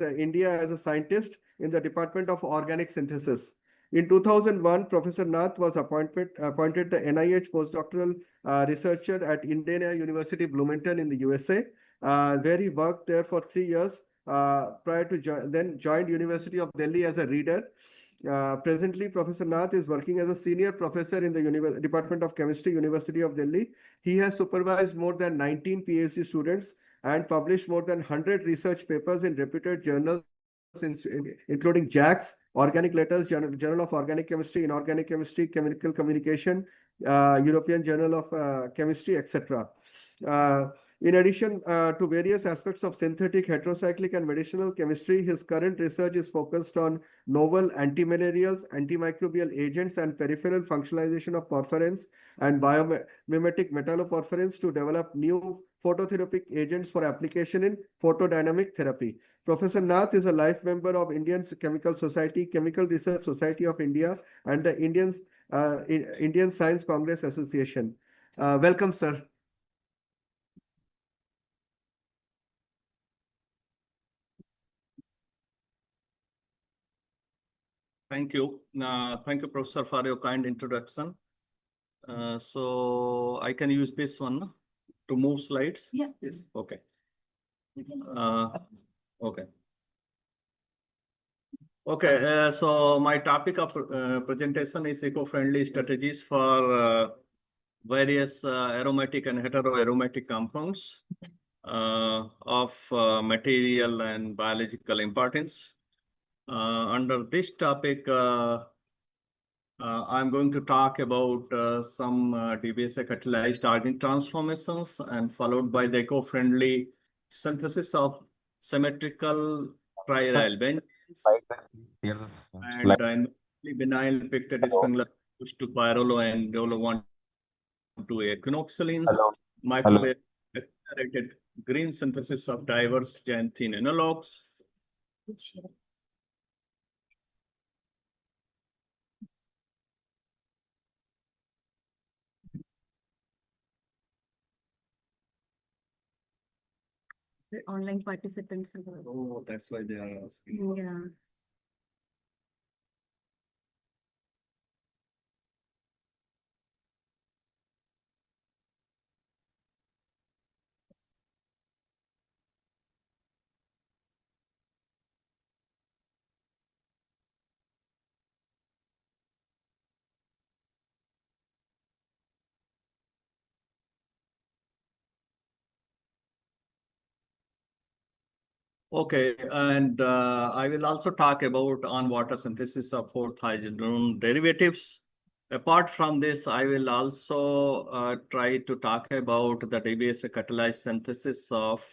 India as a scientist in the Department of Organic Synthesis. In 2001, Professor Nath was appointed the NIH postdoctoral researcher at Indiana University Bloomington in the USA, where he worked there for 3 years prior to then joined University of Delhi as a reader. Presently, Professor Nath is working as a senior professor in the Department of Chemistry, University of Delhi. He has supervised more than 19 PhD students and published more than 100 research papers in reputed journals, including JACS, Organic Letters, Journal of Organic Chemistry, Inorganic Chemistry, Chemical Communication, European Journal of Chemistry, etc. In addition to various aspects of synthetic, heterocyclic, and medicinal chemistry, his current research is focused on novel antimalarials, antimicrobial agents, and peripheral functionalization of porphyrins and biomimetic metalloporphyrins to develop new phototherapeutic agents for application in photodynamic therapy. Professor Nath is a life member of Indian Chemical Society, Chemical Research Society of India, and the Indian Science Congress Association. Welcome, sir. Thank you. Thank you, Professor, for your kind introduction. So I can use this one to move slides? Yeah. Yes. Okay. Okay. Okay, so my topic of presentation is eco-friendly strategies for various aromatic and heteroaromatic compounds of material and biological importance. Under this topic, I'm going to talk about some DBSA catalyzed organic transformations and followed by the eco-friendly synthesis of symmetrical triaryl benzenes and benign pictet springler to pyrrolo and dolo 1,2 equinoxylines, microwave accelerated green synthesis of diverse xanthine analogs. The online participants. Oh, that's why they are asking. Yeah. Okay, and I will also talk about on-water synthesis of 4th-hydrogen derivatives. Apart from this, I will also try to talk about the DBSA catalyzed synthesis of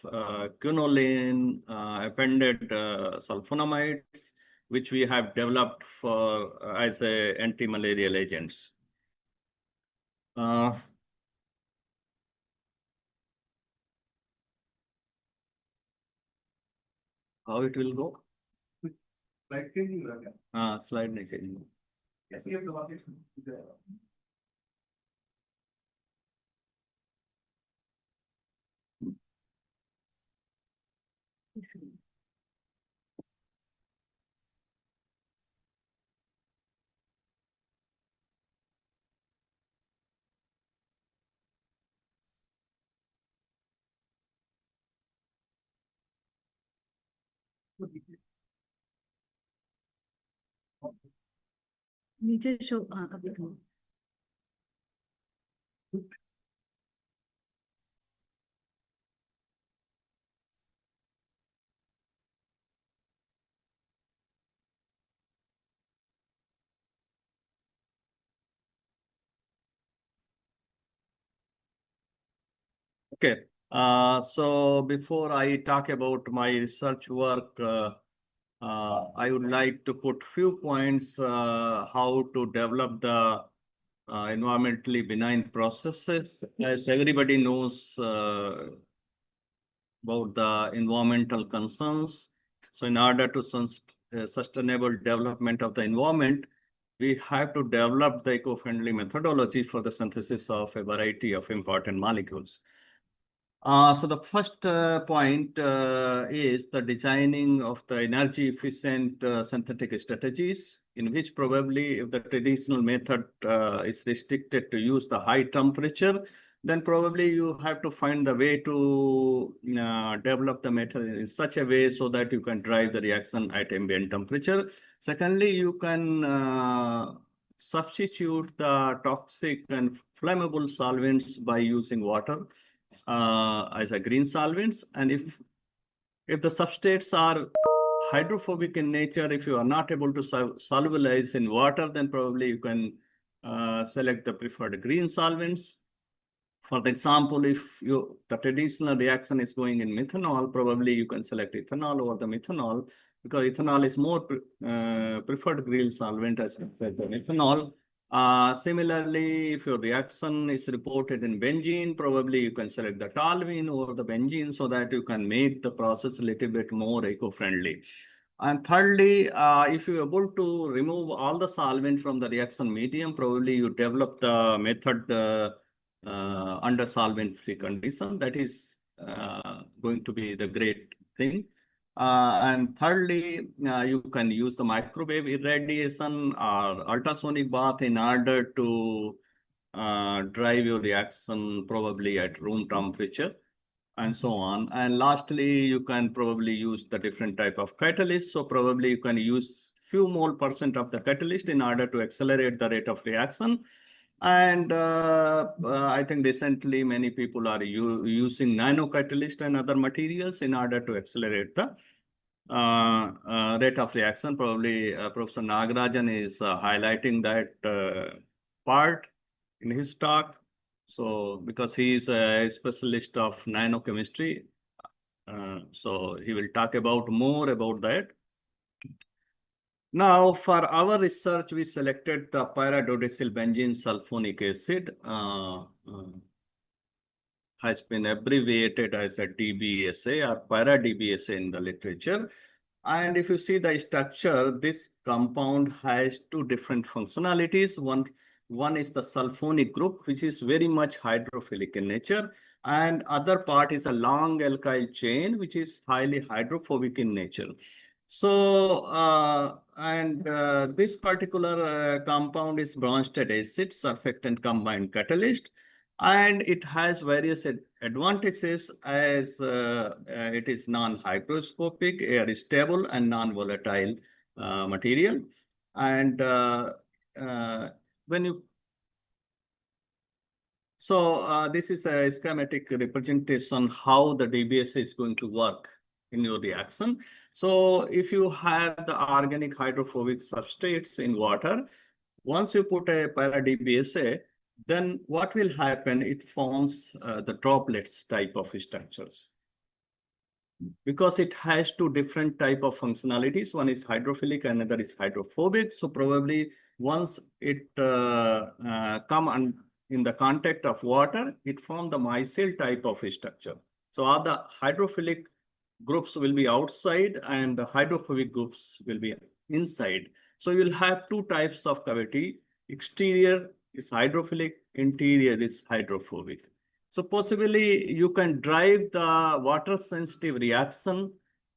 quinoline appended sulfonamides, which we have developed for as a anti-malarial agents. How it will go? Slide changing. Slide नहीं changing. Yes, you have to walk it. नीचे show अब दिखाओ. Okay, so before I talk about my research work, I would like to put few points how to develop the environmentally benign processes. As everybody knows about the environmental concerns, so in order to sustainable development of the environment, we have to develop the eco-friendly methodology for the synthesis of a variety of important molecules. So the first point is the designing of the energy efficient synthetic strategies, in which probably if the traditional method is restricted to use the high temperature, then probably you have to find the way to develop the method in such a way so that you can drive the reaction at ambient temperature. Secondly, you can substitute the toxic and flammable solvents by using water as a green solvents. And if the substrates are hydrophobic in nature, if you are not able to solubilize in water, then probably you can select the preferred green solvents. For the example, if the traditional reaction is going in methanol, probably you can select ethanol over the methanol, because ethanol is more preferred green solvent as compared to methanol. Similarly, if your reaction is reported in benzene, probably you can select the toluene over the benzene so that you can make the process a little bit more eco-friendly. And thirdly, if you're able to remove all the solvent from the reaction medium, probably you develop the method under solvent-free condition. That is going to be the great thing. And thirdly, you can use the microwave irradiation or ultrasonic bath in order to drive your reaction probably at room temperature and so on. And lastly, you can probably use the different type of catalyst. So probably you can use few more % of the catalyst in order to accelerate the rate of reaction. And I think recently many people are using nano catalyst and other materials in order to accelerate the rate of reaction. Probably Professor Nagarajan is highlighting that part in his talk. So because he is a specialist of nanochemistry, so he will talk about more about that. Now, for our research, we selected the pyridodecyl benzene sulfonic acid, has been abbreviated as a DBSA or para-DBSA in the literature. And if you see the structure, this compound has two different functionalities. One is the sulfonic group, which is very much hydrophilic in nature. And other part is a long alkyl chain, which is highly hydrophobic in nature. So, this particular compound is Bronsted acid, surfactant combined catalyst, and it has various advantages as it is non-hygroscopic, air stable, and non-volatile material. And this is a schematic representation how the DBSA is going to work in your reaction. So if you have the organic hydrophobic substrates in water, once you put a para-DBSA, then what will happen? It forms the droplets type of structures. Because it has two different type of functionalities. One is hydrophilic, another is hydrophobic. So probably once it come in the contact of water, it forms the micelle type of structure. So all the hydrophilic groups will be outside and the hydrophobic groups will be inside. So you'll have two types of cavity. Exterior is hydrophilic, interior is hydrophobic. So possibly you can drive the water sensitive reaction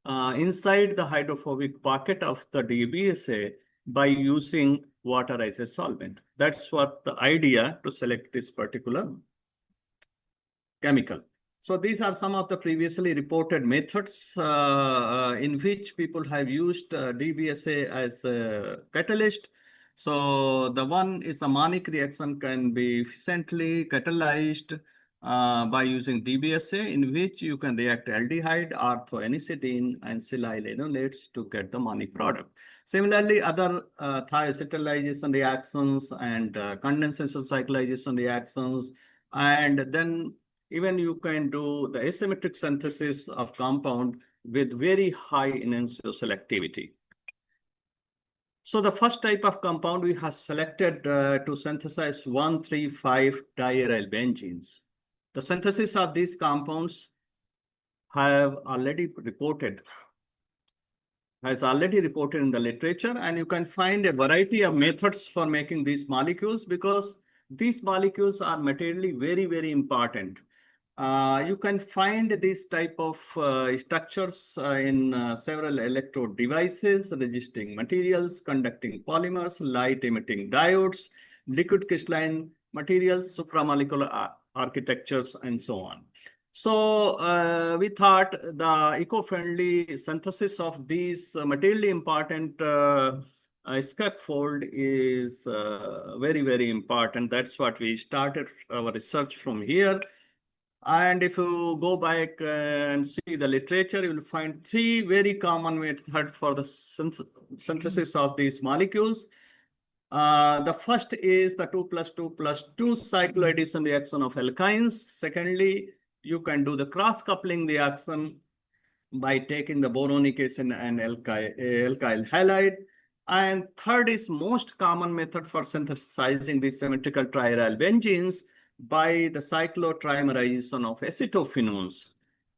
inside the hydrophobic pocket of the DBSA by using water as a solvent. That's what the idea to select this particular chemical. So these are some of the previously reported methods in which people have used DBSA as a catalyst. So the one is the Monic reaction can be efficiently catalyzed by using DBSA, in which you can react aldehyde, orthoanisitine, and silyl enolates to get the Monic product. Similarly, other thiacetylation reactions and condensation cyclization reactions, and then even you can do the asymmetric synthesis of compound with very high enantiomer selectivity. So the first type of compound we have selected to synthesize 1,3,5-diaryl benzenes. The synthesis of these compounds has already reported in the literature, and you can find a variety of methods for making these molecules because these molecules are materially very, very important. You can find these type of structures in several electrode devices, resisting materials, conducting polymers, light emitting diodes, liquid crystalline materials, supramolecular architectures, and so on. So we thought the eco-friendly synthesis of these materially important scaffold is very, very important. That's what we started our research from here. And if you go back and see the literature, you will find three very common methods for the synthesis of these molecules. The first is the 2+2+2 cycloaddition reaction of alkynes. Secondly, you can do the cross-coupling reaction by taking the boronic acid and alkyl halide. And third is most common method for synthesizing these symmetrical triaryl benzenes by the cyclotrimerization of acetophenones.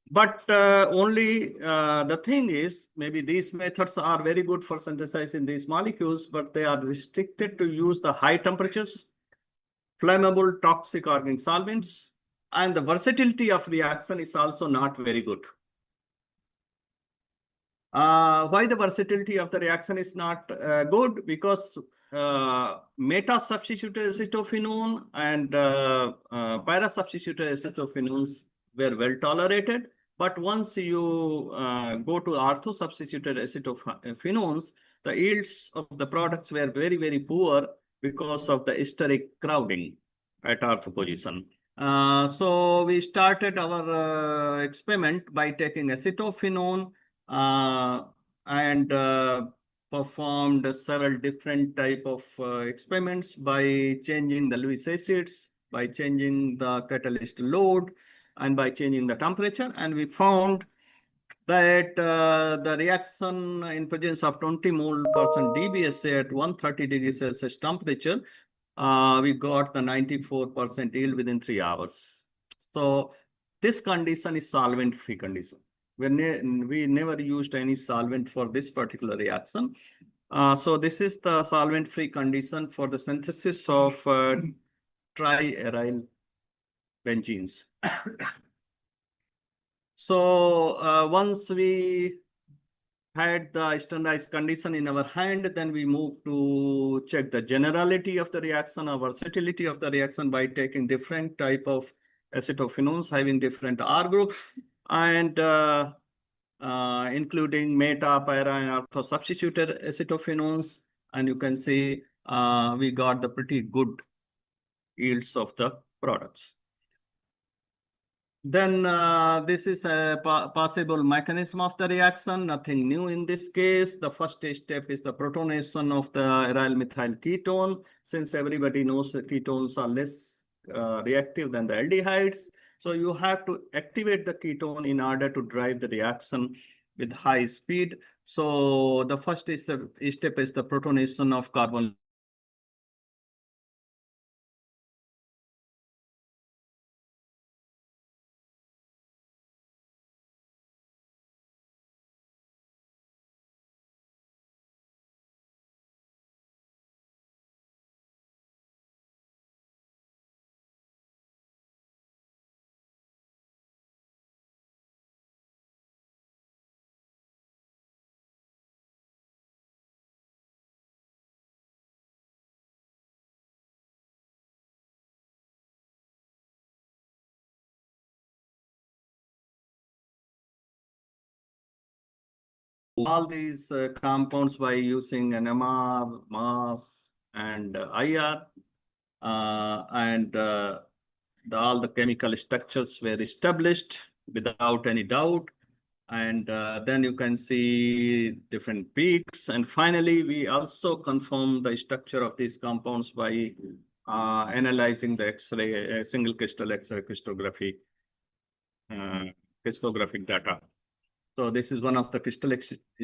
But only the thing is, maybe these methods are very good for synthesizing these molecules, but they are restricted to use the high temperatures, flammable, toxic organic solvents, and the versatility of reaction is also not very good. Why the versatility of the reaction is not good? Because meta-substituted acetophenone and para-substituted acetophenones were well tolerated. But once you go to ortho-substituted acetophenones, the yields of the products were very, very poor because of the steric crowding at ortho position. So we started our experiment by taking acetophenone and performed several different type of experiments by changing the Lewis acids, by changing the catalyst load, and by changing the temperature. And we found that the reaction in presence of 20 mole percent DBSA at 130 degrees Celsius temperature, we got the 94% yield within 3 hours. So this condition is solvent-free condition. We never used any solvent for this particular reaction. So this is the solvent-free condition for the synthesis of triaryl benzenes. So once we had the standardized condition in our hand, then we moved to check the generality of the reaction or versatility of the reaction by taking different type of acetophenones having different R groups, and including meta, para, and ortho-substituted acetophenones. And you can see we got the pretty good yields of the products. Then this is a possible mechanism of the reaction, nothing new in this case. The first step is the protonation of the aryl methyl ketone. Since everybody knows that ketones are less reactive than the aldehydes, so you have to activate the ketone in order to drive the reaction with high speed. So the first step is the protonation of carbon all these compounds by using NMR, mass, and IR, and all the chemical structures were established without any doubt. And then you can see different peaks. And finally, we also confirm the structure of these compounds by analyzing the X-ray, single crystal X-ray crystallography, crystallographic data. So this is one of the crystal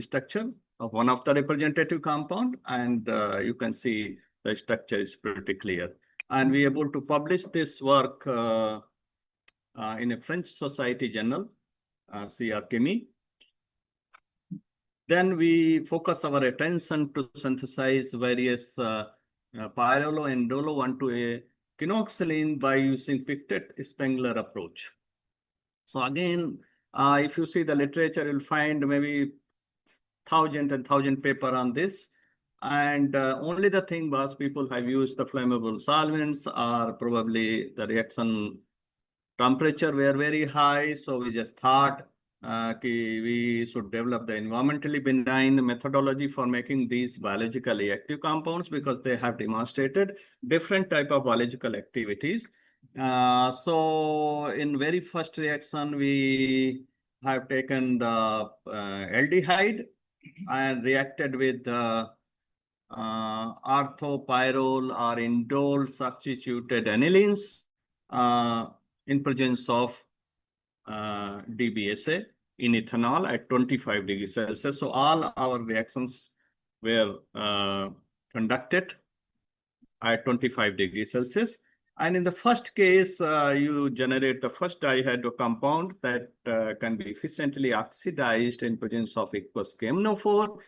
structure of one of the representative compound, and you can see the structure is pretty clear. And we are able to publish this work in a French Society journal, CR Chemie. Then we focus our attention to synthesize various pyrrolo and dolo 1,2-A quinoxylene by using pictet Spengler approach. So again, if you see the literature, you'll find maybe 1,000 paper on this. And only the thing was people have used the flammable solvents, or probably the reaction temperature were very high. So we just thought we should develop the environmentally benign methodology for making these biologically active compounds, because they have demonstrated different type of biological activities. So in very first reaction, we have taken the aldehyde and reacted with orthopyrrole or indole substituted anilines in presence of DBSA in ethanol at 25 degrees Celsius. So all our reactions were conducted at 25 degrees Celsius. And in the first case, you generate the first dihydro compound that can be efficiently oxidized in presence of aqueous KMNO4.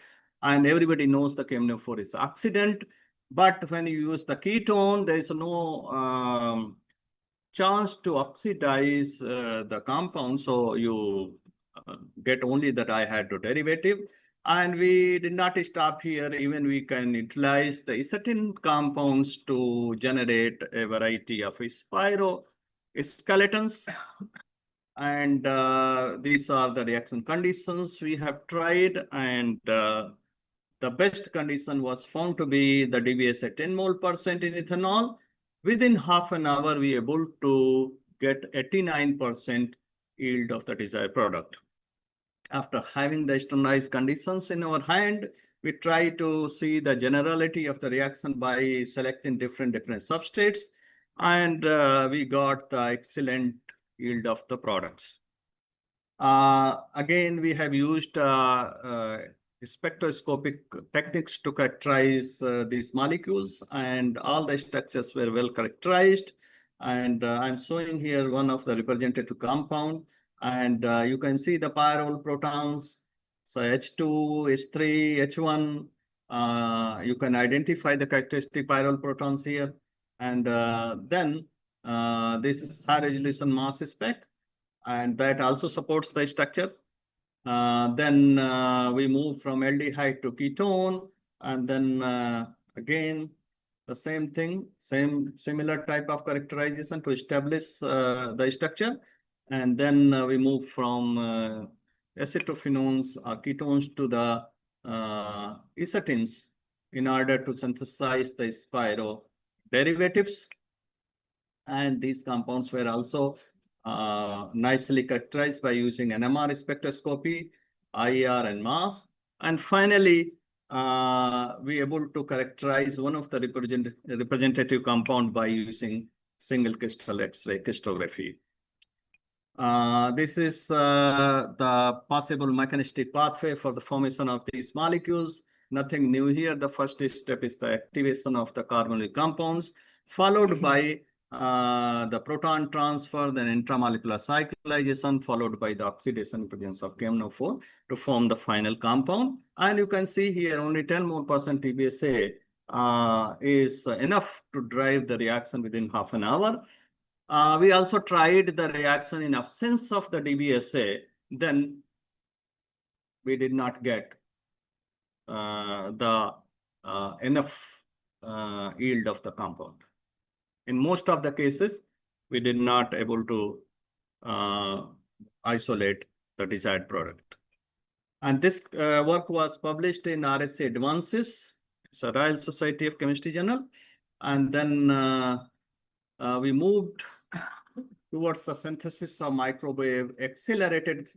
And everybody knows the KMNO4 is oxidant. But when you use the ketone, there is no chance to oxidize the compound. So you get only the dihydro derivative. And we did not stop here. Even we can utilize the acetylene compounds to generate a variety of spiro skeletons. And these are the reaction conditions we have tried. And the best condition was found to be the DBSA 10 mole% in ethanol. Within half an hour, we were able to get 89% yield of the desired product. After having the standardized conditions in our hand, we try to see the generality of the reaction by selecting different substrates, and we got the excellent yield of the products. Again, we have used spectroscopic techniques to characterize these molecules, and all the structures were well characterized. And I'm showing here one of the representative compound. And you can see the pyrrole protons, so H2, H3, H1. You can identify the characteristic pyrrole protons here. And then this is high resolution mass spec, and that also supports the structure. Then we move from aldehyde to ketone, and then again, the same thing, similar type of characterization to establish the structure. And then we move from acetophenones or ketones to the acetins in order to synthesize the spiro derivatives. And these compounds were also nicely characterized by using NMR spectroscopy, IR, and mass. And finally, we able to characterize one of the representative compound by using single crystal X-ray crystallography. This is the possible mechanistic pathway for the formation of these molecules. Nothing new here. The first step is the activation of the carbonyl compounds, followed by the proton transfer, then intramolecular cyclization, followed by the oxidation in presence of KMNO4 to form the final compound. And you can see here only 10 more % TBSA is enough to drive the reaction within half an hour. We also tried the reaction in absence of the DBSA. Then we did not get the enough yield of the compound. In most of the cases, we did not able to isolate the desired product. And this work was published in RSC Advances. It's a Royal Society of Chemistry journal. And then we moved towards the synthesis of microwave accelerated.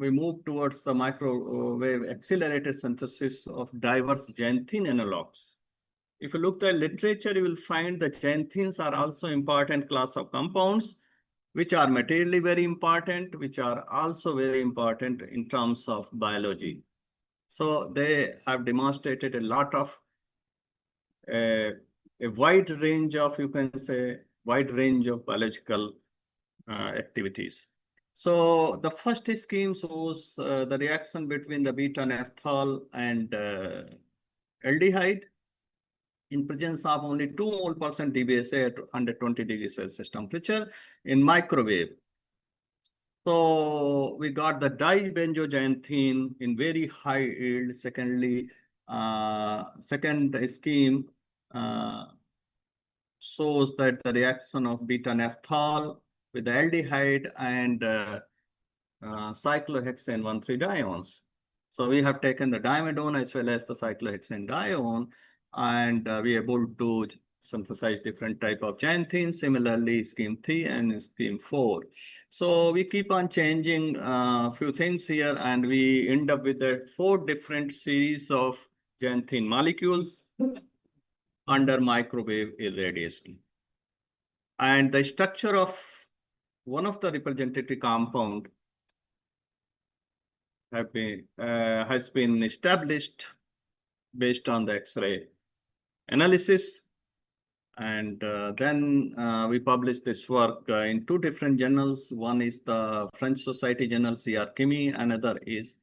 We moved towards the microwave accelerated synthesis of diverse xanthine analogs. If you look at the literature, you will find that xanthines are also important class of compounds, which are materially very important, which are also very important in terms of biology. So they have demonstrated a lot of a wide range of, you can say, wide range of biological activities. So the first scheme shows the reaction between the beta naphthol and aldehyde. in presence of only 2 mole% DBSA at 120 degrees Celsius temperature in microwave. So we got the dibenzoxanthene in very high yield. Secondly, second scheme shows that the reaction of beta naphthol with the aldehyde and cyclohexane 1,3-diones. So we have taken the diamidone as well as the cyclohexane dione, and we are able to synthesize different type of xanthine, similarly scheme 3 and scheme 4. So we keep on changing a few things here, and we end up with 4 different series of xanthine molecules under microwave irradiation. And the structure of one of the representative compound has been established based on the X-ray analysis. And then we published this work in 2 different journals. One is the French Society journal CR Chemie, another is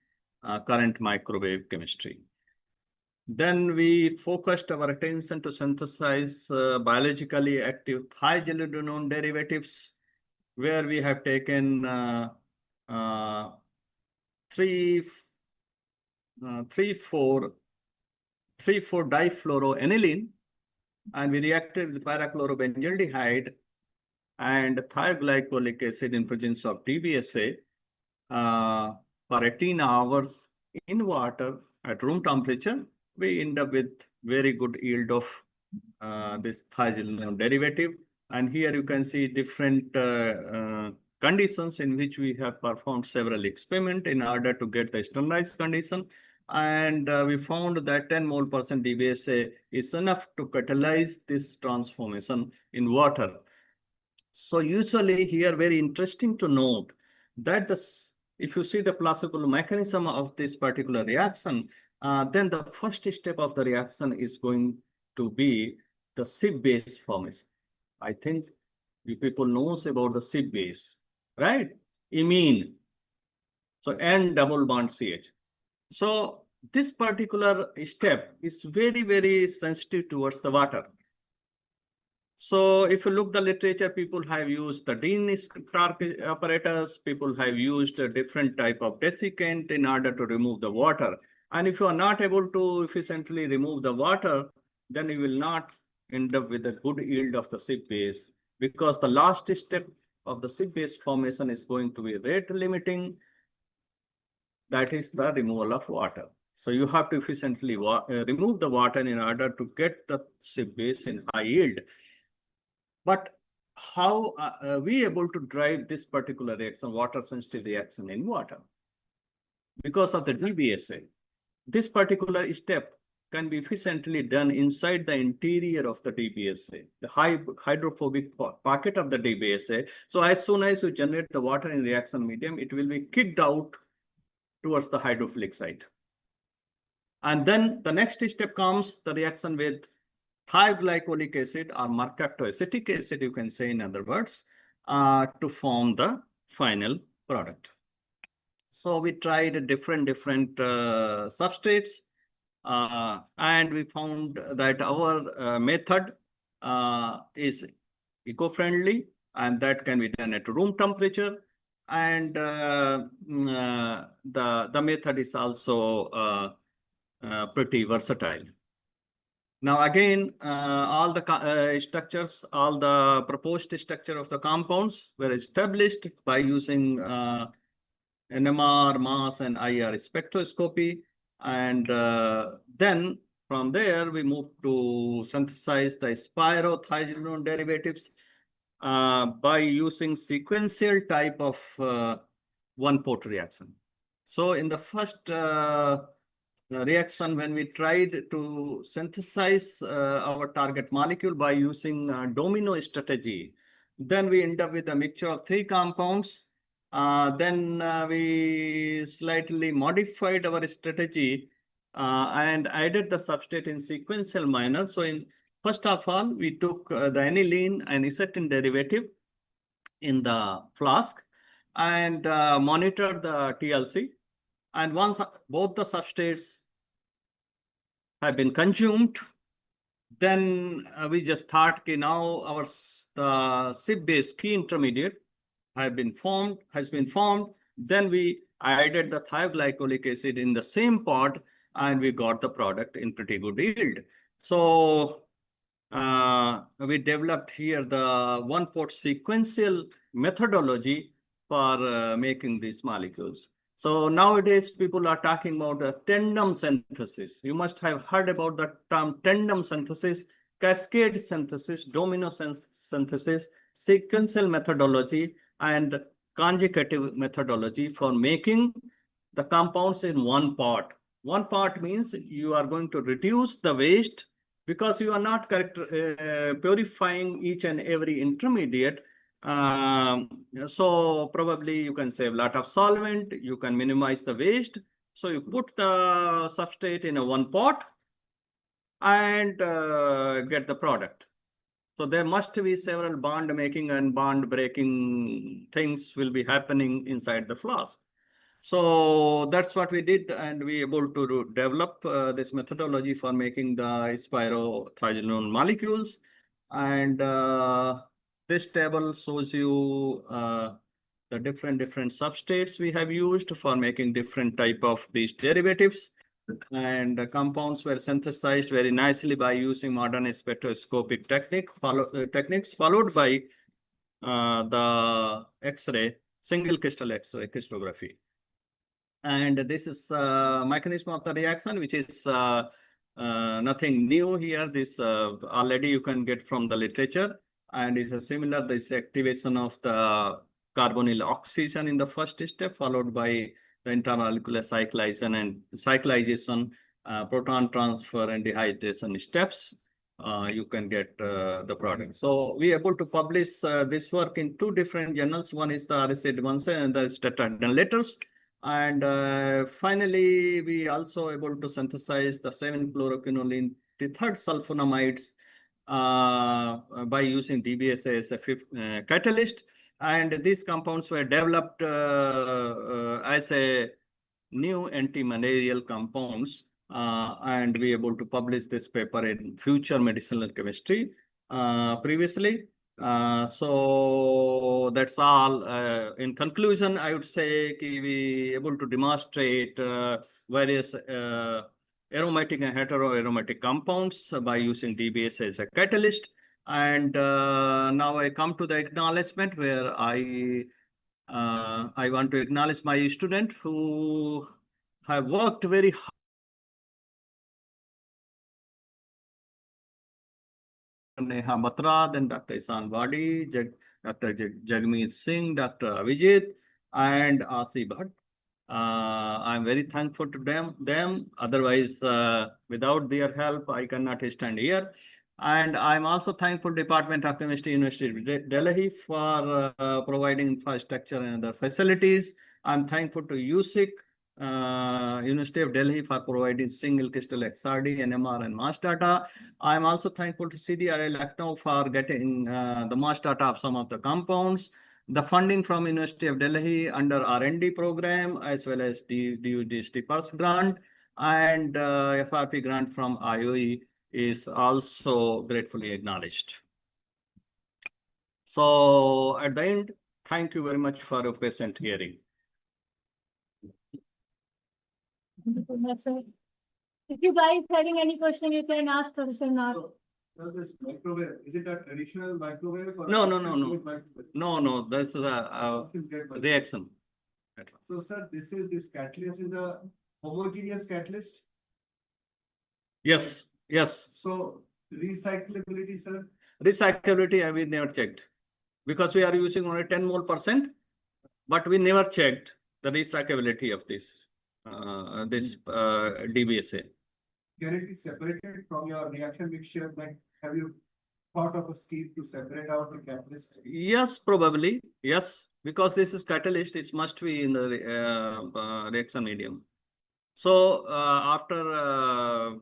Current Microwave Chemistry. Then we focused our attention to synthesize biologically active thiazolidinone derivatives, where we have taken 3,4-difluoroaniline, and we reacted with parachlorobenzaldehyde and thioglycolic acid in presence of DBSA for 18 hours in water at room temperature. We end up with very good yield of this thiazolidinone derivative. And here you can see different conditions in which we have performed several experiments in order to get the standardized condition. And we found that 10 mole% DBSA is enough to catalyze this transformation in water. So usually here, very interesting to note that if you see the classical mechanism of this particular reaction, then the first step of the reaction is going to be the CIP base formation. I think you people knows about the CIP base, right? Imine. So N double bond CH. So this particular step is very, very sensitive towards the water. So if you look the literature, people have used the Dean apparatus, people have used a different type of desiccant in order to remove the water. And if you are not able to efficiently remove the water, then you will not end up with a good yield of the CIP base, because the last step of the CIP base formation is going to be rate limiting. That is the removal of water. So you have to efficiently remove the water in order to get the CIP base in high yield. But how are we able to drive this particular reaction, water sensitive reaction in water? Because of the DBSA. This particular step can be efficiently done inside the interior of the DBSA, the hydrophobic pocket of the DBSA. So as soon as you generate the water in reaction medium, it will be kicked out towards the hydrophilic site. And then the next step comes the reaction with thioglycolic acid or mercaptoacetic acid, you can say in other words, to form the final product. So we tried different substrates, and we found that our method is eco-friendly, and that can be done at room temperature. And the method is also pretty versatile. Now again, all the structures, all the proposed structure of the compounds were established by using NMR, mass, and IR spectroscopy. And then from there, we moved to synthesize the spirothiazolidinone derivatives by using sequential type of one-port reaction. So in the first reaction, when we tried to synthesize our target molecule by using domino strategy, then we end up with a mixture of 3 compounds. Then we slightly modified our strategy and added the substrate in sequential manner. So in first of all, we took the aniline and acetylene derivative in the flask and monitored the TLC. And once both the substrates have been consumed, then we just thought, okay, now the SIP-based key intermediate has been formed. Then we added the thioglycolic acid in the same pot, and we got the product in pretty good yield. So we developed here the one-pot sequential methodology for making these molecules. So nowadays, people are talking about the tandem synthesis. You must have heard about the term tandem synthesis, cascade synthesis, domino synthesis, sequential methodology, and conjugative methodology for making the compounds in one pot. One pot means you are going to reduce the waste because you are not purifying each and every intermediate. So probably you can save a lot of solvent, you can minimize the waste. So you put the substrate in a one pot and get the product. So there must be several bond making and bond breaking things will be happening inside the flask. So that's what we did, and we able to develop this methodology for making the spirothiazolone molecules. And this table shows you the different substrates we have used for making different type of these derivatives. And the compounds were synthesized very nicely by using modern spectroscopic techniques, followed by the X-ray, single crystal X-ray crystallography. And this is mechanism of the reaction, which is nothing new here. This already you can get from the literature, and is a similar this activation of the carbonyl oxygen in the first step, followed by the intermolecular cyclization, proton transfer, and dehydration steps. You can get the product. So we are able to publish this work in two different journals. One is the RSA Advanced and the Stratton Letters. And finally, we also able to synthesize the 7-chloroquinoline third sulfonamides by using DBSA as a catalyst. And these compounds were developed as a new anti-malarial compounds. And we able to publish this paper in Future Medicinal Chemistry previously. So that's all. In conclusion, I would say we able to demonstrate various aromatic and heteroaromatic compounds by using DBS as a catalyst. And now I come to the acknowledgement where I want to acknowledge my student who have worked very hard. Neha Batra, then Dr. Isan Wadi, Dr. Jagmeet Singh, Dr. Avijit, and Asi Bhatt. I'm very thankful to them. Otherwise, without their help, I cannot stand here. And I'm also thankful to Department of Chemistry, University of Delhi for providing infrastructure and other facilities. I'm thankful to USIC, University of Delhi for providing single crystal XRD, NMR, and mass data. I'm also thankful to CDRI Lucknow for getting the mass data of some of the compounds, the funding from University of Delhi under R&D program, as well as the DUGST PERS grant, and FRP grant from IOE is also gratefully acknowledged. So at the end, thank you very much for your patient hearing. If you guys having any question, you can ask Professor Nath. So this microwave, is it a traditional microwave? Or No. microwave? This is a reaction. So, sir, this catalyst is a homogeneous catalyst? Yes. So, recyclability, sir? Recyclability, we never checked because we are using only 10 mole%, but we never checked the recyclability of this DBSA. Can it be separated from your reaction mixture? Like, have you thought of a scheme to separate out the catalyst? Yes, probably. Yes, because this is catalyst, it must be in the reaction medium. So after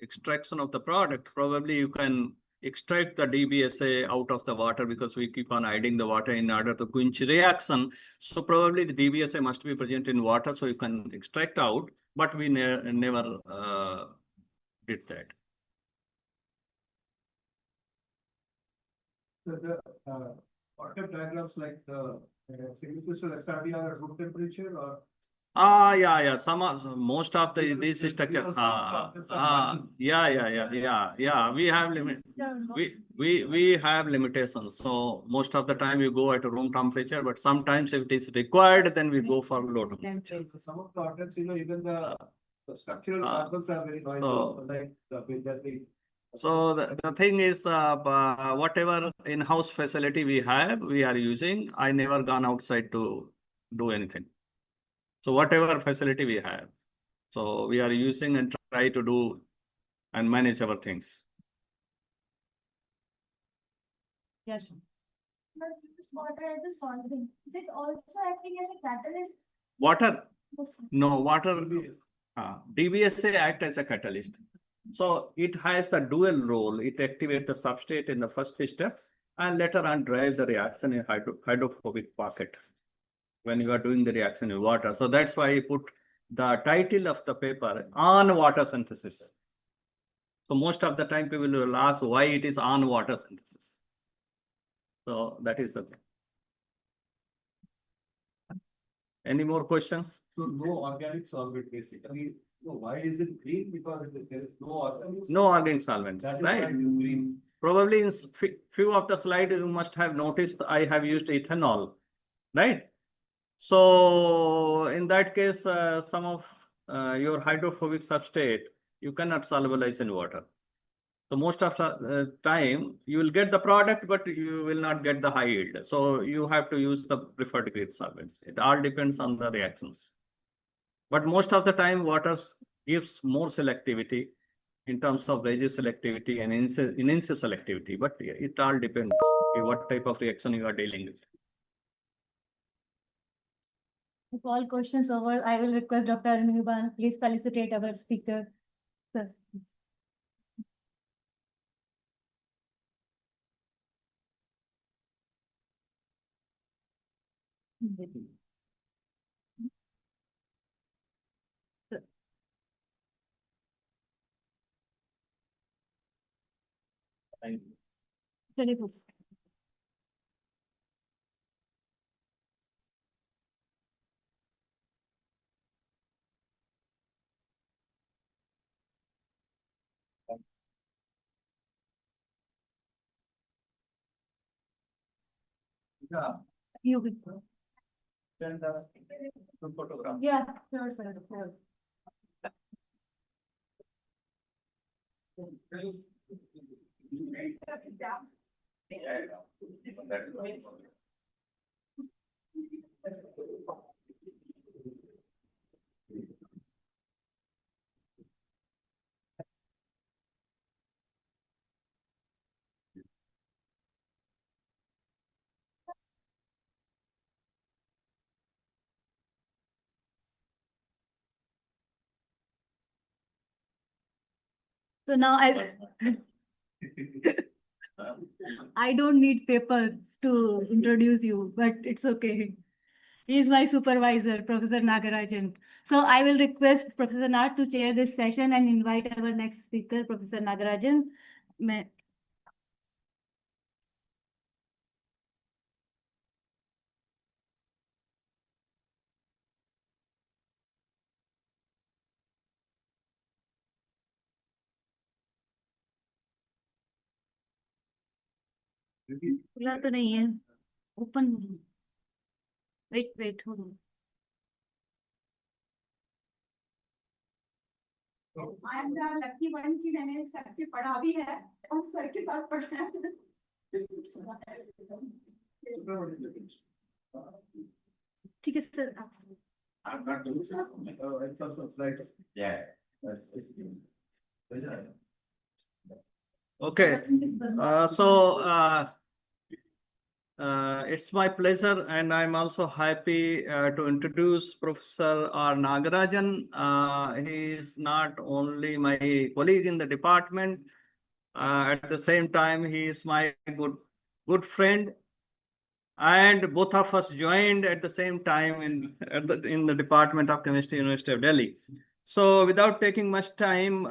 extraction of the product, probably you can extract the DBSA out of the water because we keep on adding the water in order to quench reaction. So probably the DBSA must be present in water, so you can extract out, but we never did that. The concept diagrams like the single crystal XRD are at room temperature or? Yeah. Most of these Because the structure. concepts are matching. Yeah. We have limit. We have limitations. So most of the time we go at room temperature, but sometimes if it is required, then we go for low temperature. So some of the ordnance, even the structural carbons are very noisy, so- like the So the thing is, whatever in-house facility we have, we are using. I never gone outside to do anything. So whatever facility we have, so we are using and try to do and manage our things. Yes. But this water as a solvent, is it also acting as a catalyst? Water, Yes. no water. DBS. DBSA act as a catalyst. So it has the dual role. It activates the substrate in the first step and later on drives the reaction in hydrophobic pocket when you are doing the reaction in water. So that's why I put the title of the paper on water synthesis. So most of the time people will ask why it is on water synthesis. So that is the thing. Any more questions? So no organic solvent basically. So why is it green? Because there is no organic. No organic solvents, That is right? why it is green. Probably in few of the slides you must have noticed I have used ethanol, right? So in that case, some of your hydrophobic substrate, you cannot solubilize in water. So most of the time you will get the product, but you will not get the high yield. So you have to use the preferred grade solvents. It all depends on the reactions. But most of the time water gives more selectivity in terms of residue selectivity and in situ selectivity, but it all depends what type of reaction you are dealing with. If all questions over, I will request Dr. Anirban, please felicitate our speaker. Sir. Thank you. Very good. Yeah. You will. Send us the photograph. Yeah, sure, sir. Sure. So now I don't need papers to introduce you, but it's okay. He is my supervisor, Professor Nagarajan. So I will request Professor Nag to chair this session and invite our next speaker, Professor Nagarajan. May खुला तो नहीं है, open. Wait, hold on. I am the lucky one कि मैंने sir से पढ़ा भी है और सर के साथ पढ़ा है. ठीक है sir. I'm not doing it's also slides. Yeah. Okay. It's my pleasure, and I'm also happy to introduce Professor R. Nagarajan. He is not only my colleague in the department, at the same time, he is my good friend. And both of us joined at the same time in the Department of Chemistry, University of Delhi. So without taking much time,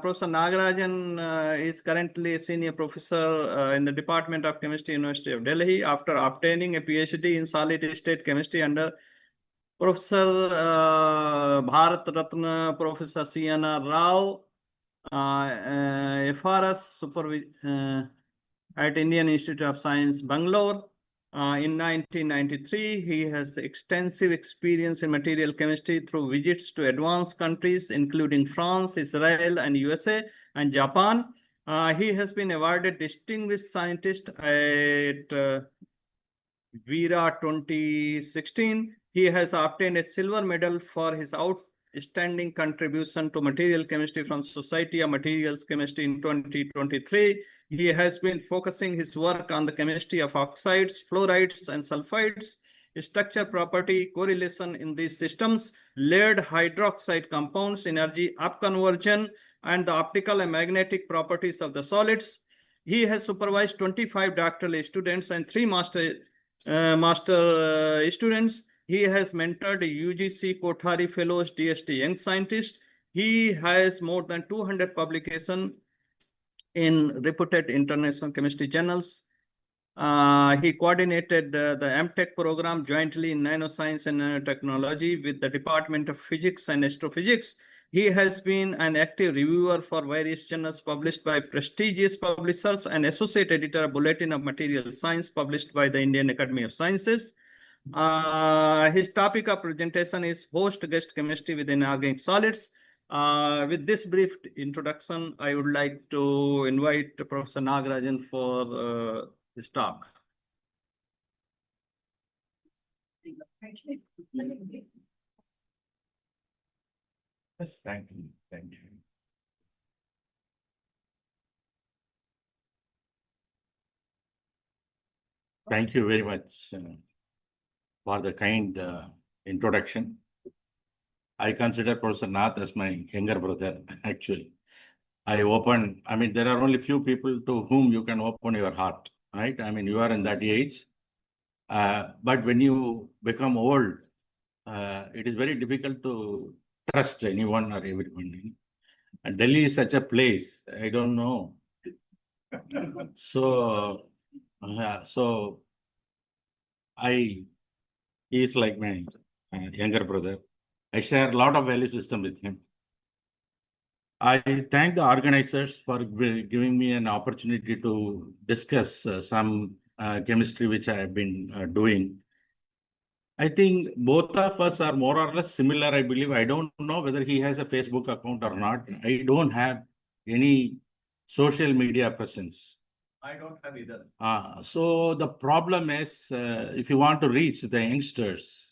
Professor Nagarajan is currently a senior professor in the Department of Chemistry, University of Delhi, after obtaining a PhD in solid state chemistry under Professor Bharat Ratna, Professor C.N.R. Rao, FRS at Indian Institute of Science, Bangalore. In 1993, he has extensive experience in material chemistry through visits to advanced countries, including France, Israel, and USA, and Japan. He has been awarded Distinguished Scientist at Vira 2016. He has obtained a silver medal for his outstanding contribution to material chemistry from Society of Materials Chemistry in 2023. He has been focusing his work on the chemistry of oxides, fluorides, and sulfides, structure property, correlation in these systems, layered hydroxide compounds, energy upconversion, and the optical and magnetic properties of the solids. He has supervised 25 doctoral students and 3 master students. He has mentored UGC Kothari Fellows, DST Young Scientist. He has more than 200 publications in reputed international chemistry journals. He coordinated the MTech program jointly in nanoscience and nanotechnology with the Department of Physics and Astrophysics. He has been an active reviewer for various journals published by prestigious publishers and associate editor of Bulletin of Material Science published by the Indian Academy of Sciences. His topic of presentation is host-guest chemistry within organic solids. With this brief introduction, I would like to invite Professor Nagarajan for his talk. Thank you. Thank you. Thank you very much for the kind introduction. I consider Professor Nath as my younger brother, actually. I mean, there are only few people to whom you can open your heart, right? I mean, you are in that age. But when you become old, it is very difficult to trust anyone or everyone. And Delhi is such a place, I don't know. So he is like my younger brother. I share a lot of value system with him. I thank the organizers for giving me an opportunity to discuss some chemistry which I have been doing. I think both of us are more or less similar, I believe. I don't know whether he has a Facebook account or not. I don't have any social media presence. I don't have either. So the problem is, if you want to reach the youngsters,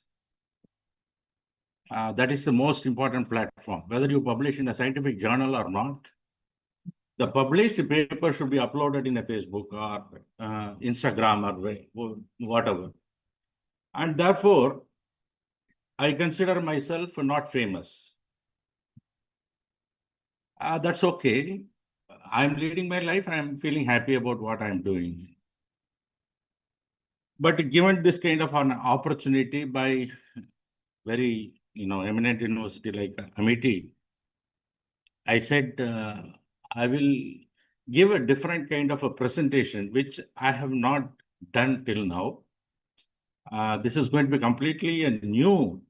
that is the most important platform. Whether you publish in a scientific journal or not, the published paper should be uploaded in a Facebook or Instagram or whatever. And therefore, I consider myself not famous. That's okay. I'm leading my life. I'm feeling happy about what I'm doing. But given this kind of an opportunity by very eminent university like Amity, I said I will give a different kind of a presentation, which I have not done till now. This is going to be completely a new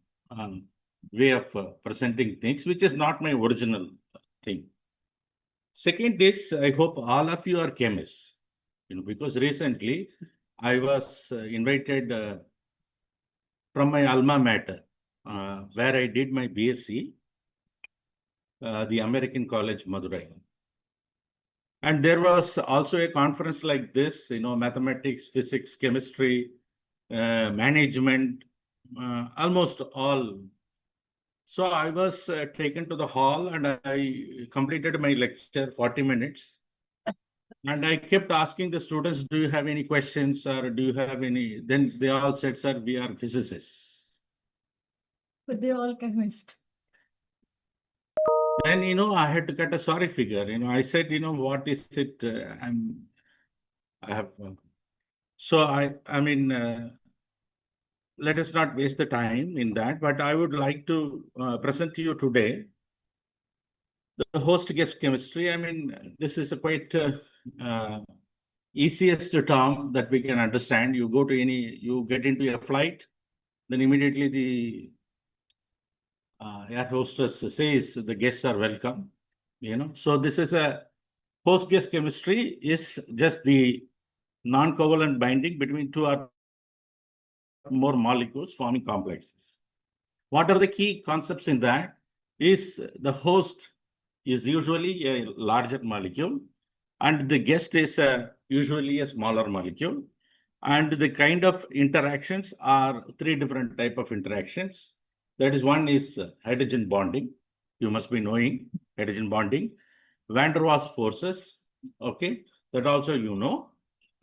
way of presenting things, which is not my original thing. Second is, I hope all of you are chemists, because recently I was invited from my alma mater, where I did my BSc, the American College, Madurai. And there was also a conference like this, mathematics, physics, chemistry, management, almost all. So I was taken to the hall and I completed my lecture, 40 minutes. And I kept asking the students, do you have any questions or do you have any? Then they all said, sir, we are physicists. But they all chemist. Then, I had to cut a sorry figure. I said, what is it? I have. So I mean, let us not waste the time in that, but I would like to present to you today the host guest chemistry, I mean, this is a quite easiest term that we can understand. You go to you get into a flight, then immediately the air hostess says the guests are welcome, So this is a host guest chemistry is just the non-covalent binding between two or more molecules forming complexes. What are the key concepts in that? Is the host is usually a larger molecule and the guest is usually a smaller molecule. And the kind of interactions are three different type of interactions. That is, one is hydrogen bonding. You must be knowing hydrogen bonding. Van der Waals forces, okay, that also you know,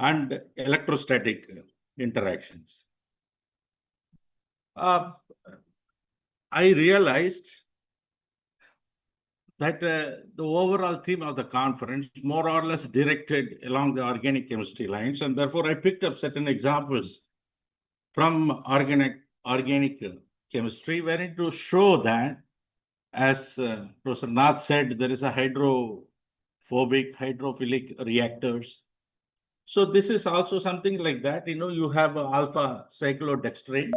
and electrostatic interactions. I realized that the overall theme of the conference more or less directed along the organic chemistry lines, and therefore I picked up certain examples from organic chemistry, wherein to show that, as Professor Nath said, there is a hydrophilic reactors. So this is also something like that. You have alpha cyclodextrin,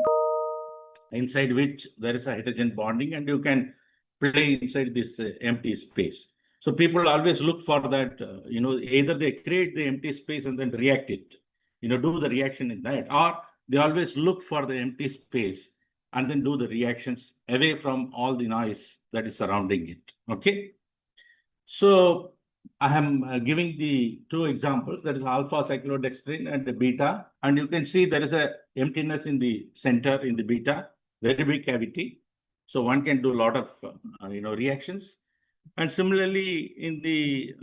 inside which there is a hydrogen bonding, and you can play inside this empty space. So people always look for that, either they create the empty space and then react it, do the reaction in that, or they always look for the empty space and then do the reactions away from all the noise that is surrounding it, okay? So I am giving the two examples, that is alpha cyclodextrin and the beta, and you can see there is a emptiness in the center in the beta, very big cavity. So one can do a lot of reactions. And similarly, in the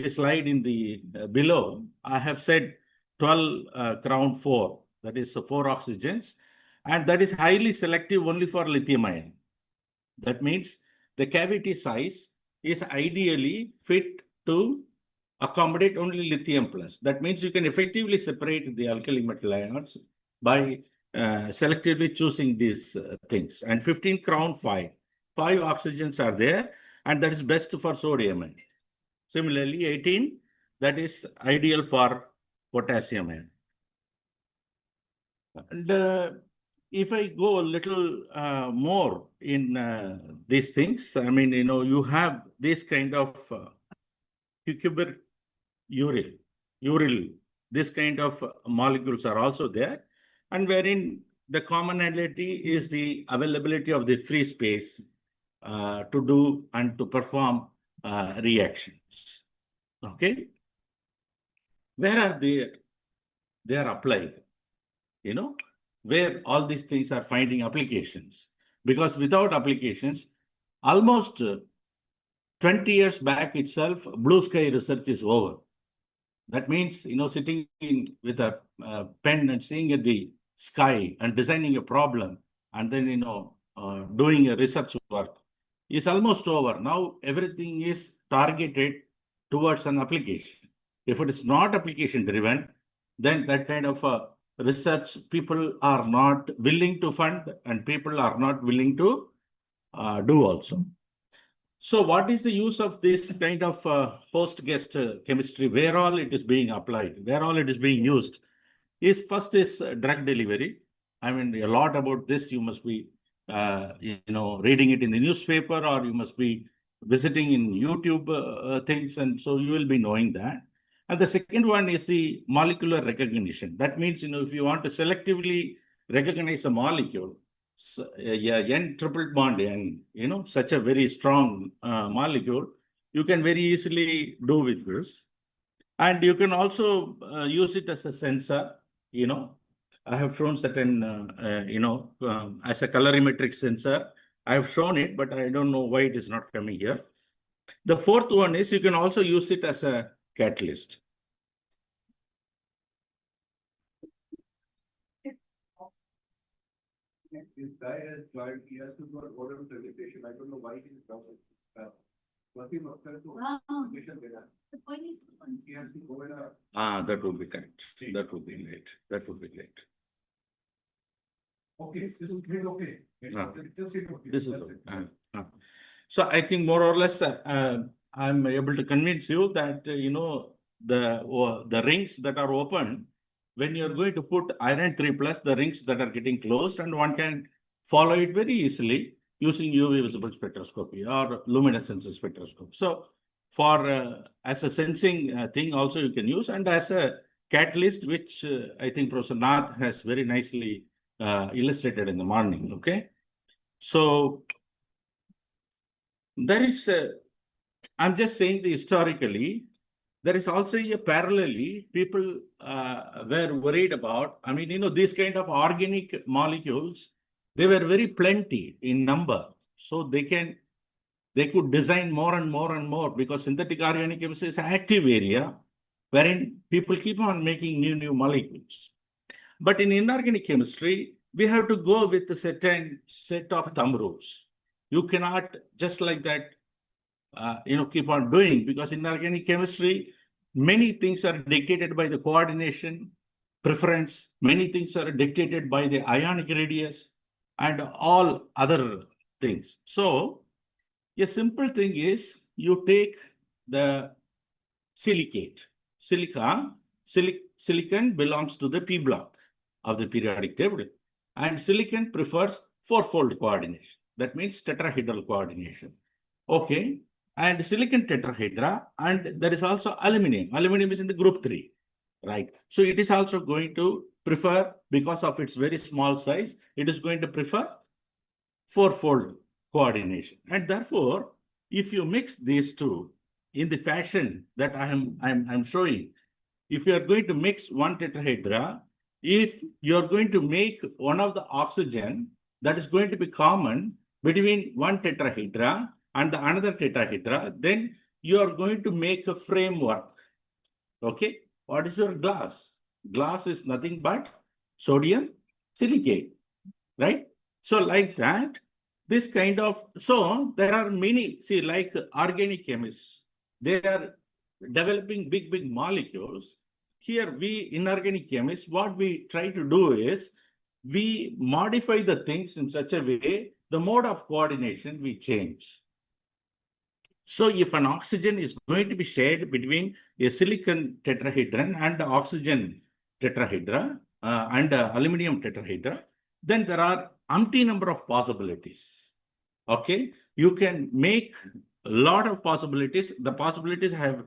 slide in the below, I have said 12 crown 4, that is 4 oxygens, and that is highly selective only for lithium ion. That means the cavity size is ideally fit to accommodate only lithium plus. That means you can effectively separate the alkali metal ions by selectively choosing these things. And 15 crown 5 oxygens are there, and that is best for sodium ion. Similarly, 18, that is ideal for potassium ion. And if I go a little more in these things, I mean, you have this kind of cucuber uryl, this kind of molecules are also there, and wherein the commonality is the availability of the free space to do and to perform reactions. Okay, where are they? They are applied, where all these things are finding applications. Because without applications, almost 20 years back itself, blue sky research is over. That means, sitting with a pen and seeing at the sky and designing a problem and then, doing a research work is almost over. Now, everything is targeted towards an application. If it is not application driven, then that kind of research people are not willing to fund and people are not willing to do also. So what is the use of this kind of host-guest chemistry? Where all it is being applied, where all it is being used is first is drug delivery. I mean, a lot about this you must be, reading it in the newspaper or you must be visiting in YouTube things, and so you will be knowing that. And the second one is the molecular recognition. That means, if you want to selectively recognize a molecule, N triple bond N, such a very strong molecule, you can very easily do with this. And you can also use it as a sensor, I have shown certain, as a colorimetric sensor. I have shown it, but I don't know why it is not coming here. The fourth one is you can also use it as a catalyst. This guy has joined, he has to go on order of presentation. I don't know why he is not. He has to go in a. That would be correct. That would be great. That would be great. Okay, this is okay. This is okay. So I think more or less, I'm able to convince you that, the rings that are open, when you're going to put iron 3+, the rings that are getting closed, and one can follow it very easily using UV visible spectroscopy or luminescence spectroscopy. So for as a sensing thing also you can use, and as a catalyst, which I think Professor Nath has very nicely illustrated in the morning. Okay. So there is, I'm just saying the historically, there is also a parallelly, people were worried about, I mean, these kind of organic molecules, they were very plenty in number. So they could design more and more and more, because synthetic organic chemistry is an active area wherein people keep on making new molecules. But in inorganic chemistry, we have to go with a certain set of thumb rules. You cannot just like that, keep on doing, because in organic chemistry, many things are dictated by the coordination, preference, many things are dictated by the ionic radius and all other things. So a simple thing is you take the silicate. Silicon belongs to the P block of the periodic table, and silicon prefers fourfold coordination. That means tetrahedral coordination. Okay. And silicon tetrahedra, and there is also aluminum. Aluminum is in the group 3, right? So it is also going to prefer, because of its very small size, it is going to prefer fourfold coordination. And therefore, if you mix these two in the fashion that I'm showing, if you are going to mix one tetrahedra, if you're going to make one of the oxygen that is going to be common between one tetrahedra and the another tetrahedra, then you are going to make a framework. Okay. What is your glass? Glass is nothing but sodium silicate, right? So like that, this kind of, so there are many, see, like organic chemists, they are developing big molecules. Here we, inorganic chemists, what we try to do is, we modify the things in such a way, the mode of coordination we change. So if an oxygen is going to be shared between a silicon tetrahedron and oxygen tetrahedra and aluminum tetrahedra, then there are umpty number of possibilities. Okay, you can make a lot of possibilities. The possibilities I have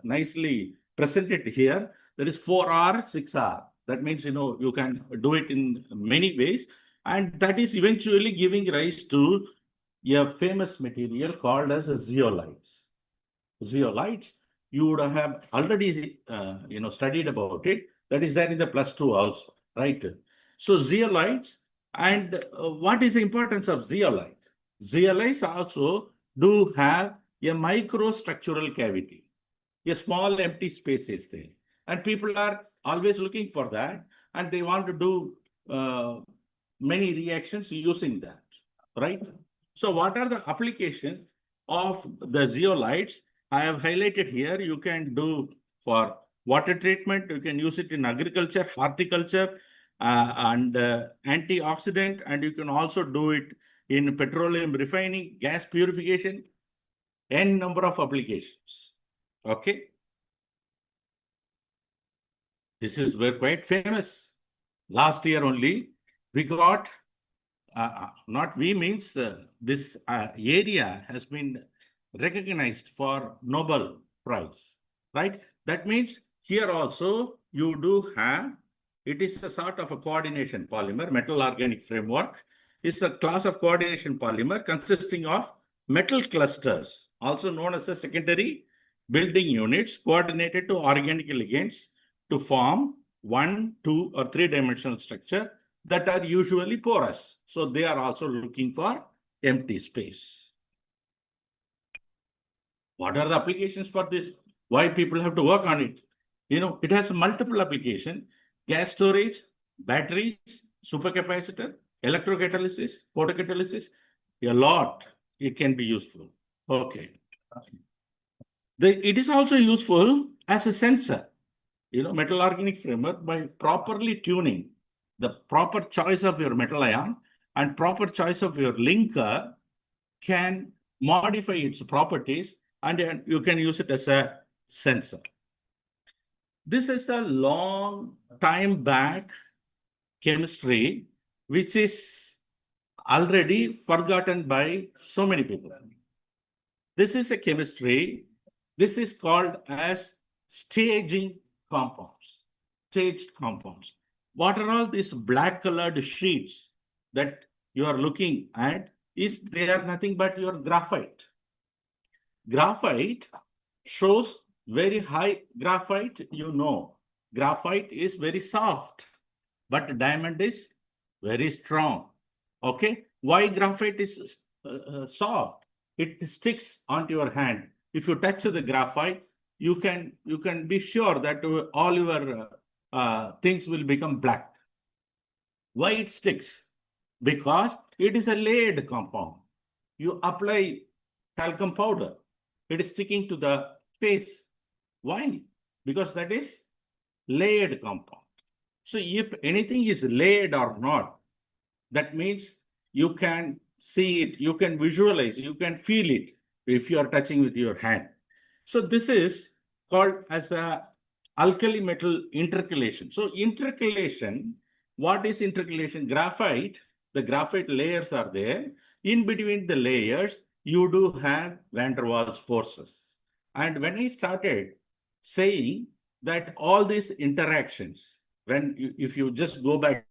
nicely presented here. There is 4R, 6R. That means, you can do it in many ways. And that is eventually giving rise to a famous material called as zeolites. Zeolites, you would have already, studied about it. That is there in the +2 also, right? So zeolites, and what is the importance of zeolite? Zeolites also do have a microstructural cavity. A small empty space is there. And people are always looking for that, and they want to do many reactions using that, right? So what are the applications of the zeolites? I have highlighted here. You can do for water treatment. You can use it in agriculture, horticulture, and antioxidant. And you can also do it in petroleum refining, gas purification, n number of applications. Okay. This is very quite famous. Last year only, we got, not we means, this area has been recognized for Nobel Prize, right? That means here also you do have, it is a sort of a coordination polymer, metal organic framework. It's a class of coordination polymer consisting of metal clusters, also known as the secondary building units, coordinated to organic ligands to form 1, 2, or 3-dimensional structure that are usually porous. So they are also looking for empty space. What are the applications for this? Why people have to work on it? It has multiple applications: gas storage, batteries, supercapacitor, electrocatalysis, photocatalysis, a lot. It can be useful. Okay. It is also useful as a sensor, metal organic framework, by properly tuning the proper choice of your metal ion and proper choice of your linker can modify its properties, and then you can use it as a sensor. This is a long time back chemistry, which is already forgotten by so many people. This is a chemistry. This is called as staging compounds. Staged compounds. What are all these black colored sheets that you are looking at? They are nothing but your graphite. Graphite shows very high graphite, graphite is very soft, but diamond is very strong. Okay, why graphite is soft? It sticks onto your hand. If you touch the graphite, you can be sure that all your things will become black. Why it sticks? Because it is a layered compound. You apply talcum powder, it is sticking to the face. Why? Because that is layered compound. So if anything is layered or not, that means you can see it, you can visualize, you can feel it if you are touching with your hand. So this is called as a alkali metal intercalation. So intercalation, what is intercalation? Graphite, the graphite layers are there. In between the layers, you do have van der Waals forces. And when I started saying that all these interactions, if you just go back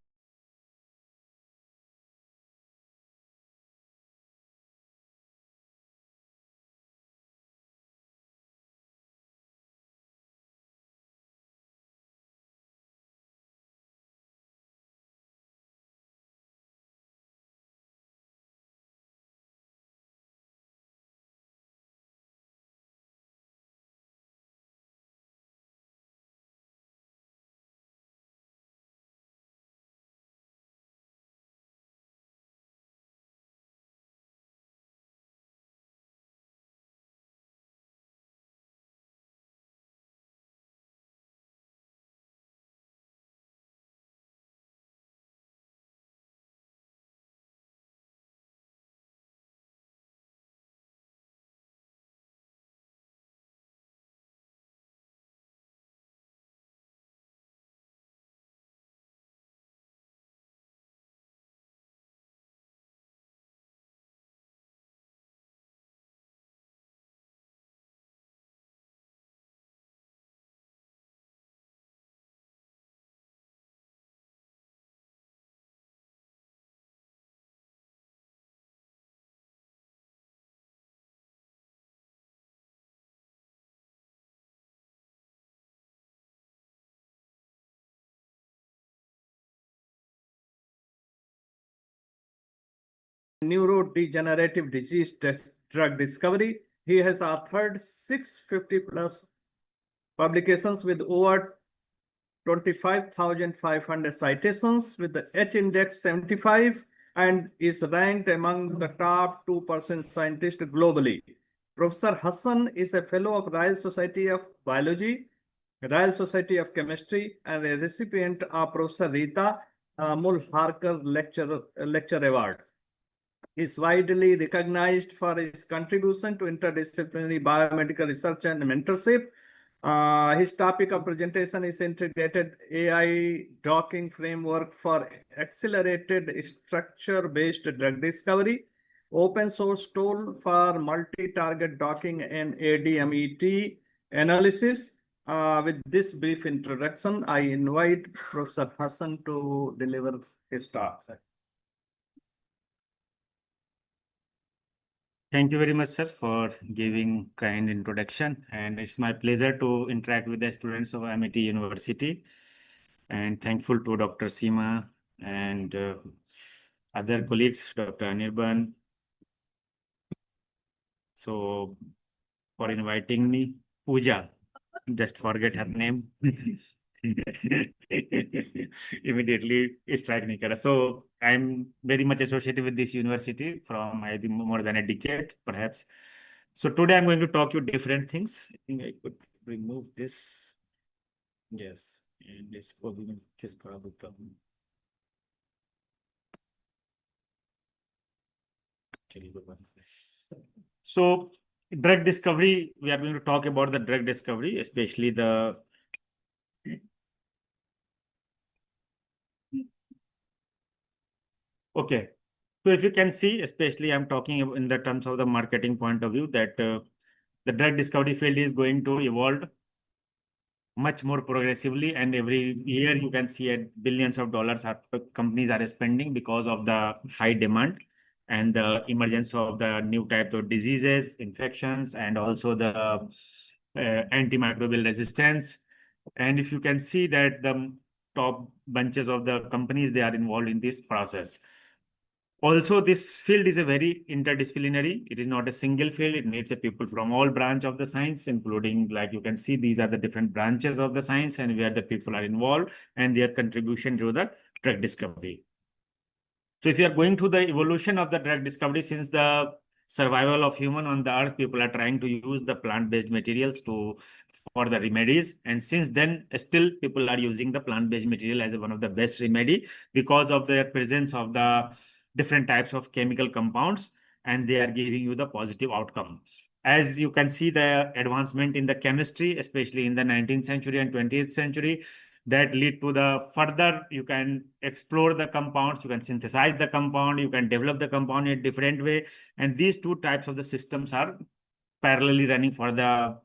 neurodegenerative disease drug discovery. He has authored 650 plus publications with over 25,500 citations with the H index 75 and is ranked among the top 2% scientists globally. Professor Hassan is a fellow of Royal Society of Biology, Royal Society of Chemistry, and a recipient of Professor Rita Mulharkar Lecture Award. He is widely recognized for his contribution to interdisciplinary biomedical research and mentorship. His topic of presentation is integrated AI docking framework for accelerated structure-based drug discovery, open source tool for multi-target docking and ADMET analysis. With this brief introduction, I invite Professor Hassan to deliver his talk. Thank you very much, sir, for giving kind introduction. And it's my pleasure to interact with the students of MIT University. And thankful to Dr. Seema and other colleagues, Dr. Anirban. So for inviting me, Pooja, just forget her name. Immediately strike Nikara. So I'm very much associated with this university from I think more than a decade, perhaps. So today I'm going to talk you different things. I think I could remove this. Yes, and this So drug discovery, we are going to talk about the drug discovery, especially the okay. So if you can see, especially I'm talking in the terms of the marketing point of view, that the drug discovery field is going to evolve much more progressively, and every year you can see billions of dollars companies are spending because of the high demand and the emergence of the new types of diseases, infections, and also the antimicrobial resistance. And if you can see that the top bunches of the companies, they are involved in this process. Also, this field is a very interdisciplinary. It is not a single field. It needs a people from all branch of the science, including, like you can see, these are the different branches of the science and where the people are involved and their contribution to the drug discovery. So if you are going to the evolution of the drug discovery, since the survival of human on the earth, people are trying to use the plant-based materials for the remedies. And since then, still people are using the plant-based material as one of the best remedy because of their presence of the different types of chemical compounds, and they are giving you the positive outcome. As you can see, the advancement in the chemistry, especially in the 19th century and 20th century, that lead to the further, you can explore the compounds, you can synthesize the compound, you can develop the compound in a different way. And these two types of the systems are parallelly running for the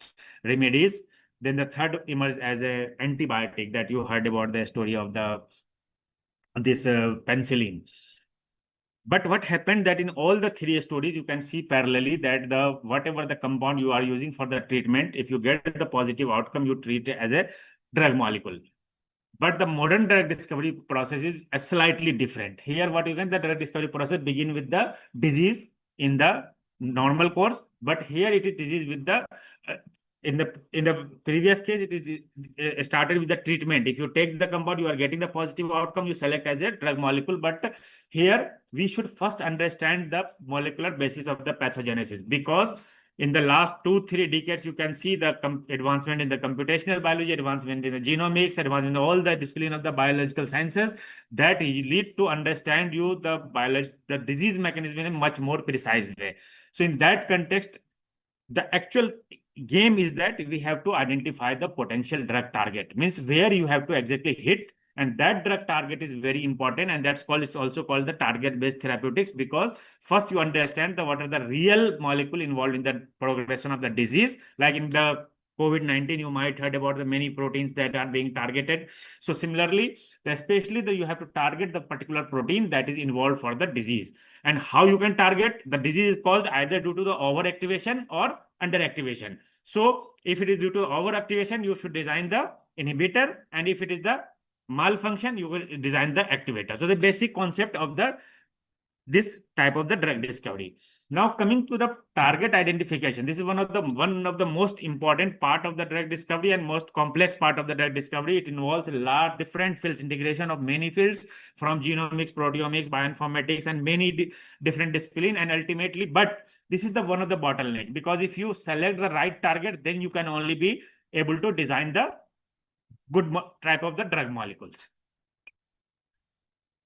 remedies. Then the third emerged as a antibiotic, that you heard about the story of this penicillin. But what happened that in all the three stories, you can see parallelly that whatever the compound you are using for the treatment, if you get the positive outcome, you treat it as a drug molecule. But the modern drug discovery process is slightly different. Here, what you can, the drug discovery process begin with the disease in the normal course, but here it is disease with the in the previous case, it is started with the treatment. If you take the compound, you are getting the positive outcome, you select as a drug molecule. But here we should first understand the molecular basis of the pathogenesis, because in the last 2-3 decades, you can see the advancement in the computational biology, advancement in the genomics, advancement in all the discipline of the biological sciences that lead to understand the disease mechanism in a much more precise way. So in that context, the actual game is that we have to identify the potential drug target, means where you have to exactly hit. And that drug target is very important, and it's also called the target-based therapeutics, because first you understand what are the real molecule involved in the progression of the disease. Like in the COVID-19, you might heard about the many proteins that are being targeted. So similarly, especially you have to target the particular protein that is involved for the disease. And how you can target the disease is caused either due to the overactivation or underactivation. So if it is due to overactivation, you should design the inhibitor, and if it is the malfunction, you will design the activator. So the basic concept of this type of the drug discovery. Now coming to the target identification, this is one of the most important part of the drug discovery and most complex part of the drug discovery. It involves a lot different fields, integration of many fields from genomics, proteomics, bioinformatics, and many different disciplines. And ultimately, but this is one of the bottleneck, because if you select the right target, then you can only be able to design the good type of the drug molecules.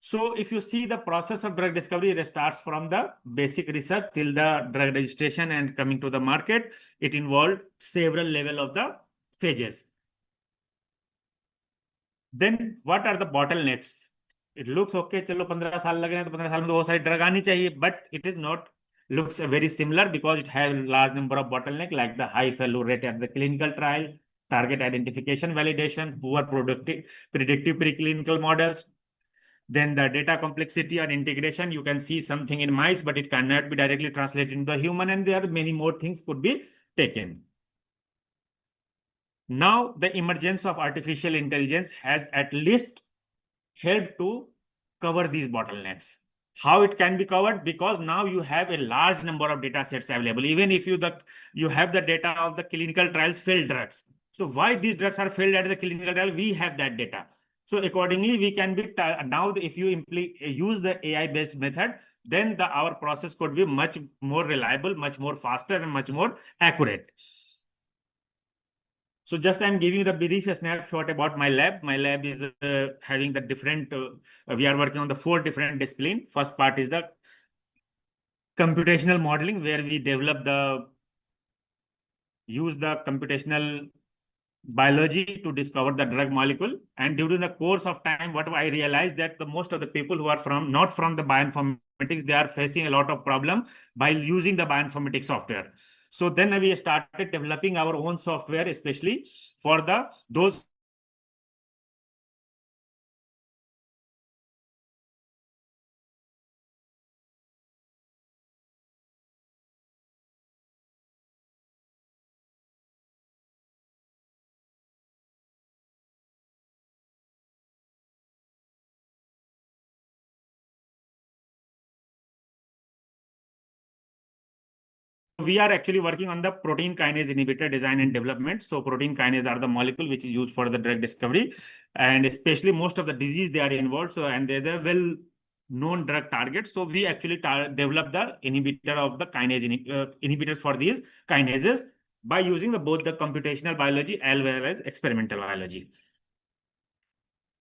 So if you see the process of drug discovery, it starts from the basic research till the drug registration and coming to the market. It involved several levels of the phases. Then what are the bottlenecks? It looks okay, चलो 15 साल लग रहे हैं तो 15 साल में तो बहुत सारी ड्रग आनी चाहिए, but it is not looks very similar because it has a large number of bottlenecks like the high failure rate at the clinical trial, target identification validation, poor predictive preclinical models. Then the data complexity and integration, you can see something in mice, but it cannot be directly translated into the human, and there are many more things could be taken. Now, the emergence of artificial intelligence has at least helped to cover these bottlenecks. How it can be covered? Because now you have a large number of data sets available. Even if you have the data of the clinical trials failed drugs. So why these drugs are failed at the clinical trial? We have that data. So accordingly, we can be now if you use the AI-based method, then our process could be much more reliable, much more faster, and much more accurate. So just I'm giving you the brief snapshot about my lab. My lab is having the different, we are working on the 4 different disciplines. First part is the computational modeling, where we use the computational biology to discover the drug molecule. And during the course of time, what I realized that the most of the people who are not from the bioinformatics, they are facing a lot of problem by using the bioinformatics software. So then we started developing our own software, especially for those we are actually working on the protein kinase inhibitor design and development. So protein kinase are the molecule which is used for the drug discovery, and especially most of the disease they are involved. So, and they're the well-known drug targets. So we actually develop the inhibitor of the kinase inhibitors for these kinases by using both the computational biology as well as experimental biology.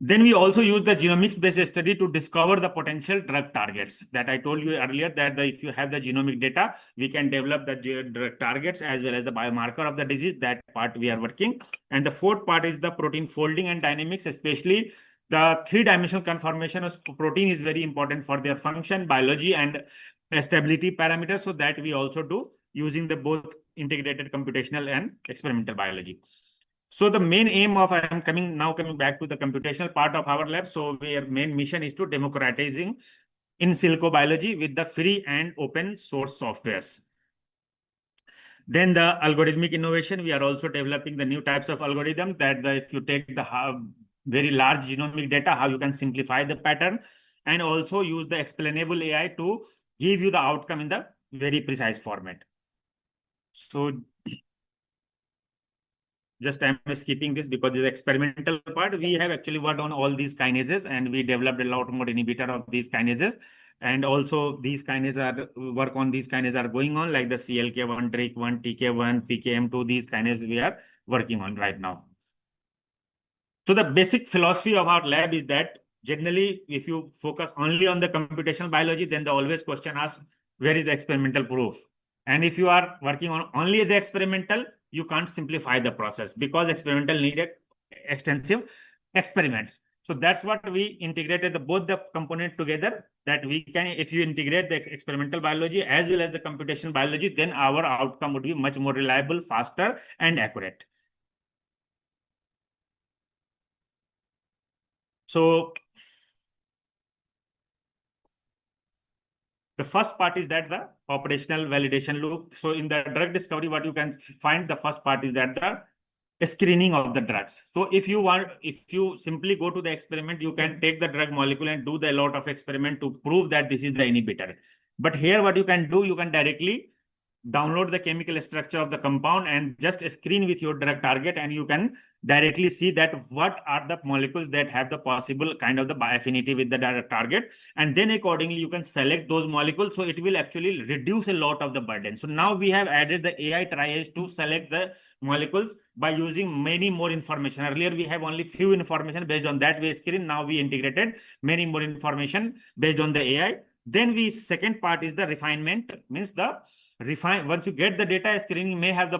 Then we also use the genomics-based study to discover the potential drug targets that I told you earlier, that if you have the genomic data, we can develop the drug targets as well as the biomarker of the disease. That part we are working. And the fourth part is the protein folding and dynamics, especially the three-dimensional conformation of protein is very important for their function, biology, and stability parameters. So that we also do using the both integrated computational and experimental biology. So the main aim of coming back to the computational part of our lab. So our main mission is to democratizing in silico biology with the free and open source softwares. Then the algorithmic innovation, we are also developing the new types of algorithms that if you take the very large genomic data, how you can simplify the pattern, and also use the explainable AI to give you the outcome in the very precise format. So just I'm skipping this because the experimental part, we have actually worked on all these kinases and we developed a lot more inhibitor of these kinases. And also these kinases are going on, like the CLK1, DRIC1, TK1, PKM2, these kinases we are working on right now. So the basic philosophy of our lab is that generally, if you focus only on the computational biology, then they always question us, where is the experimental proof? And if you are working on only the experimental, you can't simplify the process because experimental need extensive experiments. So that's what we integrated both the component together, that we can, if you integrate the experimental biology as well as the computational biology, then our outcome would be much more reliable, faster, and accurate. So the first part is that the operational validation loop. So in the drug discovery, what you can find, the first part is that the screening of the drugs. So if you simply go to the experiment, you can take the drug molecule and do a lot of experiment to prove that this is the inhibitor. But here what you can do, you can directly download the chemical structure of the compound and just screen with your drug target, and you can directly see that what are the molecules that have the possible kind of the bioaffinity with the drug target, and then accordingly you can select those molecules. So it will actually reduce a lot of the burden. So now we have added the AI triage to select the molecules by using many more information. Earlier we have only few information, based on that we screen. Now we integrated many more information based on the AI. Then second part is the refinement, means once you get the data, screening may have the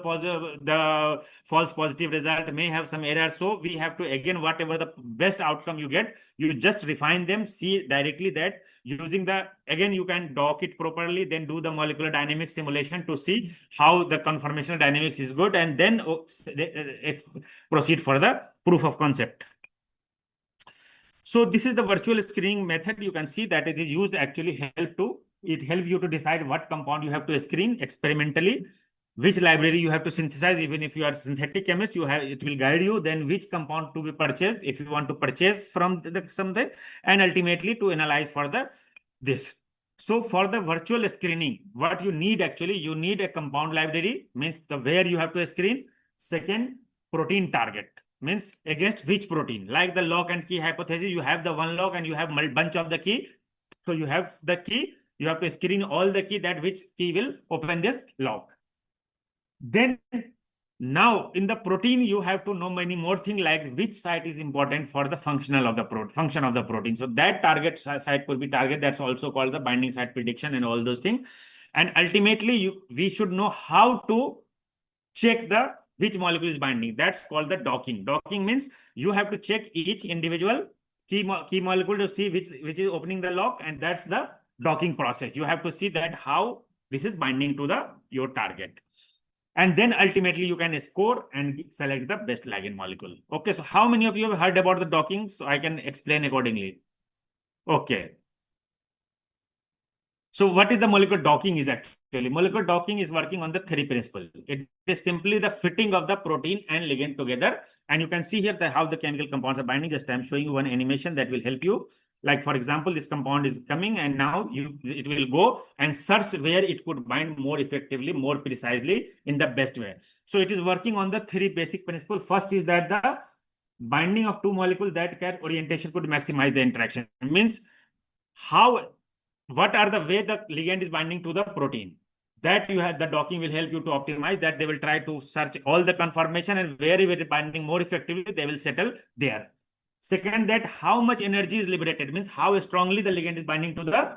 false positive result, may have some errors. So we have to, again, whatever the best outcome you get, you just refine them, see directly that using again, you can dock it properly, then do the molecular dynamics simulation to see how the conformational dynamics is good, and then proceed for the proof of concept. So this is the virtual screening method. You can see that it is used actually it helps you to decide what compound you have to screen experimentally, which library you have to synthesize. Even if you are synthetic chemist, it will guide you then which compound to be purchased if you want to purchase from something, and ultimately to analyze for this. So for the virtual screening, what you need actually, you need a compound library, means where you have to screen. Second, protein target, means against which protein. Like the lock and key hypothesis, you have the one lock and you have a bunch of the key. So you have the key, you have to screen all the key, that which key will open this lock. Then Now, in the protein, you have to know many more things like which site is important for the functional of the function of the protein. So that target site could be target. That's also called the binding site prediction and all those things. And ultimately, we should know how to check the which molecule is binding. That's called the docking. Docking means you have to check each individual key molecule to see which is opening the lock, and that's the docking process. You have to see that how this is binding to your target. And then ultimately you can score and select the best ligand molecule. Okay, so how many of you have heard about the docking? So I can explain accordingly. Okay. So what is the molecular docking is actually? Molecular docking is working on the three principle. It is simply the fitting of the protein and ligand together. And you can see here how the chemical compounds are binding. Just I'm showing you one animation that will help you. Like for example, this compound is coming and now it will go and search where it could bind more effectively, more precisely in the best way. So it is working on the three basic principles. First is that the binding of two molecules that can orientation could maximize the interaction. It means what are the way the ligand is binding to the protein. That you have the docking will help you to optimize that. They will try to search all the conformation and where it is binding more effectively, they will settle there. Second, that how much energy is liberated, means how strongly the ligand is binding to the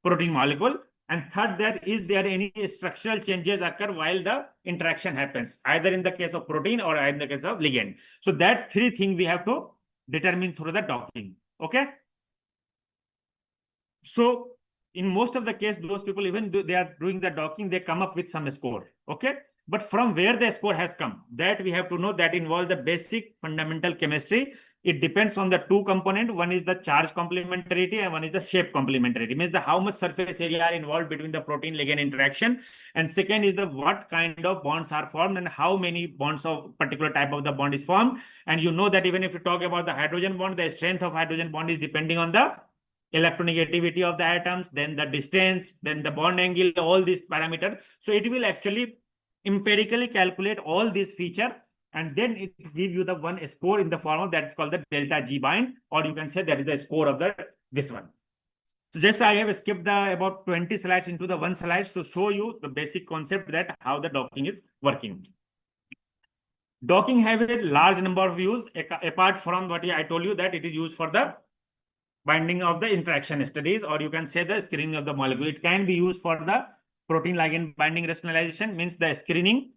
protein molecule. And third, that is there any structural changes occur while the interaction happens, either in the case of protein or in the case of ligand. So that three things we have to determine through the docking. Okay. So in most of the case, those people, even they are doing the docking, they come up with some score. Okay. But from where the score has come, that we have to know, that involves the basic fundamental chemistry. It depends on the two component. One is the charge complementarity and one is the shape complementarity. Means the how much surface area are involved between the protein ligand interaction. And second is the what kind of bonds are formed and how many bonds of particular type of the bond is formed. And you know that even if you talk about the hydrogen bond, the strength of hydrogen bond is depending on the electronegativity of the atoms, then the distance, then the bond angle, all these parameters. So it will actually empirically calculate all these features, and then it give you the one score in the form of that is called the delta G bind, or you can say that is the score of this one. So just I have skipped about 20 slides into the one slides to show you the basic concept that how the docking is working. Docking have a large number of use apart from what I told you that it is used for the binding of the interaction studies, or you can say the screening of the molecule. It can be used for the protein ligand binding rationalization, means the screening,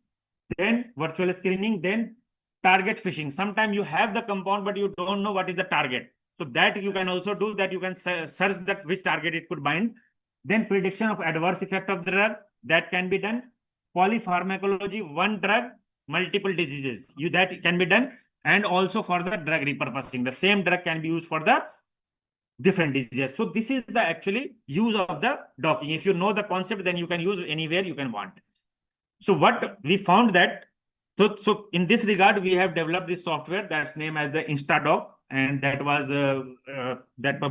then virtual screening, then target fishing. Sometimes you have the compound, but you don't know what is the target. So that you can also do that. You can search that which target it could bind. Then prediction of adverse effect of the drug, that can be done. Polypharmacology, one drug, multiple diseases, that can be done. And also for the drug repurposing, the same drug can be used for the different diseases. So this is the actually use of the docking. If you know the concept, then you can use anywhere you can want. So what we found that, so in this regard, we have developed this software that's named as the InstaDoc, and that was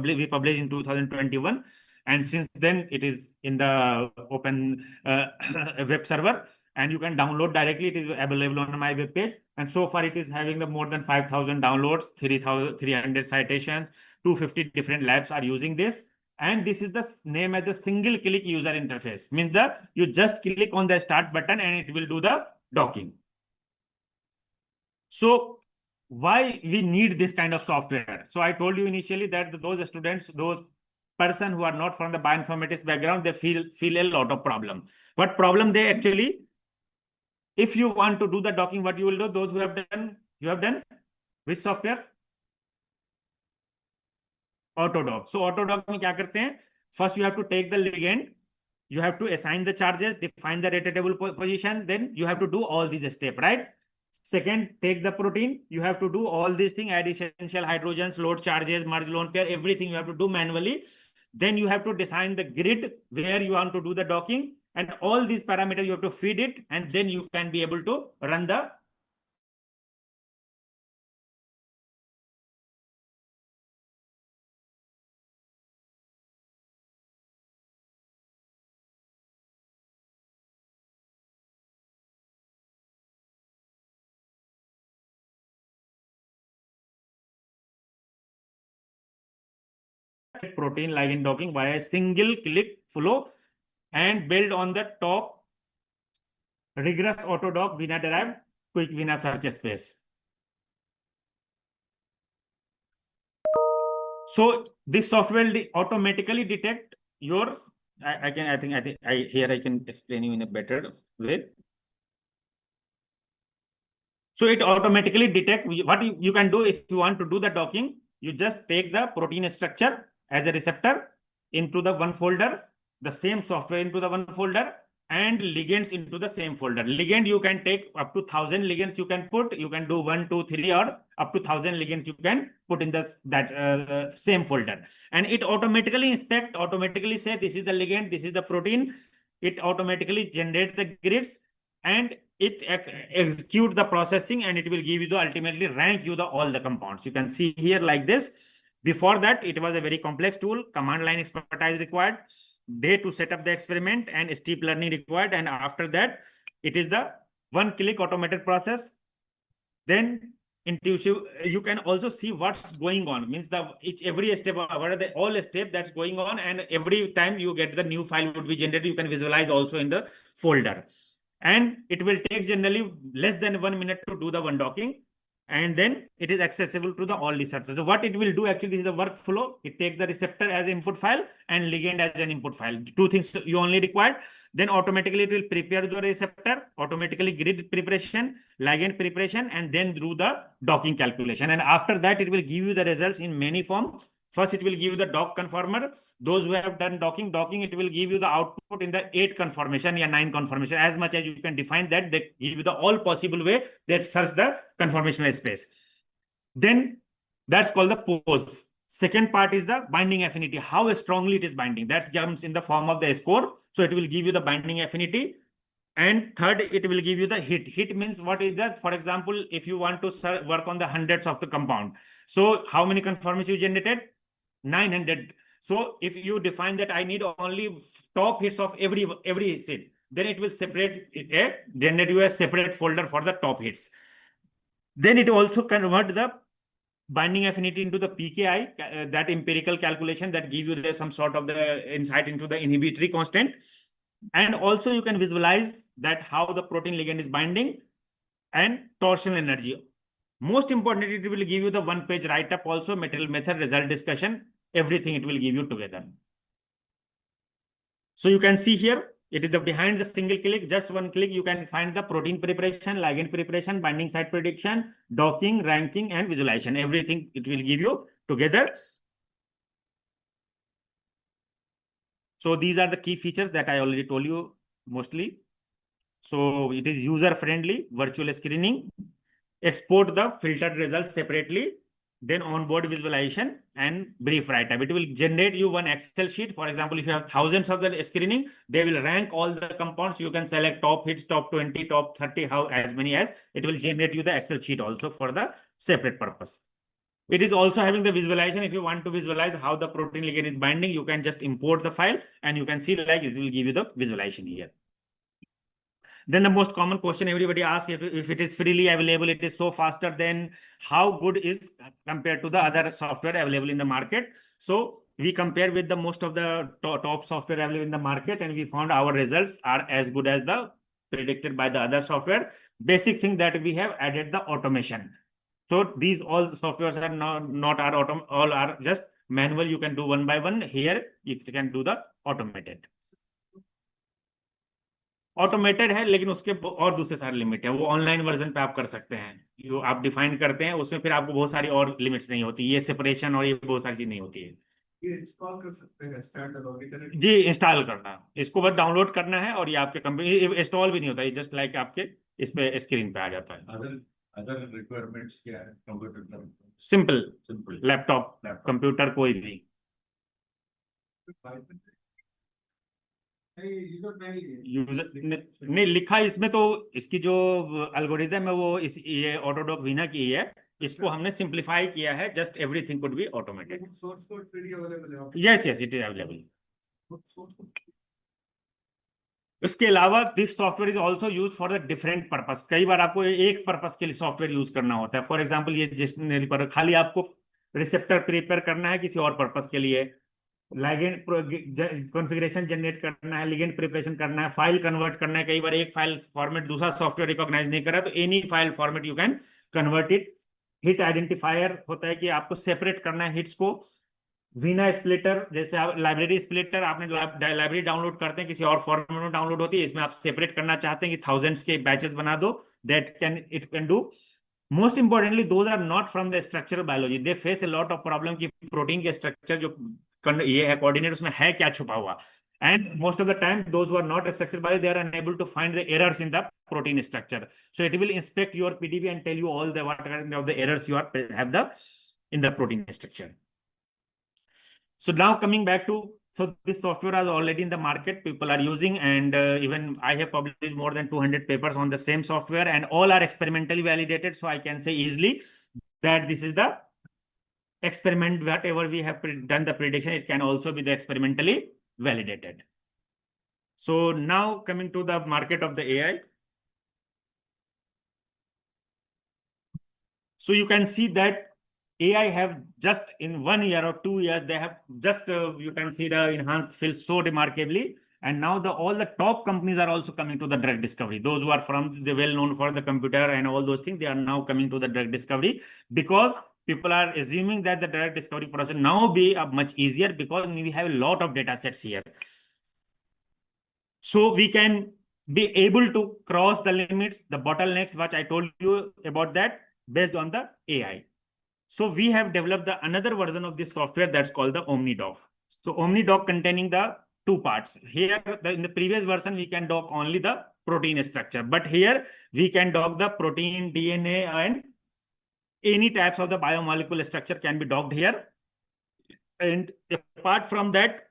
we published in 2021. And since then it is in the open web server, and you can download directly. It is available on my web page. And so far it is having the more than 5,000 downloads, 3,300 citations, 250 different labs are using this. And this is the name as the single click user interface. Means you just click on the start button and it will do the docking. So why we need this kind of software? So I told you initially that those students, those person who are not from the bioinformatics background, they feel a lot of problem. What problem they actually, if you want to do the docking, what you will do, those who have done, you have done which software? Autodoc. So Autodoc में क्या करते हैं? First you have to take the ligand, you have to assign the charges, define the rotatable position, then you have to do all these steps, right? Second, take the protein, you have to do all these things, add essential hydrogens, load charges, merge lone pair, everything you have to do manually. Then you have to design the grid where you want to do the docking, and all these parameters you have to feed it, and then you can be able to run the protein ligand docking via a single click flow and build on the top rigorous Autodoc Vina derived quick Vina search space. So this software will automatically detect your, I can explain you in a better way. So it automatically detect what you can do if you want to do the docking. You just take the protein structure as a receptor into the one folder, the same software into the one folder, and ligands into the same folder. Ligand you can take up to 1,000 ligands you can put. You can do 1, 2, 3, or up to 1,000 ligands you can put in that same folder. And it automatically inspect, automatically say this is the ligand, this is the protein. It automatically generates the grids, and it execute the processing, and it will give you the ultimately rank you the all the compounds. You can see here like this. Before that, it was a very complex tool, command line expertise required, day to set up the experiment, and steep learning required. And after that, it is the one-click automated process. Then intuitive, you can also see what's going on. Means every step, what are the all step that's going on, and every time you get the new file would be generated, you can visualize also in the folder. And it will take generally less than 1 minute to do the one docking. And then it is accessible to the all receptors. So what it will do actually is the workflow. It takes the receptor as an input file and ligand as an input file. Two things you only require. Then automatically it will prepare the receptor, automatically grid preparation, ligand preparation, and then do the docking calculation. And after that, it will give you the results in many forms. First, it will give you the dock conformer. Those who have done docking, it will give you the output in the 8 conformation or 9 conformation. As much as you can define that, they give you the all possible way that search the conformational space. Then that's called the pose. Second part is the binding affinity, how strongly it is binding. That comes in the form of the score. So it will give you the binding affinity. And third, it will give you the hit. Hit means what is that? For example, if you want to work on the hundreds of the compound. So how many conformations you generated? 900. So if you define that I need only top hits of every seed, then it will generate you a separate folder for the top hits. Then it also convert the binding affinity into the pKi, that empirical calculation that give you some sort of the insight into the inhibitory constant. And also you can visualize that how the protein ligand is binding and torsional energy. Most importantly, it will give you the one-page write-up also, material method, result discussion, everything it will give you together. So you can see here, it is behind the single click, just one click, you can find the protein preparation, ligand preparation, binding site prediction, docking, ranking, and visualization. Everything it will give you together. So these are the key features that I already told you mostly. So it is user-friendly, virtual screening, export the filtered results separately, then onboard visualization and brief write-up. It will generate you one Excel sheet. For example, if you have thousands of the screening, they will rank all the compounds. You can select top hits, top 20, top 30, as many as. It will generate you the Excel sheet also for the separate purpose. It is also having the visualization. If you want to visualize how the protein ligand is binding, you can just import the file and you can see like it will give you the visualization here. Then the most common question everybody asks, if it is freely available, it is so faster, then how good is compared to the other software available in the market? So we compare with the most of the top software available in the market, and we found our results are as good as the predicted by the other software. Basic thing that we have added the automation. So these all softwares are not all are just manual. You can do one by one. Here you can do the automated. Automated है, लेकिन उसके और दूसरे सारे limit है, वो online version पे आप कर सकते हैं, जो आप डिफाइन करते हैं उसमें फिर आपको बहुत सारी और लिमिट्स नहीं होती, ये सेपरेशन और ये बहुत सारी चीज नहीं होती है। ये इंस्टॉल कर सकते हैं, स्टार्ट अलोन जी, इंस्टॉल करना, इसको बस डाउनलोड करना है और ये आपके कंप्यूटर इंस्टॉल भी नहीं होता, ये जस्ट लाइक आपके इस पे स्क्रीन पे आ जाता है। अदर रिक्वायरमेंट्स क्या है कंप्यूटर? सिंपल लैपटॉप, कंप्यूटर कोई भी। यूजर नहीं लिखा इसमें, तो इसकी जो एल्गोरिथम है वो ये ऑटोडॉक वीना की है, इसको हमने सिंप्लीफाई किया है, just everything could be automated. Source code freely available है? Yes it is available. इसके अलावा this software is also use for the different purpose. कई बार आपको एक पर्पस के लिए सॉफ्टवेयर यूज करना होता है। फॉर एग्जाम्पल ये जिस पर खाली आपको रिसेप्टर प्रिपेयर करना है किसी और पर्पस के लिए, ligand configuration generate करना है, ligand preparation करना है, file convert करना है. कई बार एक file format दूसरा software recognize नहीं कर रहा, तो any file format you can convert it. Hit identifier होता है कि आपको separate करना है hits को. वीना स्प्लिटर, जैसे आप लाइब्रेरी स्प्लिटर आपने लाइब्रेरी डाउनलोड करते हैं, किसी और फॉर्मेट में डाउनलोड होती है, इसमें आप सेपरेट करना चाहते हैं कि थाउजेंड्स के बैचेस बना दो, that it can do. Most importantly those are not from the structural biology, they face a lot of problem कि प्रोटीन के स्ट्रक्चर जो ये है कोऑर्डिनेट, उसमें है क्या छुपा हुआ. And most of the time, those who are not a structural biology, they are unable to find the errors in the protein structure. So it will inspect your PDB and tell you all the what kind of the errors you are have the in the protein structure. So now coming back to, so this software is already in the market, people are using, and even I have published more than 200 papers on the same software, and all are experimentally validated. So I can say easily that this is the experiment, whatever we have done the prediction, it can also be the experimentally validated. So now coming to the market of the AI. So you can see that AI have just in 1 year or 2 years, they have just, you can see the enhanced field so remarkably. And now all the top companies are also coming to the drug discovery. Those who are from the well known for the computer and all those things, they are now coming to the drug discovery, because people are assuming that the drug discovery process now be much easier, because we have a lot of data sets here. So we can be able to cross the limits, the bottlenecks, what I told you about that, based on the AI. So we have developed another version of this software that's called the OmniDoc. So OmniDoc containing the two parts. Here, in the previous version, we can dock only the protein structure, but here we can dock the protein, DNA, and any types of the biomolecule structure can be docked here. And apart from that,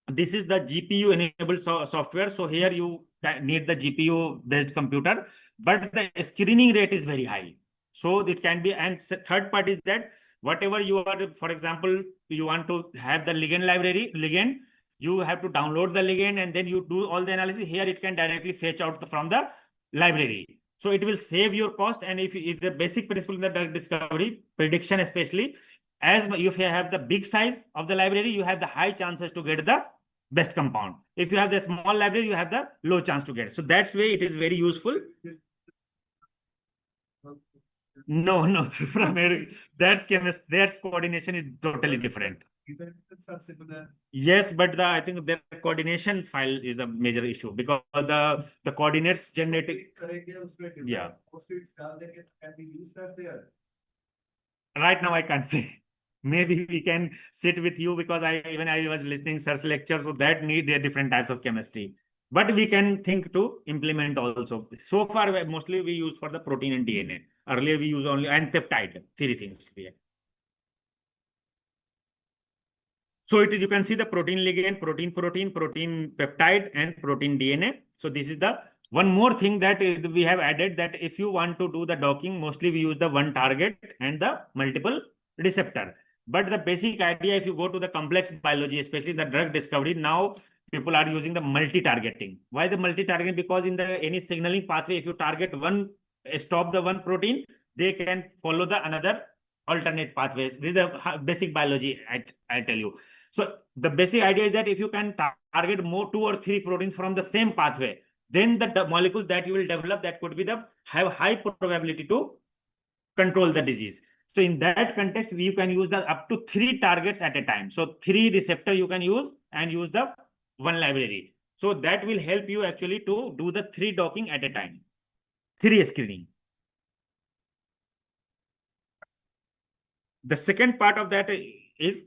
this is the GPU enabled software. So here you need the GPU based computer, but the screening rate is very high. So it can be, and third part is that whatever you are, for example, you want to have the ligand, you have to download the ligand and then you do all the analysis. Here it can directly fetch out from the library. So it will save your cost. And if the basic principle in the drug discovery prediction, especially as if you have the big size of the library, you have the high chances to get the best compound. If you have the small library, you have the low chance to get. So that's way it is very useful. No, that's chemist. That's coordination is totally different. Yes, but I think the coordination file is the major issue, because the coordinates generated. Yeah. Can we use that there? Right now I can't say. Maybe we can sit with you, because I was listening such lectures, so that need different types of chemistry. But we can think to implement also. So far, mostly we use for the protein and DNA. Earlier we use only, and peptide, 3 things. So it is, you can see the protein ligand, protein peptide, and protein DNA. So this is the one more thing that we have added, that if you want to do the docking, mostly we use the one target and the multiple receptor. But the basic idea, if you go to the complex biology, especially the drug discovery, now people are using the multi-targeting. Why the multi-targeting? Because in the any signaling pathway, if you target one, stop the one protein, they can follow the another alternate pathways. This is the basic biology, I'll tell you. So the basic idea is that if you can target more 2 or 3 proteins from the same pathway, then the molecules that you will develop, that could be have high probability to control the disease. So in that context, you can use the up to 3 targets at a time. So 3 receptor you can use, and use the one library. So that will help you actually to do the 3 docking at a time, 3 screening. The second part of that is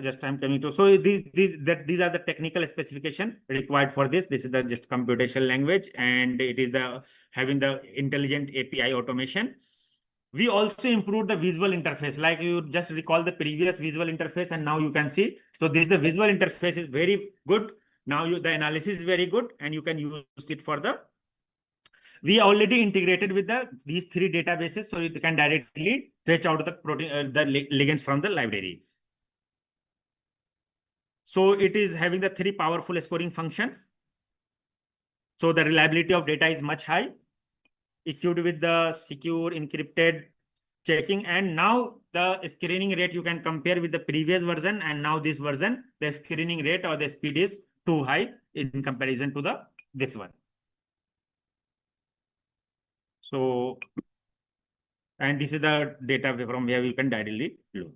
just I'm coming to. So these are the technical specification required for this. This is the just computational language, and it is the having the intelligent API automation. We also improved the visual interface. Like you just recall the previous visual interface, and now you can see. So the visual interface is very good. Now the analysis is very good, and you can use it for the. We already integrated with these 3 databases, so it can directly fetch out the protein, the ligands from the library. So it is having the 3 powerful scoring function. So the reliability of data is much high, equipped with the secure, encrypted, checking, and now the screening rate you can compare with the previous version, and now this version, the screening rate or the speed is too high in comparison to the this one. So, and this is the data from where you can directly look.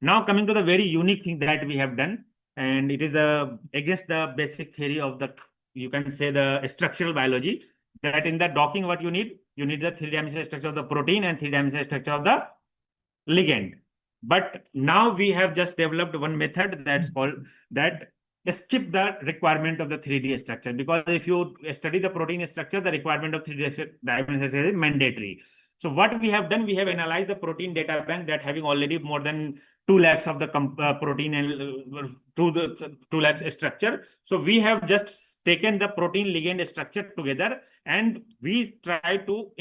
Now coming to the very unique thing that we have done, and it is the against the basic theory of the, you can say, the structural biology, that in the docking what you need the three-dimensional structure of the protein and three-dimensional structure of the ligand. But now we have just developed one method that's called that skip the requirement of the 3D structure, because if you study the protein structure, the requirement of 3D structure is mandatory. So what we have done, we have analyzed the protein data bank that having already more than 2 lakhs of the protein and 2 lakhs structure. So we have just taken the protein ligand structure together, and we try to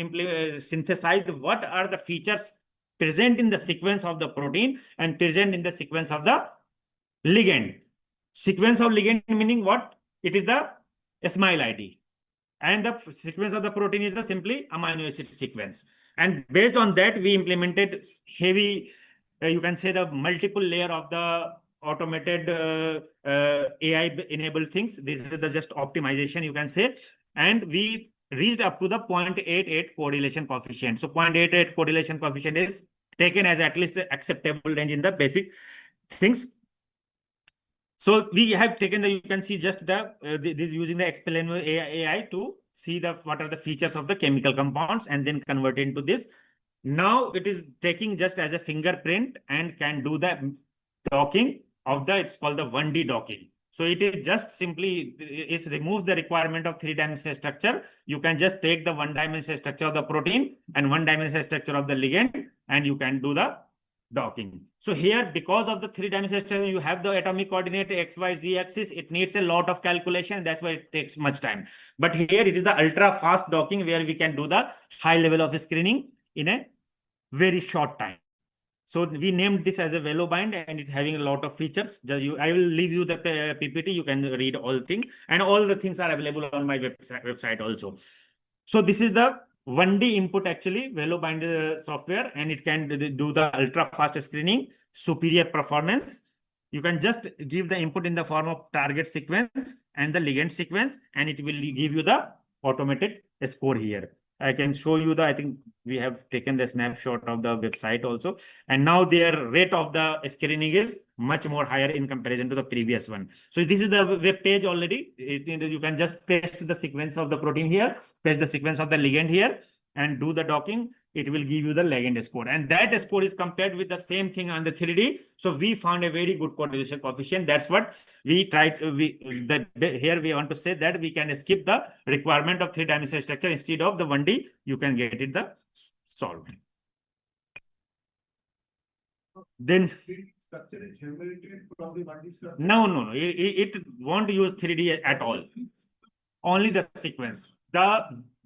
synthesize what are the features present in the sequence of the protein and present in the sequence of the ligand. Sequence of ligand meaning what? It is the SMILE ID. And the sequence of the protein is the simply amino acid sequence. And based on that, we implemented heavy, you can say, the multiple layer of the automated AI-enabled things. This is the just optimization, you can say. And we reached up to the 0.88 correlation coefficient. So 0.88 correlation coefficient is taken as at least acceptable range in the basic things. So we have taken the, you can see just the this using the explainable AI to see the what are the features of the chemical compounds and then convert into this. Now it is taking just as a fingerprint and can do the docking of the, it's called the 1D docking. So it is just simply is remove the requirement of three-dimensional structure. You can just take the one-dimensional structure of the protein and one-dimensional structure of the ligand, and you can do the docking. So here, because of the three-dimensional structure, you have the atomic coordinate X, Y, Z axis. It needs a lot of calculation. That's why it takes much time. But here it is the ultra-fast docking where we can do the high level of screening in a very short time. So we named this as a VeloBind, and it's having a lot of features. I will leave you the PPT. You can read all things, and all the things are available on my website also. So this is the 1D input actually, VeloBind software, and it can do the ultra fast screening, superior performance. You can just give the input in the form of target sequence and the ligand sequence, and it will give you the automated score here. I can show you the, I think we have taken the snapshot of the website also. And now their rate of the screening is much more higher in comparison to the previous one. So this is the web page already. You can just paste the sequence of the protein here, paste the sequence of the ligand here, and do the docking. It will give you the ligand score. And that score is compared with the same thing on the 3D. So we found a very good correlation coefficient. That's what we tried. Here we want to say that we can skip the requirement of three-dimensional structure. Instead of the 1D, you can get it the solved. Then no. It won't use 3D at all. Only the sequence.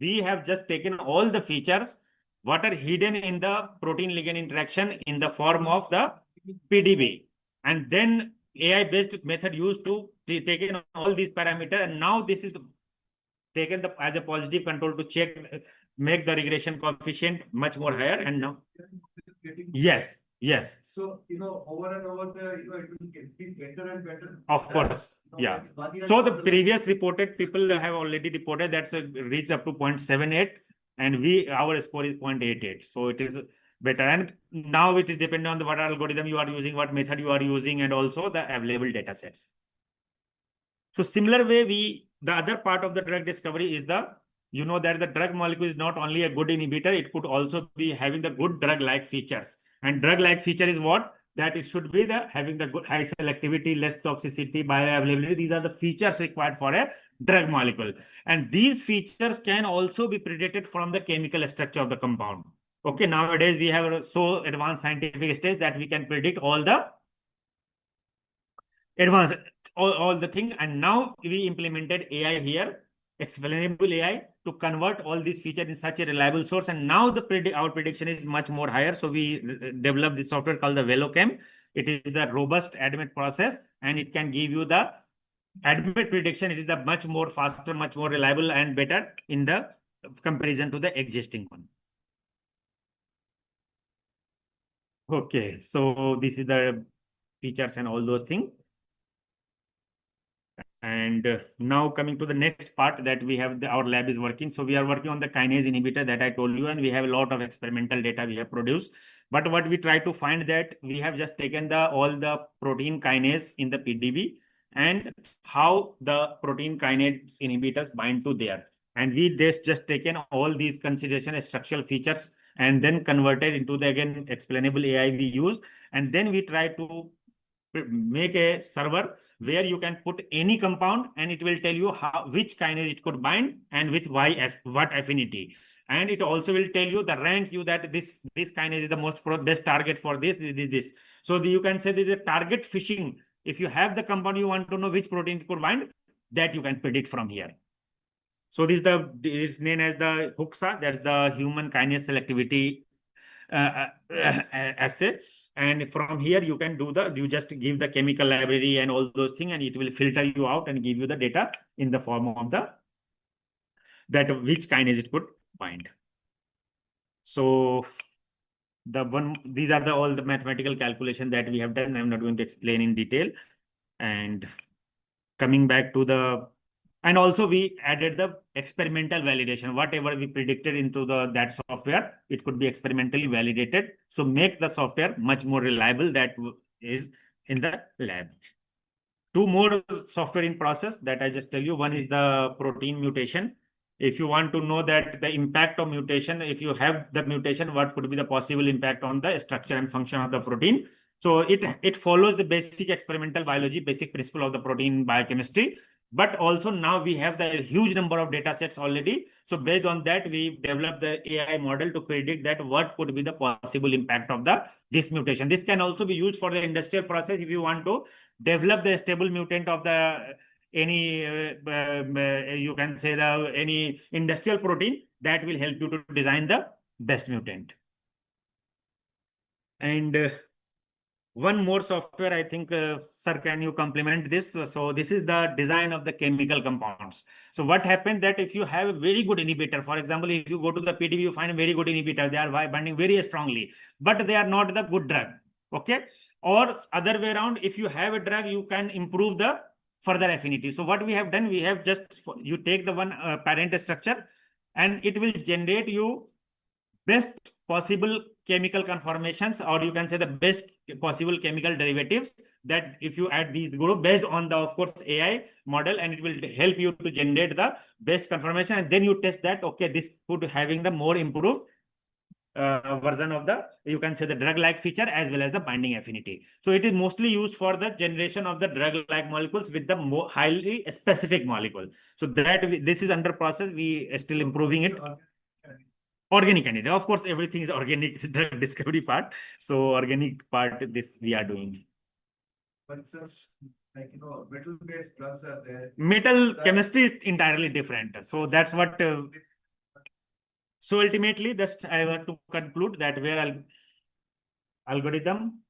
We have just taken all the features what are hidden in the protein ligand interaction in the form of the PDB, and then AI-based method used to take in all these parameters, and now this is taken as a positive control to check, make the regression coefficient much more higher, and now yes. So over and over it will get better and better. Of course, yeah. So the previous reported people have already reported that's reached up to 0.78, and our score is 0.88. So it is better, and now it is dependent on what algorithm you are using, what method you are using, and also the available data sets. So similar way, the other part of the drug discovery is that the drug molecule is not only a good inhibitor, it could also be having the good drug-like features. And drug-like feature is what? That it should be having the good high selectivity, less toxicity, bioavailability. These are the features required for a drug molecule. And these features can also be predicted from the chemical structure of the compound. Okay, nowadays we have so advanced scientific stage that we can predict all the advanced, all the thing. And now we implemented AI here, explainable AI, to convert all these features in such a reliable source. And now our prediction is much more higher. So we developed this software called the VeloChem. It is the robust ADMET process, and it can give you the ADMET prediction. It is the much more faster, much more reliable, and better in the comparison to the existing one. Okay, so this is the features and all those things. And now coming to the next part that we have, our lab is working. So we are working on the kinase inhibitor that I told you, and we have a lot of experimental data we have produced. But what we try to find that we have just taken all the protein kinase in the PDB and how the protein kinase inhibitors bind to there. And we just taken all these consideration structural features and then converted into the again explainable AI we used. And then we try to make a server where you can put any compound and it will tell you which kinase it could bind and with what affinity. And it also will tell you the rank you that this kinase is the best target for this. So you can say there is a target fishing. If you have the compound you want to know which protein it could bind, that you can predict from here. So this is named as the HUXA, that's the human kinase selectivity assay. And from here you can you just give the chemical library and all those things, and it will filter you out and give you the data in the form of which kinase it could bind. So these are all the mathematical calculation that we have done. I'm not going to explain in detail. And coming back to and also we added the experimental validation. Whatever we predicted into that software, it could be experimentally validated. So make the software much more reliable that is in the lab. Two more software in process that I just tell you. One is the protein mutation. If you want to know that the impact of mutation, if you have the mutation, what could be the possible impact on the structure and function of the protein? So it follows the basic experimental biology, basic principle of the protein biochemistry. But also now we have the huge number of data sets already. So based on that, we developed the AI model to predict that what could be the possible impact of this mutation. This can also be used for the industrial process if you want to develop the stable mutant of any you can say any industrial protein that will help you to design the best mutant. And one more software, I think, sir, can you complement this? So this is the design of the chemical compounds. So what happened that if you have a very good inhibitor, for example, if you go to the PDB, you find a very good inhibitor, they are binding very strongly, but they are not the good drug. Okay. Or other way around, if you have a drug, you can improve the further affinity. So what we have done, we have you take the one parent structure and it will generate you best possible chemical conformations, or you can say the best possible chemical derivatives that if you add these group based on the, of course, AI model, and it will help you to generate the best conformation. And then you test that, okay, this could having the more improved version of you can say the drug-like feature as well as the binding affinity. So it is mostly used for the generation of the drug-like molecules with the more highly specific molecule. So this is under process. We are still improving it. Organic candidate, of course, everything is organic drug discovery part. So organic part, this we are doing. But just like metal-based drugs are there. Metal chemistry is entirely different. So that's what. So ultimately, that's I want to conclude that where algorithm,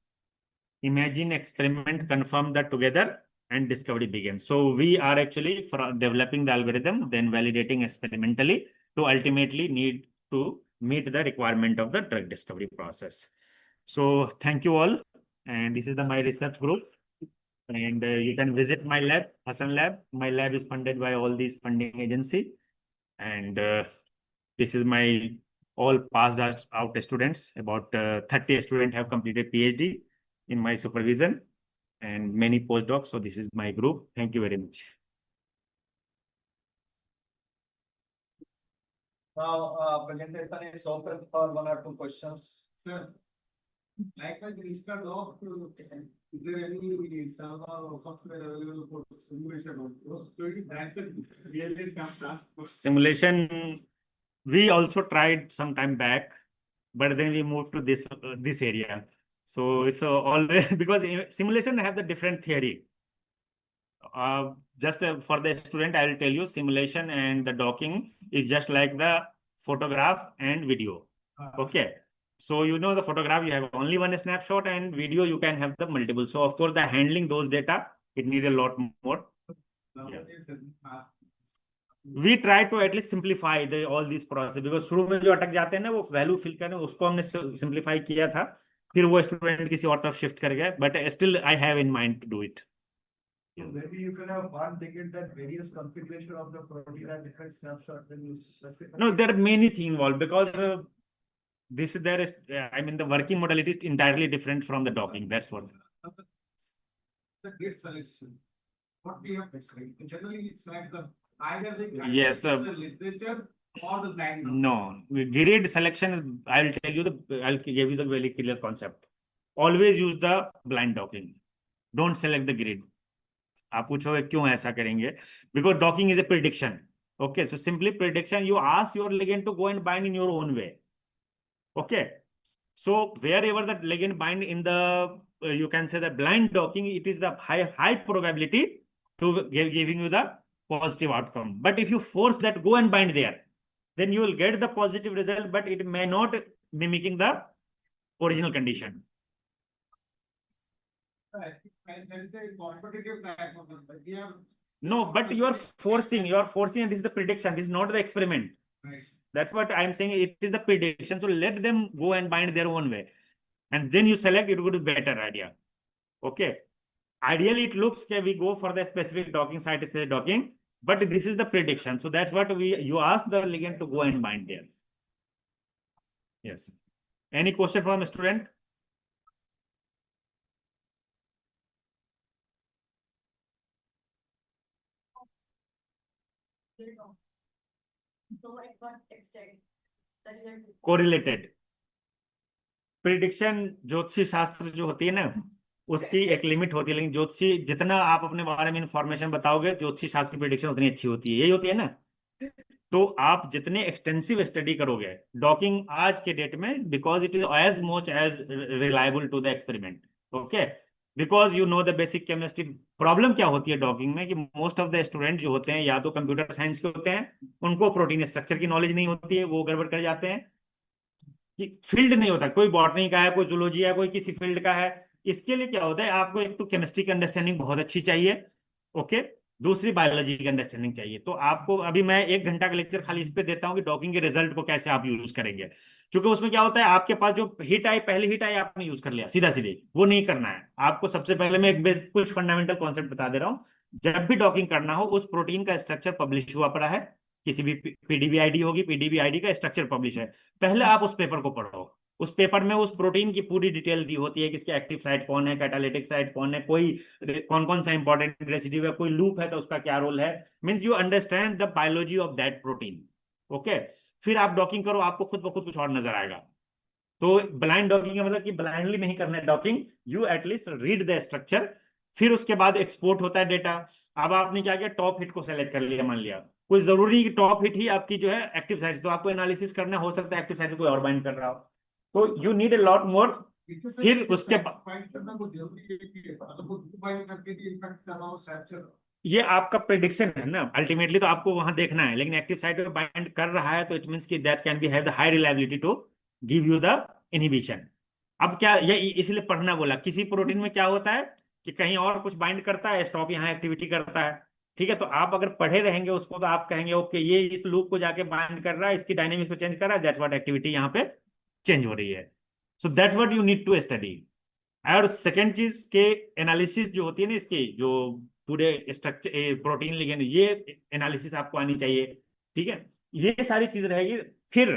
imagine, experiment, confirm that together, and discovery begins. So we are actually developing the algorithm, then validating experimentally to ultimately need to meet the requirement of the drug discovery process. So thank you all. And this is my research group. And you can visit my lab, Hassan Lab. My lab is funded by all these funding agency. And this is my all passed out students. About 30 students have completed PhD in my supervision and many postdocs. So this is my group. Thank you very much. Now, presentation is open for 1 or 2 questions. Sir, likewise, instead of, is there any server or software available for simulation also? So that's a really tough task. Simulation, we also tried some time back, but then we moved to this area. So it's always because simulation have the different theory. Just for the student, I will tell you simulation and the docking is just like the photograph and video. Okay. So, you know, the photograph, you have only one snapshot, and video, you can have the multiple. So, of course, the handling those data, it needs a lot more. Yeah. We try to at least simplify all these process, because शुरू में जो अटक जाते हैं ना वो value fill करने उसको हमने simplify किया था. फिर वो स्टूडेंट किसी और तरफ शिफ्ट कर गया, but still I have in mind to do it. Maybe you can have one ticket that various configuration of the protein and different snapshot when you specify. No, there are many things involved because there is, I mean, the working modality is entirely different from the docking. That's what. The grid selection. What we have described. Generally, it's like the either the Yes, the literature or the blind. No, grid selection, I'll tell you I'll give you the very clear concept. Always use the blind docking. Don't select the grid. आप पूछोगे क्यों ऐसा करेंगे? Because docking is a prediction. Okay, so simply prediction, you ask your ligand to go and bind in your own way. Okay, so wherever the ligand bind in the, you can say the blind docking, it is the high probability to giving you the positive outcome. But if you force that go and bind there, then you will get the positive result, but it may not mimicking the original condition. And there is a competitive type of them, but we have. No, but you are forcing, and this is the prediction. This is not the experiment. Right. That's what I'm saying. It is the prediction. So let them go and bind their own way. And then you select, it would be better idea. Okay. Ideally, it looks like we go for the specific docking, site-specific docking, but this is the prediction. So that's what you ask the ligand to go and bind there. Yes. Any question from a student? So at what extent? Correlated. Prediction ज्योतिषी शास्त्र जो होती है ना, उसकी एक limit होती है, लेकिन ज्योतिषी जितना आप अपने बारे में इंफॉर्मेशन बताओगे, ज्योतिषी शास्त्र की प्रिडिक्शन उतनी अच्छी होती है, यही होती है ना. तो आप जितने एक्सटेंसिव स्टडी करोगे डॉकिंग आज के डेट में, because it is as much as reliable to the experiment. Okay, because you know the basic chemistry. Problem क्या होती है डॉकिंग में कि मोस्ट ऑफ द स्टूडेंट जो होते हैं या तो कंप्यूटर साइंस के होते हैं, उनको प्रोटीन स्ट्रक्चर की नॉलेज नहीं होती है, वो गड़बड़ कर जाते हैं. कि फील्ड नहीं होता, कोई बॉटनी का है, कोई जूलॉजी है, कोई किसी फील्ड का है. इसके लिए क्या होता है, आपको एक तो केमिस्ट्री की अंडरस्टैंडिंग बहुत अच्छी चाहिए. ओके, दूसरी बायोलॉजी की अंडरस्टैंडिंग चाहिए. तो आपको अभी मैं 1 घंटा का लेक्चर खाली इस पे देता हूँ कि डॉकिंग के रिजल्ट को कैसे आप यूज करेंगे. क्योंकि उसमें क्या होता है, आपके पास जो हिट आई, पहली हिट आई आपने यूज कर लिया सीधा सीधे, वो नहीं करना है आपको. सबसे पहले मैं एक कुछ फंडामेंटल कॉन्सेप्ट बता दे रहा हूँ. जब भी डॉकिंग करना हो, उस प्रोटीन का स्ट्रक्चर पब्लिश हुआ पड़ा है, किसी भी पीडीबी आईडी होगी, पीडीबी आईडी का स्ट्रक्चर पब्लिश है, पहले आप उस पेपर को पढ़ो. उस पेपर में उस प्रोटीन की पूरी डिटेल दी होती है कि इसके एक्टिव साइट कौन है, कैटालिटिक साइट कौन है, कोई कौन कौन सा इंपॉर्टेंट रेसिड्यू है, कोई लूप है तो उसका क्या रोल है. Means you understand the biology of that protein. Okay, फिर आप डॉकिंग करो, आपको खुद ब खुद कुछ और नजर आएगा. तो ब्लाइंड डॉकिंग का मतलब कि ब्लाइंडली नहीं करना है docking, you at least read the structure. फिर उसके बाद एक्सपोर्ट होता है डेटा. अब आपने क्या किया, टॉप हिट को सेलेक्ट कर लिया, मान लिया कोई जरूरी कि टॉप हिट ही आपकी जो है एक्टिव साइट, तो आपको एनालिसिस करना हो सकता है एक्टिव साइट से कोई और बाइंड कर रहा हो, तो you need a lot more. फिर उसके ये आपका प्रेडिक्शन है ना, अल्टीमेटली तो आपको वहां देखना है, लेकिन एक्टिव साइट पे बाइंड कर रहा है तो इट मींस कि that can be have the high reliability to give you the inhibition. अब क्या, ये इसलिए पढ़ना बोला, किसी प्रोटीन में क्या होता है कि कहीं और कुछ बाइंड करता है, स्टॉप यहाँ एक्टिविटी करता है. ठीक है, तो आप अगर पढ़े रहेंगे उसको तो आप कहेंगे ओके ये इस लूप को जाके बाइंड कर रहा है, इसकी डायनेमिक्स को चेंज कर रहा है, दैट्स व्हाट एक्टिविटी यहाँ पे चेंज हो रही है. So that's what you need to study. और सेकेंड चीज के एनालिसिस जो होती है ना, इसकी जो पूरे स्ट्रक्चर प्रोटीन लिगेंड, ये एनालिसिस आपको आनी चाहिए. ठीक है, ये सारी चीज रहेगी. फिर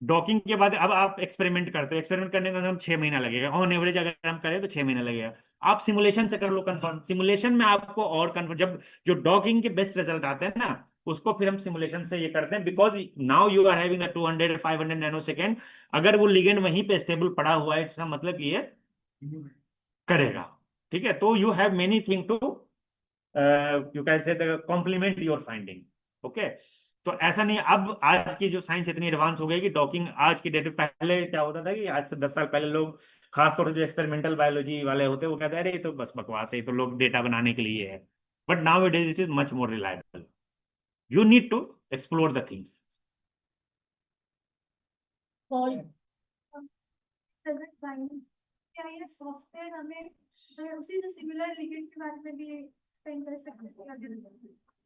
डॉकिंग के बाद अब आप एक्सपेरिमेंट करते हैं, एक्सपेरिमेंट करने में हम 6 महीना लगेगा ऑन एवरेज, अगर हम करें तो 6 महीना लगेगा. आप सिमुलेशन से कर लो कंफर्म. सिमुलेशन में आपको और कंफर्म, जब जो डॉकिंग के बेस्ट रिजल्ट आते हैं ना, उसको फिर हम सिमुलेशन से ये करते हैं. Because now you are having 200 500 nanosecond, अगर वो लिगेंड वहीं पे स्टेबल पड़ा हुआ है, इसका मतलब ये करेगा. ठीक है, तो you have many thing to you can say complement your finding. Okay, तो ऐसा नहीं. अब आज की जो साइंस इतनी एडवांस हो गई कि डॉकिंग आज की डेट में, पहले क्या होता था कि आज से 10 साल पहले लोग, खासतौर से जो एक्सपेरिमेंटल बायोलॉजी वाले होते हैं, वो कहते हैं अरे ये तो बस बकवास है, ये तो लोग डेटा बनाने के लिए है. But now it is much more reliable. You need to explore the things. क्या ये सॉफ्टवेयर हमें उसी से सिमिलर लिगेंड के बारे में भी एक्सप्लेन कर सकते हैं?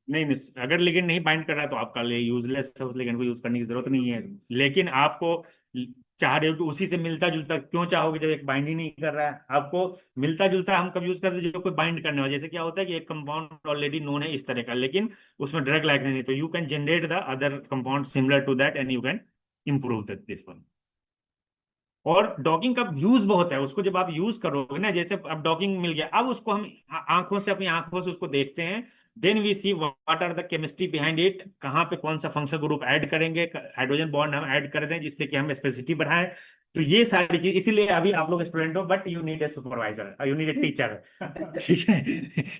नहीं मिस, अगर लिगेंड नहीं बाइंड कर रहा है तो आपका लिए यूजलेस है, उस लिगेंड को यूज करने की जरूरत नहीं है. लेकिन आपको चाह रहे हो कि उसी से मिलता जुलता क्यों चाहोगे जब एक बाइंड ही नहीं कर रहा है आपको। मिलता जुलता हम कब यूज करते हैं, जो कोई बाइंड करने वाला, जैसे क्या होता है कि एक कंपाउंड ऑलरेडी नोन है इस तरह का, लेकिन उसमें ड्रग लाइक नहीं, तो you can generate the other compound similar to that and you can improve this one. और डॉकिंग का यूज बहुत है, उसको जब आप यूज करोगे ना, जैसे अब डॉकिंग मिल गया, अब उसको हम आंखों से, अपनी आंखों से उसको देखते हैं, then we see what are the chemistry behind it, कहाँ पे कौन सा फंक्शनल ग्रुप ऐड करेंगे, हाइड्रोजन बॉन्ड हम ऐड कर दें जिससे कि हम स्पेसिसिटी बढ़ाएं। तो ये सारी चीज, इसीलिए अभी आप लोग स्टूडेंट हो, but you need a supervisor, you need a teacher. ठीक है,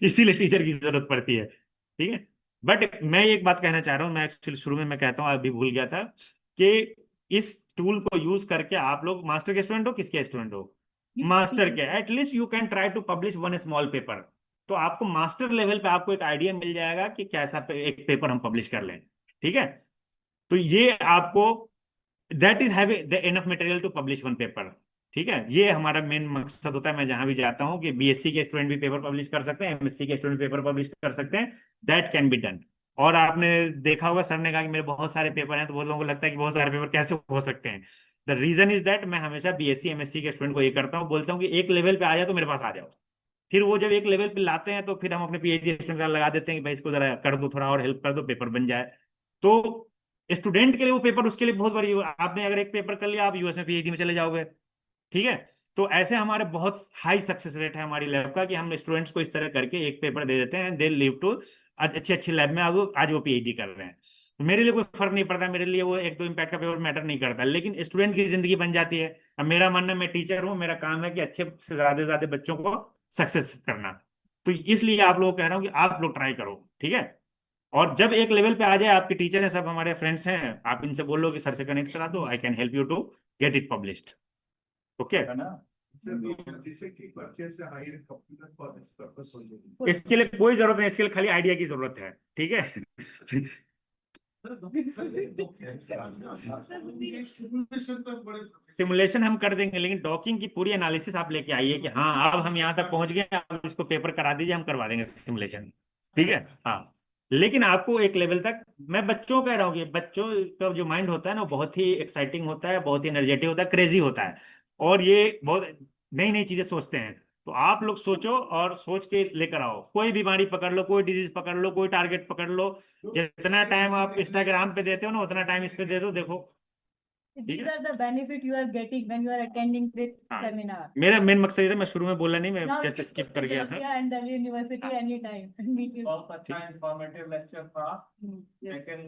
इसीलिए टीचर की जरूरत पड़ती है। ठीक है, बट मैं एक बात कहना चाह रहा हूँ, मैं एक्चुअली शुरू में मैं कहता हूँ, अभी भूल गया था, कि इस टूल को यूज करके आप लोग मास्टर के स्टूडेंट हो, किसके स्टूडेंट हो, मास्टर के, at least you can try to publish one small paper. तो आपको मास्टर लेवल पे आपको एक आइडिया मिल जाएगा कि कैसा एक पेपर हम पब्लिश कर लें। ठीक है, तो ये आपको, that is have the enough material to publish one paper. ठीक है, ये हमारा मेन मकसद होता है, मैं जहां भी जाता हूं, कि बीएससी के स्टूडेंट भी पेपर पब्लिश कर सकते हैं, एमएससी के स्टूडेंट पेपर पब्लिश कर सकते हैं, दैट कैन बी डन। और आपने देखा होगा, सर ने कहा कि मेरे बहुत सारे पेपर हैं, तो बहुत लोगों को लगता है कि बहुत सारे पेपर कैसे हो सकते हैं। द रीजन इज दैट मैं हमेशा बीएससी एमएससी के स्टूडेंट को ये करता हूँ, बोलता हूँ कि एक लेवल पे आ जाए तो मेरे पास आ जाओ। फिर वो जब एक लेवल पे लाते हैं तो फिर हम अपने पीएचडी स्टूडेंट का लगा देते हैं कि भाई इसको जरा कर दो, थोड़ा और हेल्प कर दो, पेपर बन जाए। तो स्टूडेंट के लिए वो पेपर उसके लिए बहुत बड़ी, आपने अगर एक पेपर कर लिया, आप यूएस में पीएचडी में चले जाओगे। ठीक है, तो ऐसे हमारे बहुत हाई सक्सेस रेट है हमारी लैब का, कि हम स्टूडेंट्स को इस तरह करके एक पेपर दे देते हैं, दे लीव टू अच्छी अच्छी लैब में, अब आज वो पीएचडी कर रहे हैं। तो मेरे लिए कोई फर्क नहीं पड़ता, मेरे लिए वो एक दो इम्पैक्ट का पेपर मैटर नहीं करता, लेकिन स्टूडेंट की जिंदगी बन जाती है। अब मेरा मानना, मैं टीचर हूँ, मेरा काम है कि अच्छे से ज्यादा बच्चों को सक्सेस करना। तो इसलिए आप लोग कह रहा हूँ कि आप लोग ट्राई करो। ठीक है, और जब एक लेवल पे आ जाए, आपके टीचर हैं, सब हमारे फ्रेंड्स हैं, आप इनसे बोलो कि सर से कनेक्ट करा दो, I can help you to get it published. Okay, इसके लिए कोई जरूरत नहीं, इसके लिए खाली आइडिया की जरूरत है। ठीक है, सिमुलेशन हम कर देंगे, लेकिन डॉकिंग की पूरी एनालिसिस आप लेके आइए कि हाँ अब हम यहाँ तक पहुंच गए, अब इसको पेपर करा दीजिए, हम करवा देंगे सिमुलेशन। ठीक है, हाँ, लेकिन आपको एक लेवल तक, मैं बच्चों कह रहा हूँ कि बच्चों का जो माइंड होता है ना, बहुत ही एक्साइटिंग होता है, बहुत ही एनर्जेटिक होता है, क्रेजी होता है, और ये बहुत नई नई चीजें सोचते हैं। तो आप लोग सोचो और सोच के लेकर आओ, कोई बीमारी पकड़ लो, कोई डिजीज पकड़ लो, कोई टारगेट पकड़ लो, जितना टाइम आप इंस्टाग्राम पे देते हो ना, उतना टाइम इस पे दे दो, देखो। These are the benefit you are getting when you are attending this हाँ, seminar. मेरा मेन मकसद ये था, मैं शुरू में बोला नहीं, मैं Now जस्ट it's स्किप कर गया था। Georgia and Delhi University anytime. Meet you. बहुत अच्छा इंफॉर्मेटिव लेक्चर था, Yes. लेकिन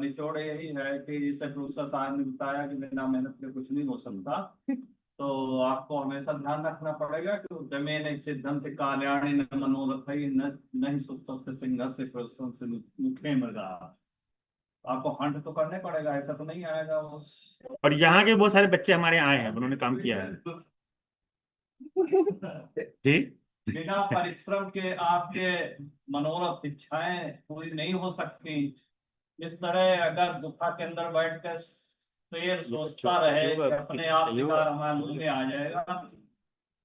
निचोड़ यही है कि जैसे दूसरा साहब ने बताया कि बिना मेहनत के कुछ नहीं हो सकता। तो आपको हमेशा ध्यान रखना पड़ेगा कि उद्यमे सिद्धंत कार्याणि न मनोरथै नहीं सुस्तस्य सिंहस्य प्रसन्न मुखे मृगा। आपको हंट तो करने पड़ेगा, ऐसा तो नहीं आएगा वो। और यहाँ के बहुत सारे बच्चे हमारे यहाँ आए हैं, उन्होंने काम किया है। जी, बिना परिश्रम के आपके मनोरथ इच्छाएं पूरी नहीं हो सकती। इस तरह अगर गुफा के अंदर बैठकर शेर सोचता रहे कि अपने आप शिकार हमारे मुंह में आ जाएगा,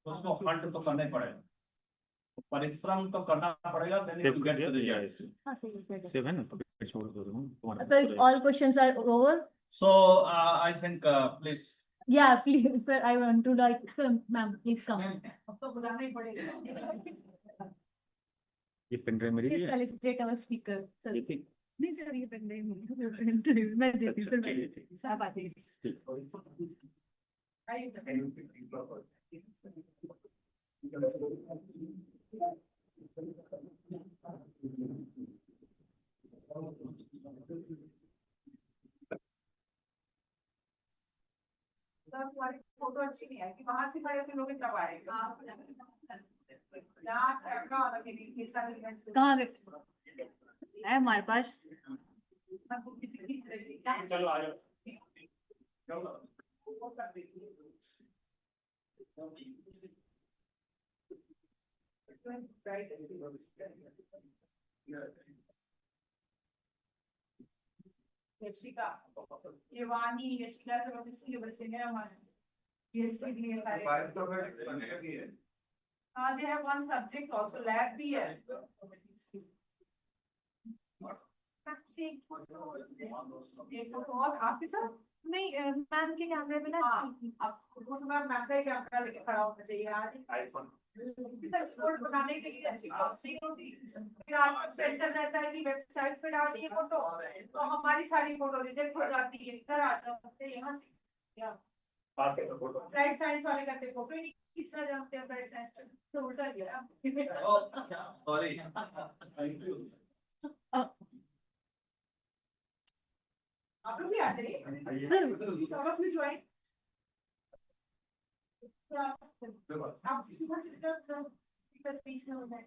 तो उसको हंट तो करने पड़ेगा, परिश्रम तो करना पड़ेगा। then you will get the results. Save है ना, तो फिर छोड़ दो तुम्हारा। So if all questions are over, So I think please. yeah, please, sir, I want to like, sir, ma'am, please come. अब तो बुलाना ही पड़ेगा। ये पेन ड्राइव मेरी Please है। felicitate our speaker, sir. ठीक है, नहीं सर, ये pen drive नहीं, मैं देती हूँ, अच्छा, सर, ठीक है, मैं आप आते हैं। ठीक। तुम्हारी फोटो अच्छी नहीं आएगी, वहां से खड़े होकर लोग तब आएगा। कहाँ गए है हमारे पास? चलो आ जाओ। यशिका, ये वाणी यशिका से लोग इसलिए बचे हैं हमारे, ये इसलिए सारे। हाँ, they have one subject also, lab भी है। एक फोटो और आपके साथ नहीं मैम के कैमरे में ना आपको थोड़ा मैम का कैमरा लेके खड़ा होना चाहिए आज रिपोर्ट बनाने के लिए अच्छी कॉस्टिंग होती है फिर आपको टेंशन रहता है कि वेबसाइट पे डालिए फोटो तो हमारी सारी फोटो रिजेक्ट हो जाती है इधर आ जाते हैं यहाँ से राइट साइंस वाले कहते हैं फोटो ही नहीं खींचना जानते हैं राइट साइंस तो उल्टा गया सॉरी थैंक यू आप लोग भी आ जाइए Sir. सब ऑफ यू ज्वाइन आप इधर बीच में हो जाए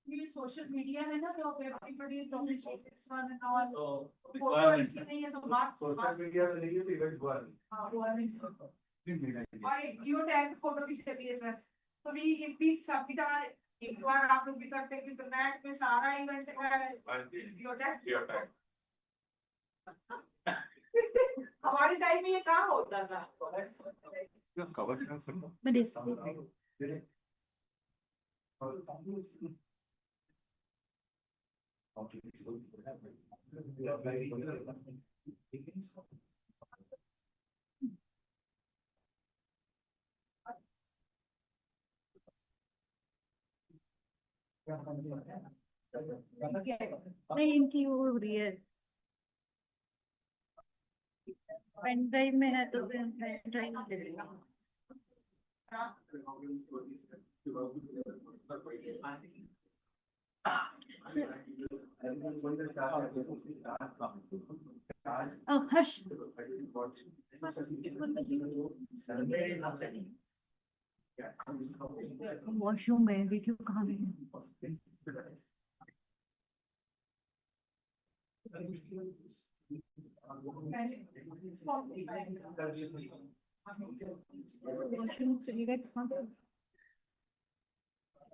ये सोशल मीडिया है ना तो everybody is dominating this one and all photo इसकी नहीं है तो बात सोशल मीडिया में नहीं है तो इवेंट हुआ नहीं। हाँ वो है और एक जियो टैग फोटो भी चाहिए सर तो भी एक भी सबमिट एक बार आप लोग भी करते हैं कि इंटरनेट में सारा इवेंट जियो टैग हमारे टाइम में ये कहाँ होता था कवर कर सकता मैं देख नहीं इनकी वो हो रही है पेन ड्राइव में है तो फिर पेन ड्राइव में दे देगा हर्ष वॉशरूम गए देखियो कहाँ गए वॉशरूम चली गए कहाँ गए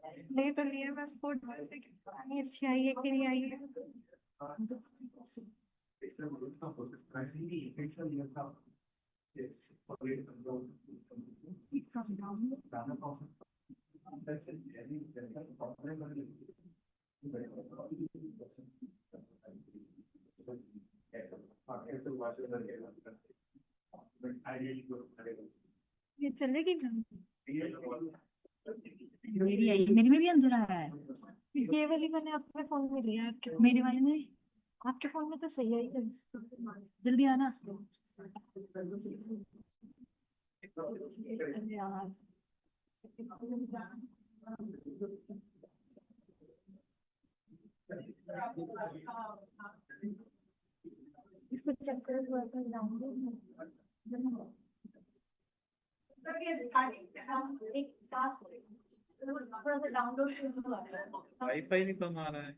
नहीं तो लिए मैं फूड पानी अच्छी आई है कि नहीं आई है ये चलेगी ना मेरी आई मेरी में भी अंधेरा है ये वाली मैंने अपने फोन में लिया आपके मेरे वाले में आपके फोन में तो सही है जल्दी आना यार इसको चेक करो थोड़ा सा डाउनलोड वाईफाई भी कम आ रहा है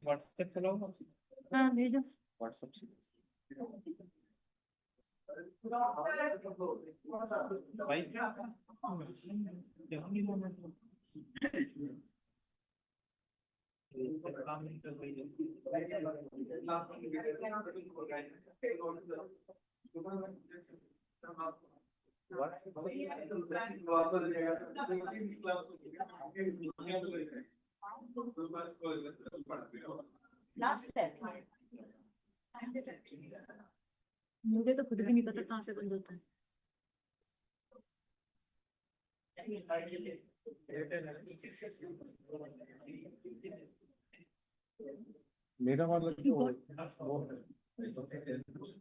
व्हाट्सएप चलाओ हाँ भेजो व्हाट्सएप से मुझे तो खुद भी नहीं पता कहाँ से बंद होता है मेरा वाला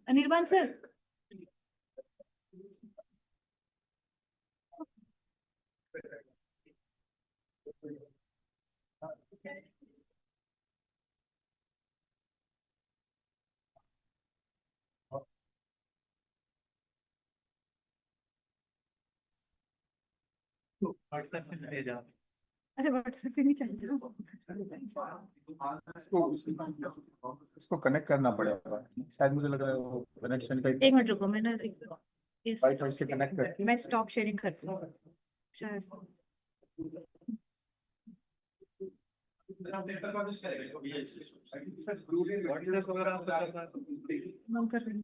अनिर्बान सर व्हाट्सएप में भेजा अरे व्हाट्सएप पे नहीं चाहिए इसको कनेक्ट करना पड़ेगा शायद मुझे लग रहा है वो कनेक्शन का एक मिनट रुको मैंने Yes. वाईफाई से कनेक्ट करके मैं स्टॉप शेयरिंग करती हूँ शायद। हम कर रहे हैं।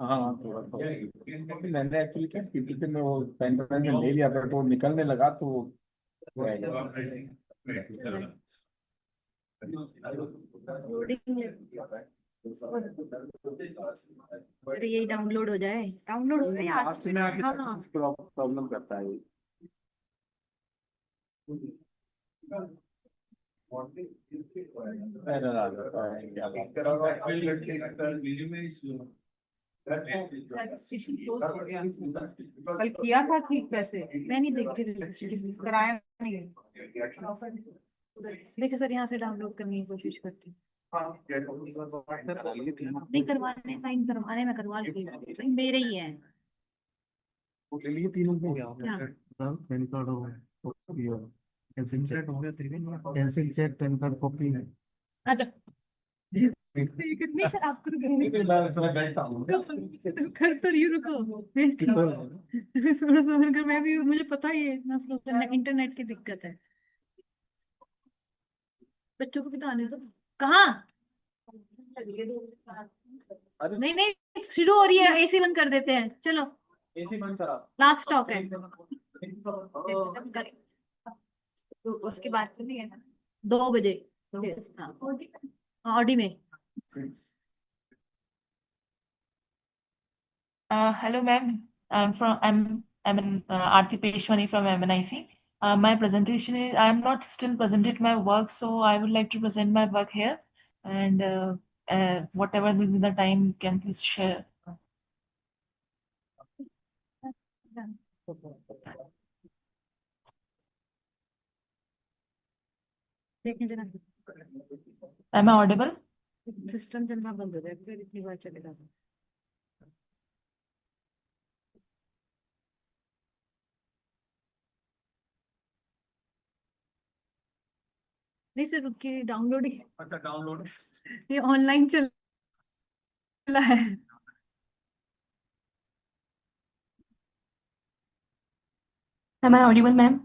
हाँ थोड़ा थोड़ा मैंने एक्चुअली क्या पीपीटी में वो पेन ड्राइव में ले लिया बट वो निकलने लगा तो रह गया। अरे यही डाउनलोड हो जाए, डाउनलोड हो जाए यार। लास्ट में आके हाँ। प्रॉब्लम करता है एरर आ जाता है क्या बात रजिस्ट्रेशन क्लोज हो गया। कल किया था ठीक पैसे मैं नहीं देख रही रजिस्ट्रेशन। कराया नहीं। देखिए सर, यहाँ से डाउनलोड करने की कोशिश करती हूँ। नहीं करवाने, साइन करवाने में करवा लेती, मेरे ही है। वो ले लिए तीनों को हाँ। पैन कार्ड हो गया कैंसिल चेक हो गया cancel cheque pan card copy है अच्छा। नहीं सर, आप करोगे कर तो रही हूँ, रुको भेजती हूँ। थोड़ा सा कर, मैं भी, मुझे पता ही है इतना स्लो करना, इंटरनेट की दिक्कत है। बच्चों को भी तो आने दो। कहाँ? नहीं नहीं, शुरू हो रही है, एसी बंद कर देते हैं, चलो एसी बंद करा लास्ट स्टॉक है। तो उसके बाद तो नहीं है ना, 2 बजे। हाँ, ऑडी में। Hello, ma'am. I'm an Aarti Peshwani from MNIC. My presentation is I am not still presented my work, so I would like to present my work here, and whatever will be the time, you can please share. देखने देना, Am I audible? System चलना बंद हो जाएगा फिर इतनी बार चलेगा। नहीं सर, रुकिए, डाउनलोड ही, अच्छा डाउनलोड ये ऑनलाइन चल रहा है। Am I audible, ma'am?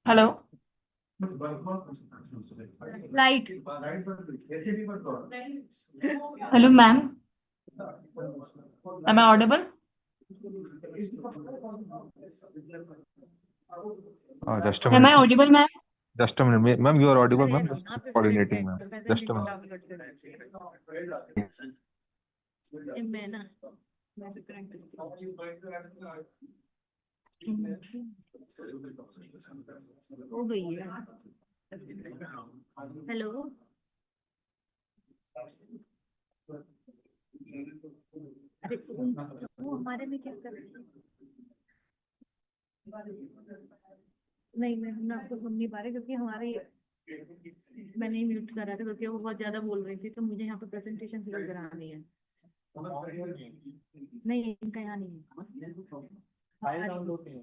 Hello. Light. Hello, ma'am. Am I audible? Just a Am I minute. audible, ma'am? Just a minute. Ma'am, you are audible, ma'am. यहाँ Just पे coordinating, ma'am. Just a minute. मैं ना, मैं से current करती हूँ। हो गई है। हेलो। अरे वो हमारे में क्या कर रहे हैं? नहीं, मैं आपको सुन नहीं पा रही क्योंकि हमारे, मैंने ही म्यूट करा था क्योंकि वो बहुत ज्यादा बोल रही थी, तो मुझे यहाँ पे प्रेजेंटेशन शुरू करानी है। नहीं, इनका यहाँ नहीं है। फाइल डाउनलोड नहीं है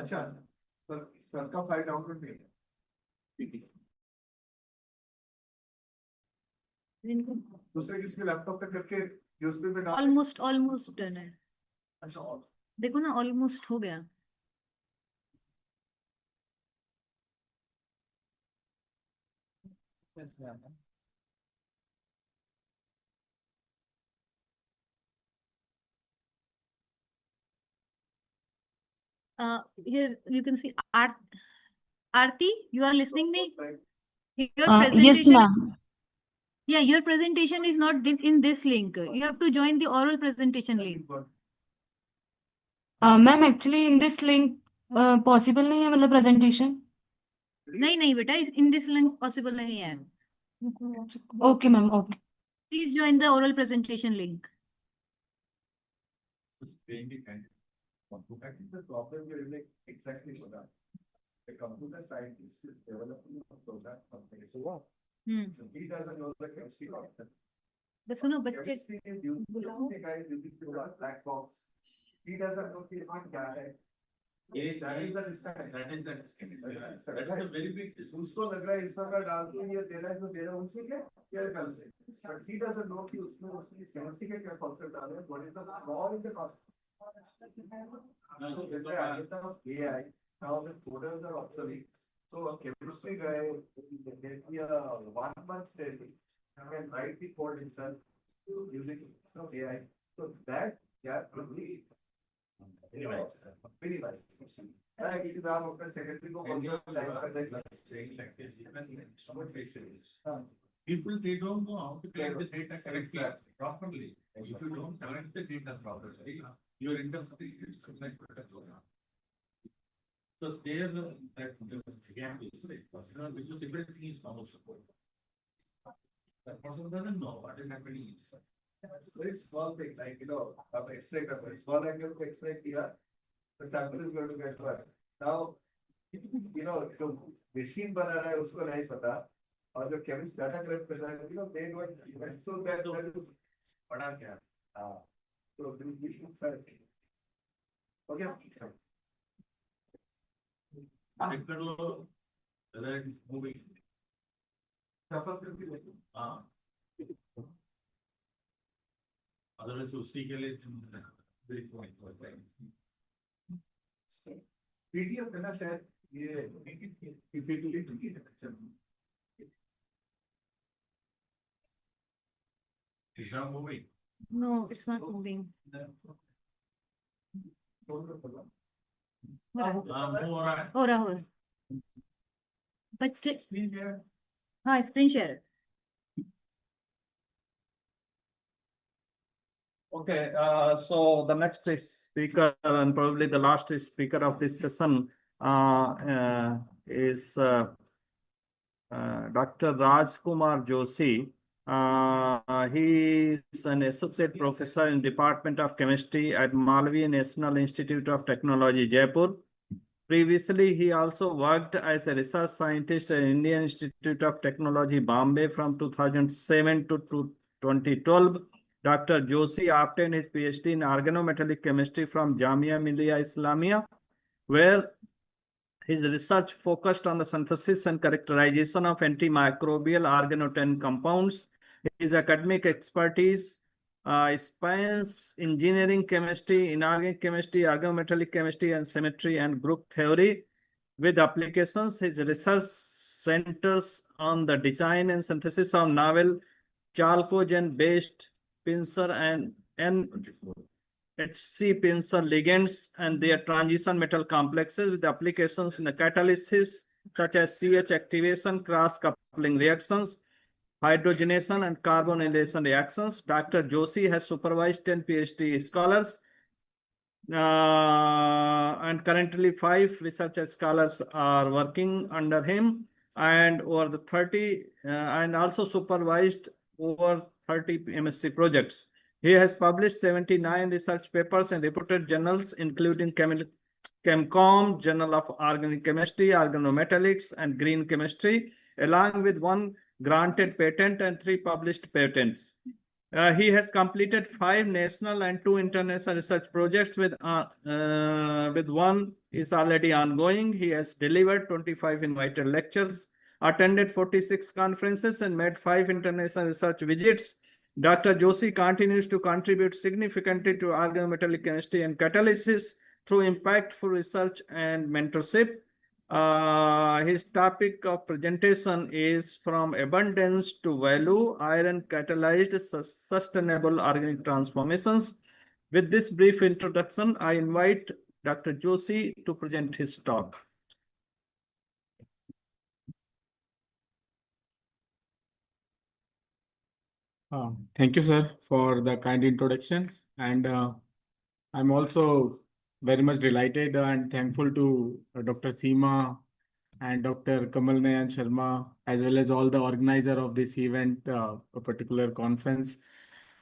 अच्छा सर का फाइल डाउनलोड नहीं है इनको दूसरे किसी के लैपटॉप पे करके यूएसबी पे डाल ऑलमोस्ट डन है। अच्छा देखो ना, ऑलमोस्ट हो गया। Here you can see Aarti, you are listening me? Your Yes, presentation, ma'am. yeah, your presentation is not in this link. You have to join the oral presentation link. Ma'am, actually in this link possible नहीं है मतलब presentation. नहीं बेटा, in this link possible नहीं है. Okay, ma'am. Okay. Please join the oral presentation link. I think the problem will like exactly for that. a computer scientist is developing a program for phase one. Hmm So he doesn't know the chemistry concept. बस सुनो बच्चे Chemistry is used बुलाओ to guy using to a black box. He doesn't know कि इसमें क्या है. Yes, That is the disconnect. that is the disconnect. That That is a very big disconnect. उसको लग रहा है इसमें अगर डाल दूं ये तेरा है तो तेरा उनसे क्या कर से. But he doesn't know कि उसमें उसकी chemistry के क्या concept आ रहे हैं. What is the law in the concept? So with the advent of AI, now the coders are obsolete. So a chemistry guy maybe a 1 month study can write the code himself using AI. So that gap will be minimized. It is our secretary को Saying like this, even some facials. People, they don't know how to collect the data correctly, properly. If you don't collect the data properly, your industry is like. So there, that gap is because everything is now support. That person doesn't know what is happening inside. very small thing, like, अब X-ray करना है, small angle को X-ray किया, the sample is going to get what? Now, जो machine बना रहा है उसको नहीं पता, और जो chemist data collect कर रहा है, they don't, so that is पढ़ा क्या? so we should start. Okay. Whether it's moving. Otherwise, उसी के लिए very point होता है. PDF है ना शायद ये PPT It's not moving. no it's not moving हो रहा है Move हो रहा बच्चे है. हाँ screen share Okay, so the next speaker and probably the last speaker of this session is Dr. Rajkumar Joshi. He is an associate professor in Department of Chemistry at Malvi National Institute of Technology, Jaipur. Previously, he also worked as a research scientist at Indian Institute of Technology, Bombay from 2007 to 2012. Dr. Joshi obtained his PhD in organometallic chemistry from Jamia Millia Islamia, where his research focused on the synthesis and characterization of antimicrobial organotin compounds. His academic expertise spans engineering chemistry, inorganic chemistry, organometallic chemistry, and symmetry and group theory. With applications, his research centers on the design and synthesis of novel chalcogen-based pincer and HC pincer ligands and their transition metal complexes with applications in the catalysis such as CH activation, cross-coupling reactions, hydrogenation, and carbonylation reactions. Dr. Joshi has supervised 10 PhD scholars and currently 5 research scholars are working under him, and over the 30 and also supervised over 30 MSc projects. He has published 79 research papers in reputed journals, including ChemCom, Journal of Organic Chemistry, Organometallics, and Green Chemistry, along with 1 granted patent and 3 published patents. He has completed 5 national and 2 international research projects with 1 is already ongoing. He has delivered 25 invited lectures, attended 46 conferences, and made 5 international research visits. Dr. Joshi continues to contribute significantly to organometallic chemistry and catalysis through impactful research and mentorship. His topic of presentation is From Abundance to Value, Iron Catalyzed Sustainable Organic Transformations. With this brief introduction, I invite Dr. Joshi to present his talk. Thank you, sir, for the kind introductions. And I'm also very much delighted and thankful to Dr. Seema and Dr. Kamal Nayan Sharma, as well as all the organizer of this event, a particular conference,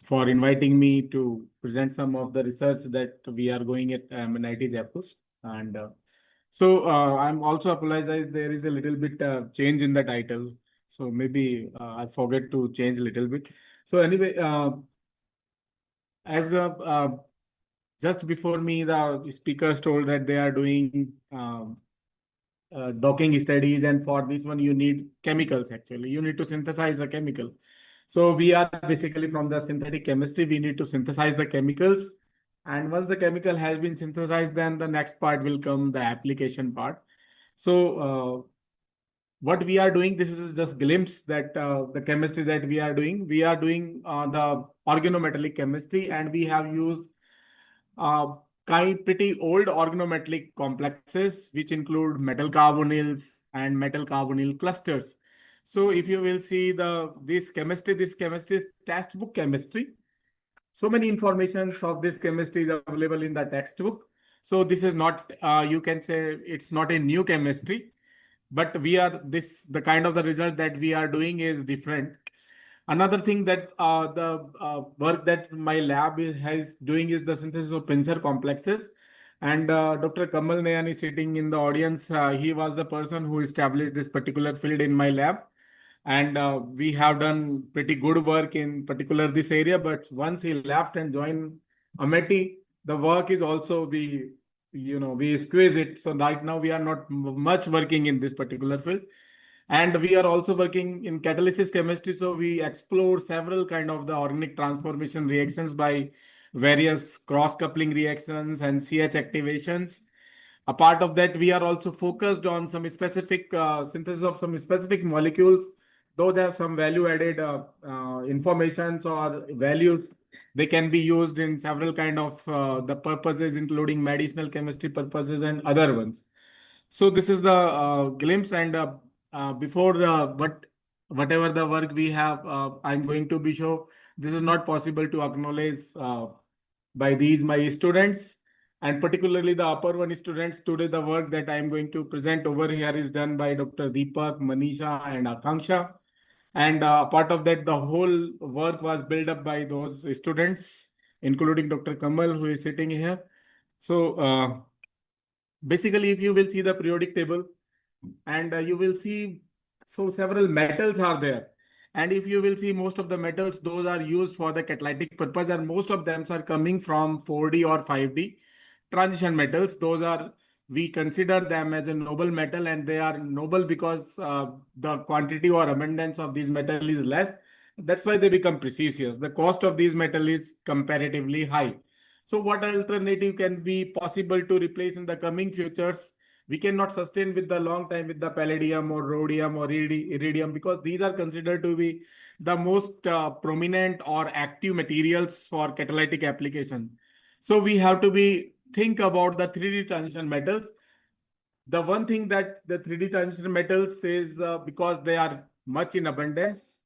for inviting me to present some of the research that we are going at MNIT Jaipur. And So I'm also apologize. There is a little bit change in the title. So maybe I forget to change a little bit. So anyway, as just before me, the speakers told that they are doing docking studies, and for this one you need chemicals. Actually, you need to synthesize the chemical. So we are basically from the synthetic chemistry. We need to synthesize the chemicals, and once the chemical has been synthesized, then the next part will come, the application part. So what we are doing, this is just glimpse that the chemistry that we are doing. We are doing the organometallic chemistry, and we have used uh, pretty old organometallic complexes, which include metal carbonyls and metal carbonyl clusters. So if you will see this chemistry is textbook chemistry. So many informations of this chemistry is available in the textbook. So this is not, you can say it's not a new chemistry, but the kind of the result that we are doing is different. Another thing that the work that my lab has doing is the synthesis of pincer complexes. And Dr. Kamal Nayan is sitting in the audience. He was the person who established this particular field in my lab. And we have done pretty good work in particular this area. But once he left and joined Amity, the work is also we squeeze it. So right now we are not much working in this particular field. And we are also working in catalysis chemistry. So we explore several kind of the organic transformation reactions by various cross-coupling reactions and CH activations. A part of that, we are also focused on some specific synthesis of some specific molecules. Those have some value added informations or values. They can be used in several kind of the purposes, including medicinal chemistry purposes and other ones. So this is the glimpse, and before whatever the work we have, I'm going to be show. This is not possible to acknowledge by these my students, and particularly the upper one students. Today the work that I'm going to present over here is done by Dr. Deepak, Manisha, and Akanksha. And part of that, the whole work was built up by those students, including Dr. Kamal, who is sitting here. So basically, if you will see the periodic table, and you will see, so several metals are there. And if you will see, most of the metals, those are used for the catalytic purpose, and most of them are coming from 4D or 5D transition metals. Those are, we consider them as a noble metal, and they are noble because the quantity or abundance of these metal is less. That's why they become precious. The cost of these metal is comparatively high. So what alternative can be possible to replace in the coming futures? We cannot sustain with the long time with the palladium or rhodium or iridium, because these are considered to be the most prominent or active materials for catalytic application. So we have to think about the 3D transition metals. The one thing that the 3D transition metals is because they are much in abundance,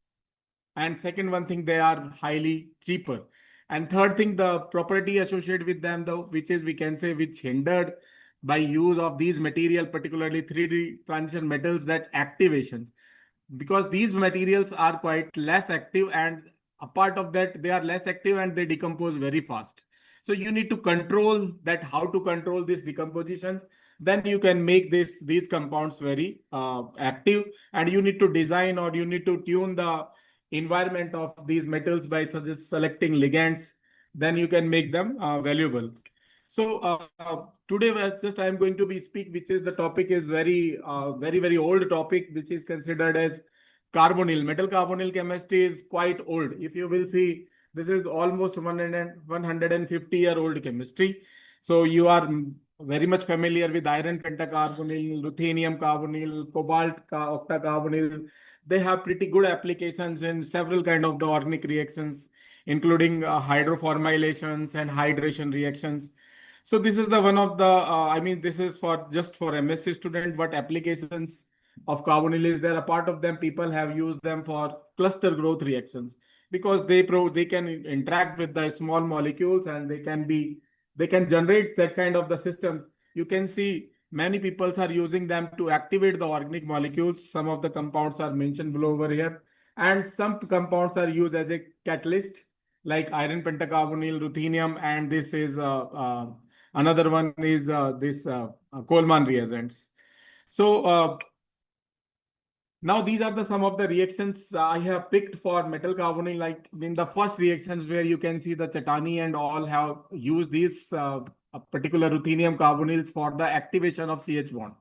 and second one thing, they are highly cheaper. And third thing, the property associated with them, though, which is, we can say, which hindered by use of these material, particularly 3D transition metals, that activations, because these materials are quite less active, and a part of that, they are less active and they decompose very fast. So you need to control that, how to control these decompositions. Then you can make these compounds very active, and you need to design, or you need to tune the environment of these metals by selecting ligands. Then you can make them valuable. So today just I'm going to be speak, which is the topic is very old topic, which is considered as carbonyl. Metal carbonyl chemistry is quite old. If you will see, this is almost 150-year-old chemistry. So you are very much familiar with iron pentacarbonyl, ruthenium carbonyl, cobalt octacarbonyl. They have pretty good applications in several kind of the organic reactions, including hydroformylations and hydration reactions. So this is the one of the, I mean, this is for just for MSc student, what applications of carbonyl is there. A part of them, people have used them for cluster growth reactions, because they can interact with the small molecules, and they can generate that kind of the system. You can see many people are using them to activate the organic molecules. Some of the compounds are mentioned below over here, and some compounds are used as a catalyst, like iron pentacarbonyl, ruthenium, and this is Another one is this Coleman reagents. So now these are the some of the reactions I have picked for metal carbonyl. Like in the first reactions where you can see the Chatani and all have used these particular ruthenium carbonyls for the activation of CH bond.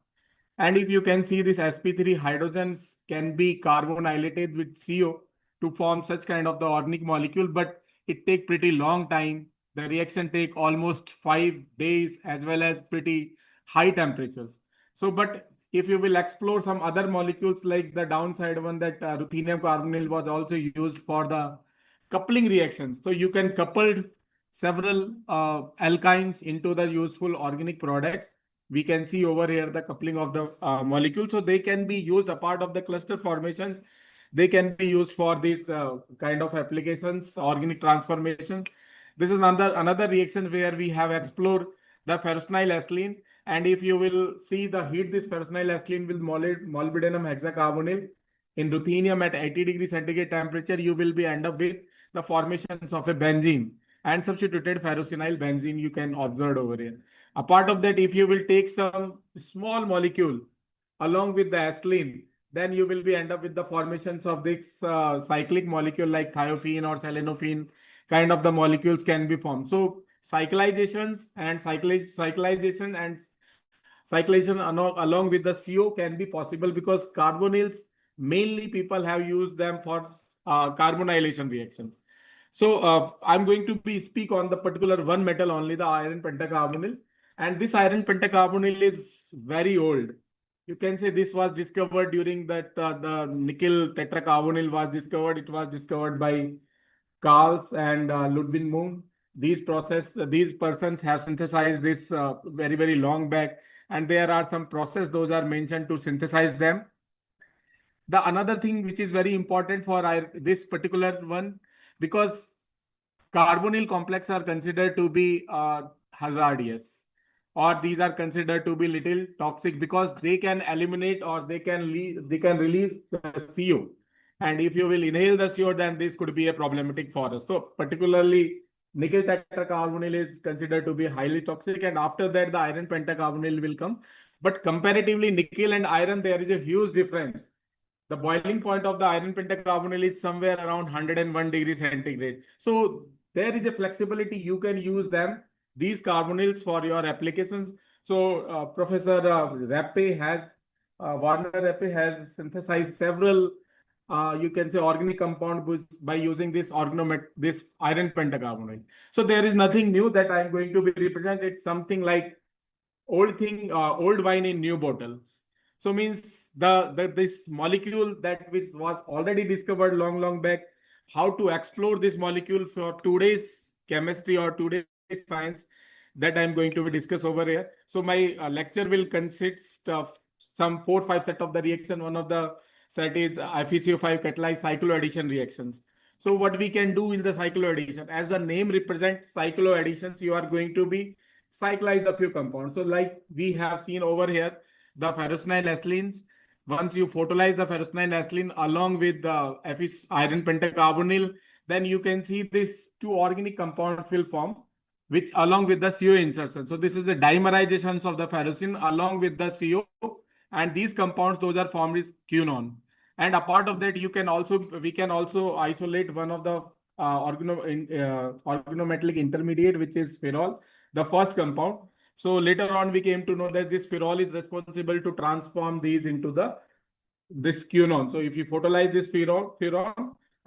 And if you can see this sp3 hydrogens can be carbonylated with CO to form such kind of the organic molecule, but it take pretty long time. The reaction take almost 5 days as well as pretty high temperatures. So, but if you will explore some other molecules like the downside one that ruthenium carbonyl was also used for the coupling reactions. So you can couple several alkynes into the useful organic product. We can see over here the coupling of the molecule. So they can be used a part of the cluster formations. They can be used for these kind of applications, organic transformation. This is another reaction where we have explored the ferrocenyl ethylene. And if you will see the heat this ferrocenyl ethylene with molybdenum hexacarbonyl in ruthenium at 80 degrees centigrade temperature, you will be end up with the formations of a benzene and substituted ferrocenyl benzene you can observe over here. A part of that, if you will take some small molecule along with the ethylene, then you will be end up with the formations of this cyclic molecule like thiophene or selenophene kind of the molecules can be formed. So cyclizations and cyclization along with the CO can be possible because carbonyls mainly people have used them for carbonylation reactions. So I'm going to speak on the particular one metal only, the iron pentacarbonyl. And this iron pentacarbonyl is very old. You can say this was discovered during that the nickel tetracarbonyl was discovered. It was discovered by Karls and Ludwig Moon. These persons have synthesized this very, very long back. And there are some process, those are mentioned to synthesize them. The another thing which is very important for this particular one, because carbonyl complex are considered to be hazardous, or these are considered to be little toxic because they can eliminate or they can release the CO. And if you will inhale the CO, then this could be a problematic for us. So particularly nickel tetracarbonyl is considered to be highly toxic, and after that the iron pentacarbonyl will come. But comparatively nickel and iron, there is a huge difference. The boiling point of the iron pentacarbonyl is somewhere around 101 degrees centigrade. So there is a flexibility. You can use them, these carbonyls, for your applications. So Professor Warner Rappe has synthesized several, you can say, organic compounds by using this iron pentacarbonyl. So there is nothing new that I'm going to be represented. It's something like old wine in new bottles. So means this molecule that which was already discovered long back, how to explore this molecule for today's chemistry or today's science, that I'm going to discuss over here. So my lecture will consist of some 4-5 set of the reaction. One of the set is FeCO5 catalyzed cycloaddition reactions. So what we can do in the cycloaddition, as the name represents cycloadditions, you are going to be cyclize a few compounds. So like we have seen over here, the ferrocenyl ethylenes, once you photolyze the ferrocenyl ethylene along with the iron pentacarbonyl, then you can see these two organic compounds will form, which along with the CO insertion. So this is the dimerizations of the ferrocene along with the CO, and these compounds, those are formed is quinone. And a part of that, we can also isolate one of the organometallic intermediate, which is ferrol, the first compound. So later on, we came to know that this ferrol is responsible to transform these into this quinone. So if you photolyze this ferrol,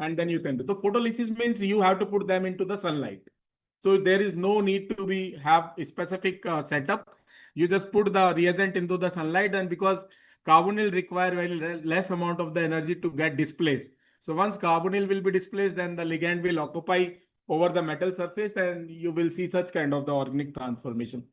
and then you can do. So photolysis means you have to put them into the sunlight. So there is no need to have a specific setup. You just put the reagent into the sunlight, and because carbonyl require very less amount of the energy to get displaced. So once carbonyl will be displaced, then the ligand will occupy over the metal surface, and you will see such kind of the organic transformation.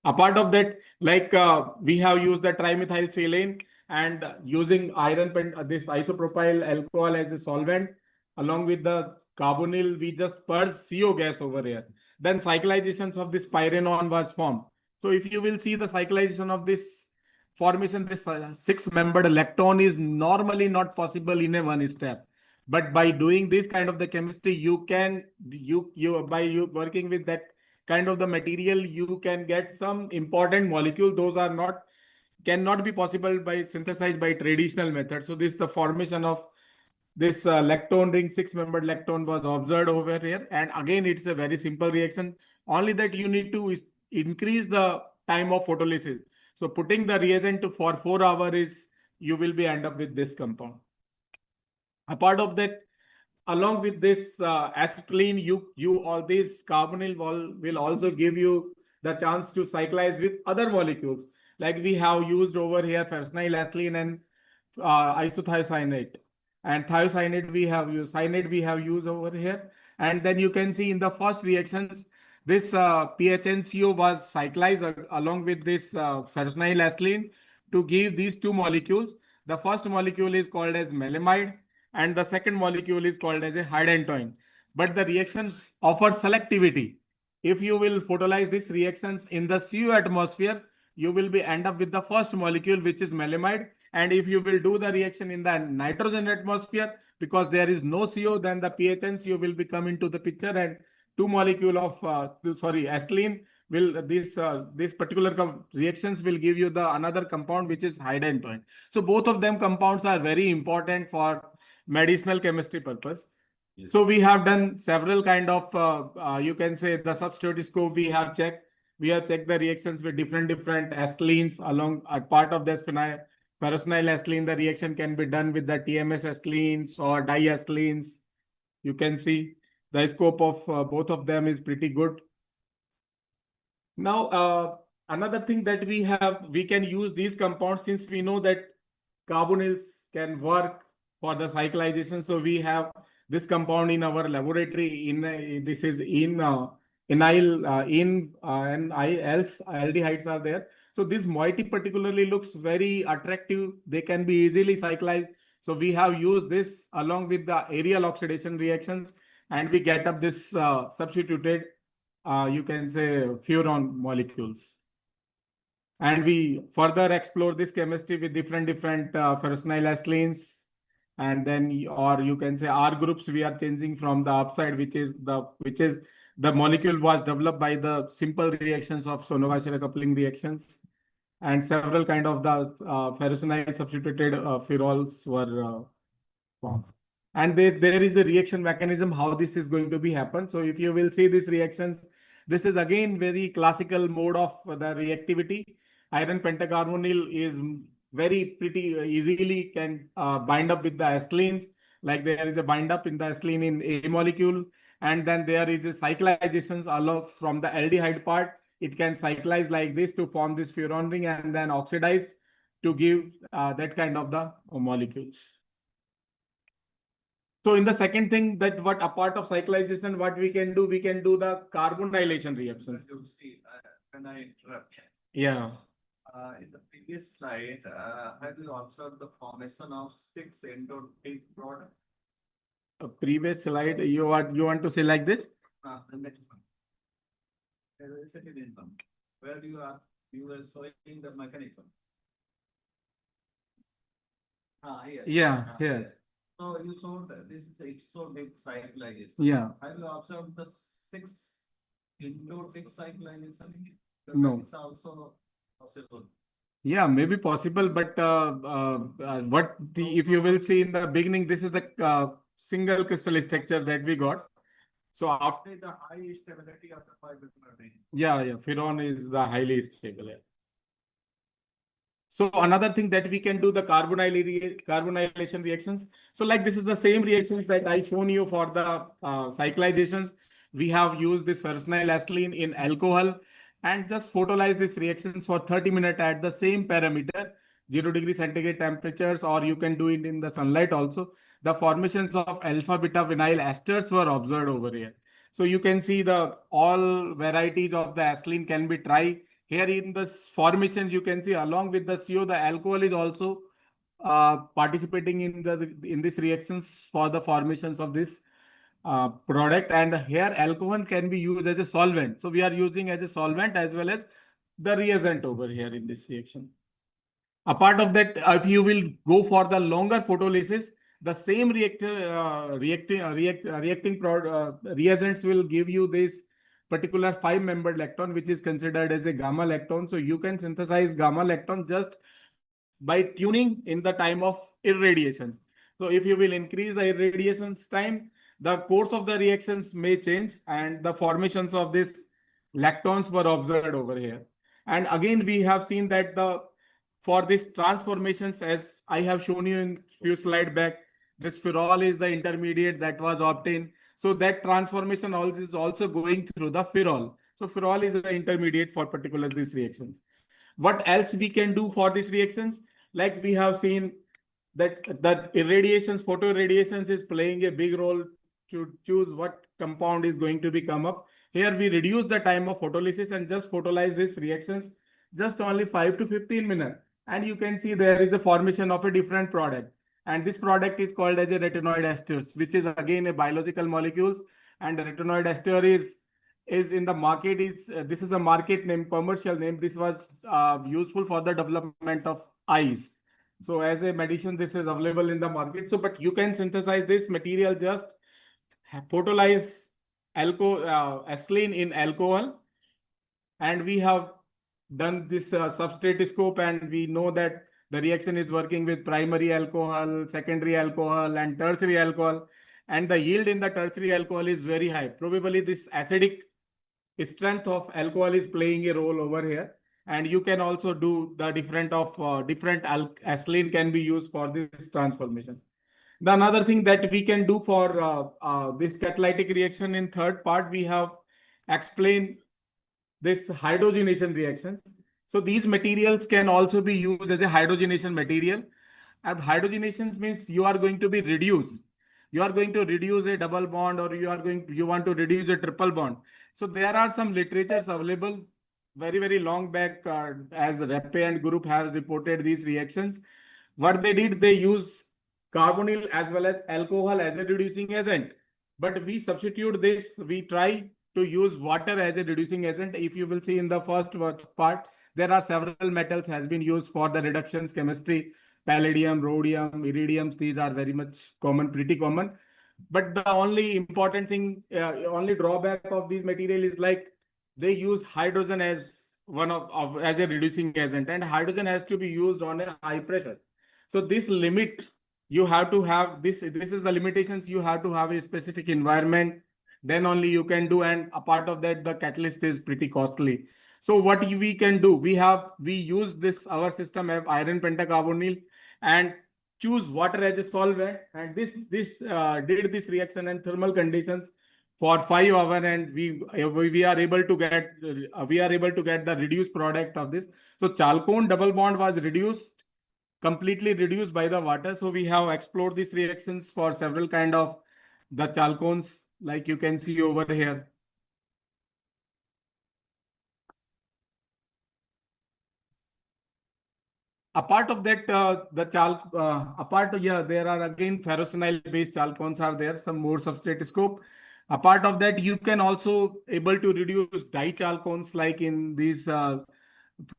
Apart of that, like we have used the trimethylsilane and using this isopropyl alcohol as a solvent along with the carbonyl, we just purge CO gas over here. Then cyclizations of this pyranone was formed. So if you will see the cyclization of this formation, this 6-membered electron is normally not possible in a one step. But by doing this kind of the chemistry, you can by working with that kind of the material, you can get some important molecule. Those are not, cannot be possible by synthesized by traditional method. So this, the formation of this lactone ring, 6-membered lactone was observed over here. And again, it's a very simple reaction. Only that you need to increase the time of photolysis. So putting the reagent for 4 hours is, you will be end up with this compound. Apart of that, along with this acetylene, you all these carbonyl will also give you the chance to cyclize with other molecules. Like we have used over here ferrocyanide acetylene and isothiocyanate. And thiocyanate we have used, cyanate we have used over here. And then you can see in the first reactions, this PHNCO was cyclized along with this ferrocyanide acetylene to give these 2 molecules. The first molecule is called as melamide, and the second molecule is called as a hydantoin. But the reactions offer selectivity. If you will photolyze these reactions in the CO atmosphere, you will be end up with the first molecule, which is melamide. And if you will do the reaction in the nitrogen atmosphere, because there is no CO, then the PHNCO will be come into the picture, and 2 molecule of acetylene will this particular reactions will give you the another compound, which is hydantoin. So both of them compounds are very important for medicinal chemistry purpose. Yes. So we have done several kind of you can say the substrate we have checked. We have checked the reactions with different acetylenes along part of this ferrocyanide acetylene. The reaction can be done with the TMS acetylenes or diacetylenes. You can see the scope of both of them is pretty good. Now, another thing that we can use these compounds, since we know that carbonyls can work for the cyclization. So we have this compound in our laboratory. This is NILs aldehydes are there. So this moiety particularly looks very attractive. They can be easily cyclized. So we have used this along with the aerial oxidation reactions, and we get up this substituted, you can say, furan molecules. And we further explore this chemistry with different ferrocyanide acetylenes. And then, or you can say R groups, we are changing from the upside, which is the molecule was developed by the simple reactions of Sonogashira coupling reactions. And several kind of the ferrocyanide substituted pherols were formed. And there is a reaction mechanism how this is going to be happen. So if you will see these reactions, this is again very classical mode of the reactivity. Iron pentacarbonyl is very pretty easily can bind up with the acetylenes. Like there is a bind up in the acetylene in A molecule, and then there is a cyclizations along from the aldehyde part. It can cyclize like this to form this furan ring and then oxidized to give that kind of the molecules. So in the second thing, that what a part of cyclization, what we can do the carbonylation reaction. You see, can I interrupt? Yeah. In the previous slide, have you observed the formation of 6 endotic products? A previous slide, you want to say like this? The next one. There is a second one where you were showing the mechanism. Here. Yeah, here. So you showed that it's so big cyclization. Yeah. Have you observed the 6 endotic cyclization? No. It's also possible. Yeah, maybe possible, but if you will see in the beginning, this is the single crystal structure that we got. So after the high stability of the fiber. yeah, furan is the highly stable. Yeah. So another thing that we can do the carbonylation reactions. So like this is the same reactions that I shown you for the cyclizations. We have used this ferrocyanide acetylene in alcohol and just photolyze these reactions for 30 minutes at the same parameter, 0 degree centigrade temperatures, or you can do it in the sunlight also. The formations of alpha beta vinyl esters were observed over here. So you can see the all varieties of the acetylene can be tried. Here in the formations, you can see along with the CO, the alcohol is also participating in these reactions for the formations of this product. And here alcohol can be used as a solvent. So we are using as a solvent as well as the reagent over here in this reaction. Apart of that, if you will go for the longer photolysis, the same reacting reagents will give you this particular 5-membered lactone, which is considered as a gamma lactone. So you can synthesize gamma lactone just by tuning in the time of irradiations. So if you will increase the irradiations time, the course of the reactions may change, and the formations of these lactones were observed over here. And again, we have seen that for these transformations, as I have shown you in few slides back, this pherol is the intermediate that was obtained. So that transformation also is also going through the pherol. So pherol is the intermediate for particular these reactions. What else we can do for these reactions? Like we have seen that irradiations, photo irradiations is playing a big role to choose what compound is going to be come up. Here we reduce the time of photolysis and just photolyze these reactions just only 5 to 15 minutes. And you can see there is the formation of a different product. And this product is called as a retinoid esters, which is again a biological molecules. And the retinoid ester is in the market. This is a market name, commercial name. This was useful for the development of eyes. So as a medicine, this is available in the market. So, but you can synthesize this material, just photolyze ethylene in alcohol, and we have done this substrate scope, and we know that the reaction is working with primary alcohol, secondary alcohol, and tertiary alcohol, and the yield in the tertiary alcohol is very high. Probably this acidic strength of alcohol is playing a role over here. And you can also do the different ethylene can be used for this transformation. The another thing that we can do for this catalytic reaction in third part, we have explained this hydrogenation reactions. So these materials can also be used as a hydrogenation material. And hydrogenation means you are going to be reduced. You are going to reduce a double bond, or you want to reduce a triple bond. So there are some literatures available very long back, as Reppe and group has reported these reactions. What they did, they use carbonyl as well as alcohol as a reducing agent. But we substitute this, we try to use water as a reducing agent. If you will see in the first part, there are several metals has been used for the reductions chemistry. Palladium, rhodium, iridium, these are very much common, pretty common. But the only important thing, only drawback of these material is like they use hydrogen as as a reducing agent, and hydrogen has to be used on a high pressure. So this limit, you have to have this is the limitations. You have to have a specific environment, then only you can do. And a part of that, the catalyst is pretty costly. So what we can do, we use this, our system have iron pentacarbonyl and choose water as a solvent, and this did this reaction in thermal conditions for 5 hours, and we are able to get the reduced product of this. So chalcone double bond was completely reduced by the water. So we have explored these reactions for several kind of the chalcones, like you can see over here. Apart of that, there are again ferrocyanide based chalcones are there, some more substrate scope. Apart of that, you can also able to reduce dichalcones, like in these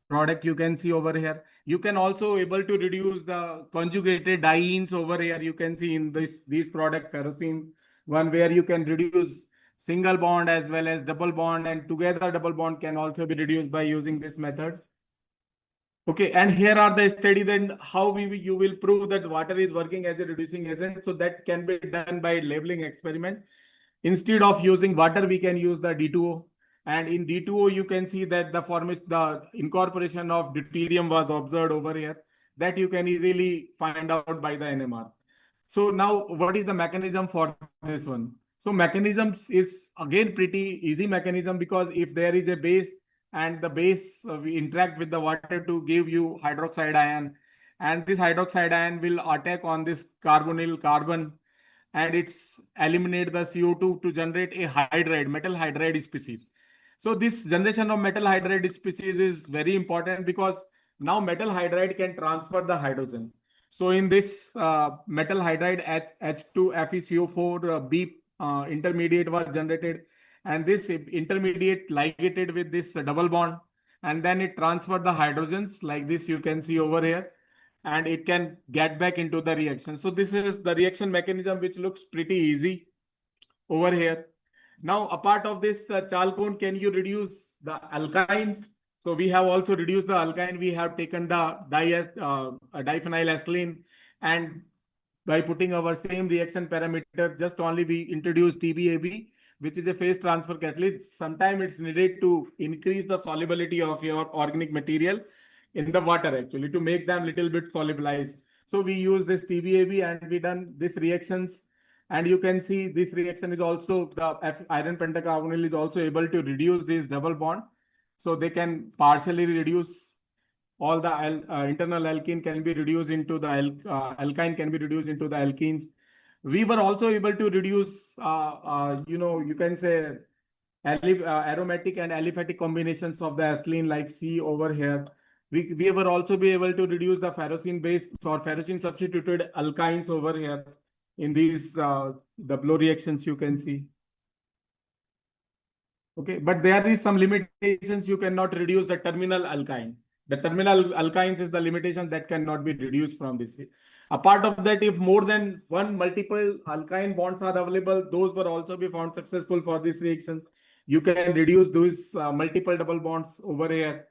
product you can see over here. You can also able to reduce the conjugated dienes over here. You can see in these product ferrocene one, where you can reduce single bond as well as double bond, and together double bond can also be reduced by using this method. Okay, and here are the study then how you will prove that water is working as a reducing agent. So that can be done by labeling experiment. Instead of using water, we can use the D2O. And in D2O, you can see that the incorporation of deuterium was observed over here, that you can easily find out by the NMR. So now what is the mechanism for this one? So mechanisms is again pretty easy mechanism, because if there is a base, and the base we interact with the water to give you hydroxide ion, and this hydroxide ion will attack on this carbonyl carbon, and it's eliminate the CO2 to generate a hydride, metal hydride species. So this generation of metal hydride species is very important, because now metal hydride can transfer the hydrogen. So in this metal hydride H2FeCO4 B intermediate was generated, and this intermediate ligated with this double bond, and then it transferred the hydrogens like this, you can see over here, and it can get back into the reaction. So this is the reaction mechanism, which looks pretty easy over here. Now, a part of this chalcone, can you reduce the alkynes? So we have also reduced the alkyne. We have taken the diphenylacetylene, and by putting our same reaction parameter, just only we introduce TBAB, which is a phase transfer catalyst. Sometimes it's needed to increase the solubility of your organic material in the water, actually, to make them little bit solubilized. So we use this TBAB and we done these reactions. And you can see this reaction is also, the iron pentacarbonyl is also able to reduce this double bond. So they can partially reduce all the internal alkene can be reduced into the alkyne can be reduced into the alkenes. We were also able to reduce, you can say aromatic and aliphatic combinations of the acetylene like C over here. We were also be able to reduce the ferrocene based or ferrocene substituted alkynes over here in these the blow reactions you can see. Okay, but there is some limitations. You cannot reduce the terminal alkyne. The terminal alkynes is the limitation that cannot be reduced from this. Apart of that, if more than one multiple alkyne bonds are available, those were also be found successful for this reaction. You can reduce those multiple double bonds over here.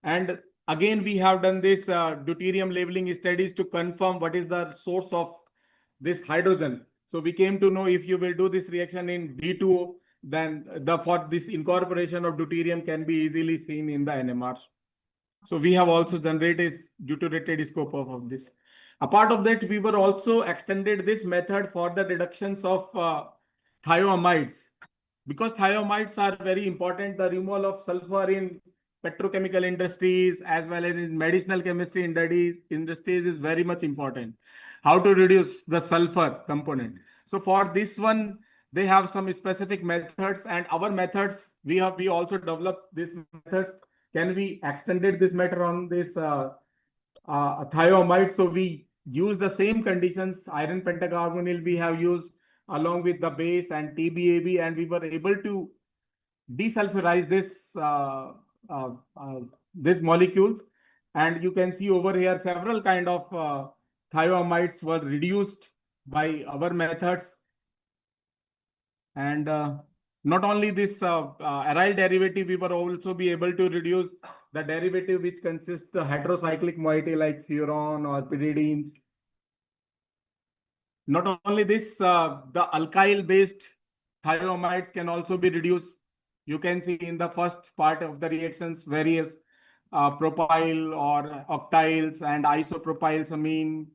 And again, we have done this deuterium labeling studies to confirm what is the source of this hydrogen. So we came to know if you will do this reaction in D2O, then for this incorporation of deuterium can be easily seen in the NMRs. So we have also generated deuterated scope of this. Apart of that, we were also extended this method for the reductions of thioamides, because thioamides are very important. The removal of sulfur in petrochemical industries as well as in medicinal chemistry industries is very much important. How to reduce the sulfur component. So for this one, they have some specific methods, and our methods, we also developed these methods. Can we extended this method on this thioamide? So we use the same conditions, iron pentacarbonyl we have used along with the base and TBAB, and we were able to desulfurize these molecules. And you can see over here several kind of thioamides were reduced by our methods. And not only this aryl derivative, we were also be able to reduce the derivative which consists of heterocyclic moiety like furan or pyridines. Not only this, the alkyl based thioamides can also be reduced. You can see in the first part of the reactions various propyl or octyls and isopropylamine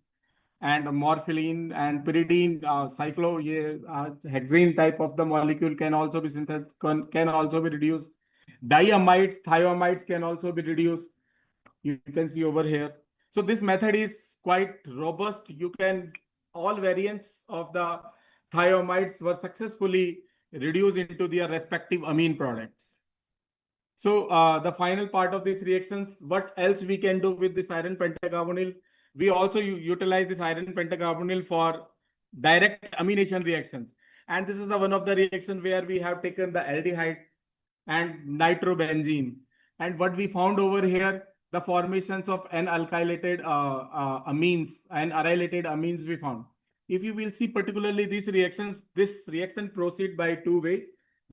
and morphine and pyridine, hexane type of the molecule can also be synthesized, can also be reduced. Diamides, thioamides can also be reduced. You can see over here. So this method is quite robust. You can, all variants of the thioamides were successfully reduced into their respective amine products. So the final part of these reactions, what else we can do with this iron pentacarbonyl? We also utilize this iron pentacarbonyl for direct amination reactions. And this is the one of the reaction where we have taken the aldehyde and nitrobenzene. And what we found over here, the formations of N-alkylated amines and arylated amines we found. If you will see particularly these reactions, this reaction proceed by two ways.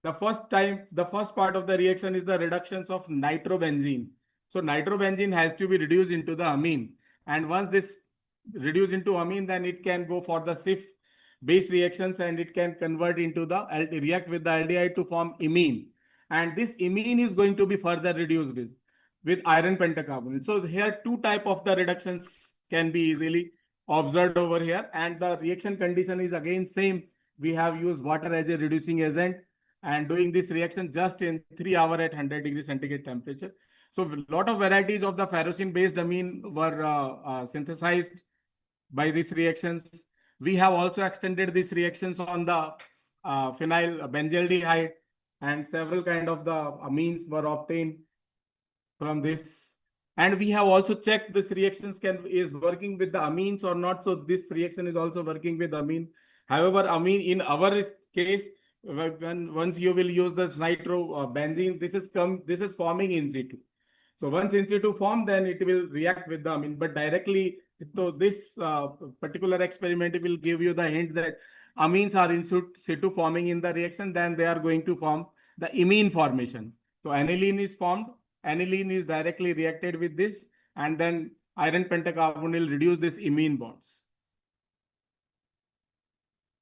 The first part of the reaction is the reductions of nitrobenzene. So nitrobenzene has to be reduced into the amine. And once this reduced into amine, then it can go for the CIF base reactions and it can convert into the react with the aldehyde to form imine. And this imine is going to be further reduced with iron pentacarbonyl. So here two type of the reductions can be easily observed over here. And the reaction condition is again same. We have used water as a reducing agent and doing this reaction just in 3 hours at 100 degrees centigrade temperature. So a lot of varieties of the ferrocene based amine were synthesized by these reactions. We have also extended these reactions on the phenyl benzaldehyde, and several kind of the amines were obtained from this. And we have also checked this reactions is working with the amines or not. So this reaction is also working with amine. However, amine in our case, once you will use this nitrobenzene, this is forming in situ. So once in situ form, then it will react with the amine, but directly So this particular experiment will give you the hint that amines are in situ forming in the reaction, then they are going to form the imine formation. So aniline is formed, aniline is directly reacted with this, and then iron pentacarbonyl reduce this imine bonds.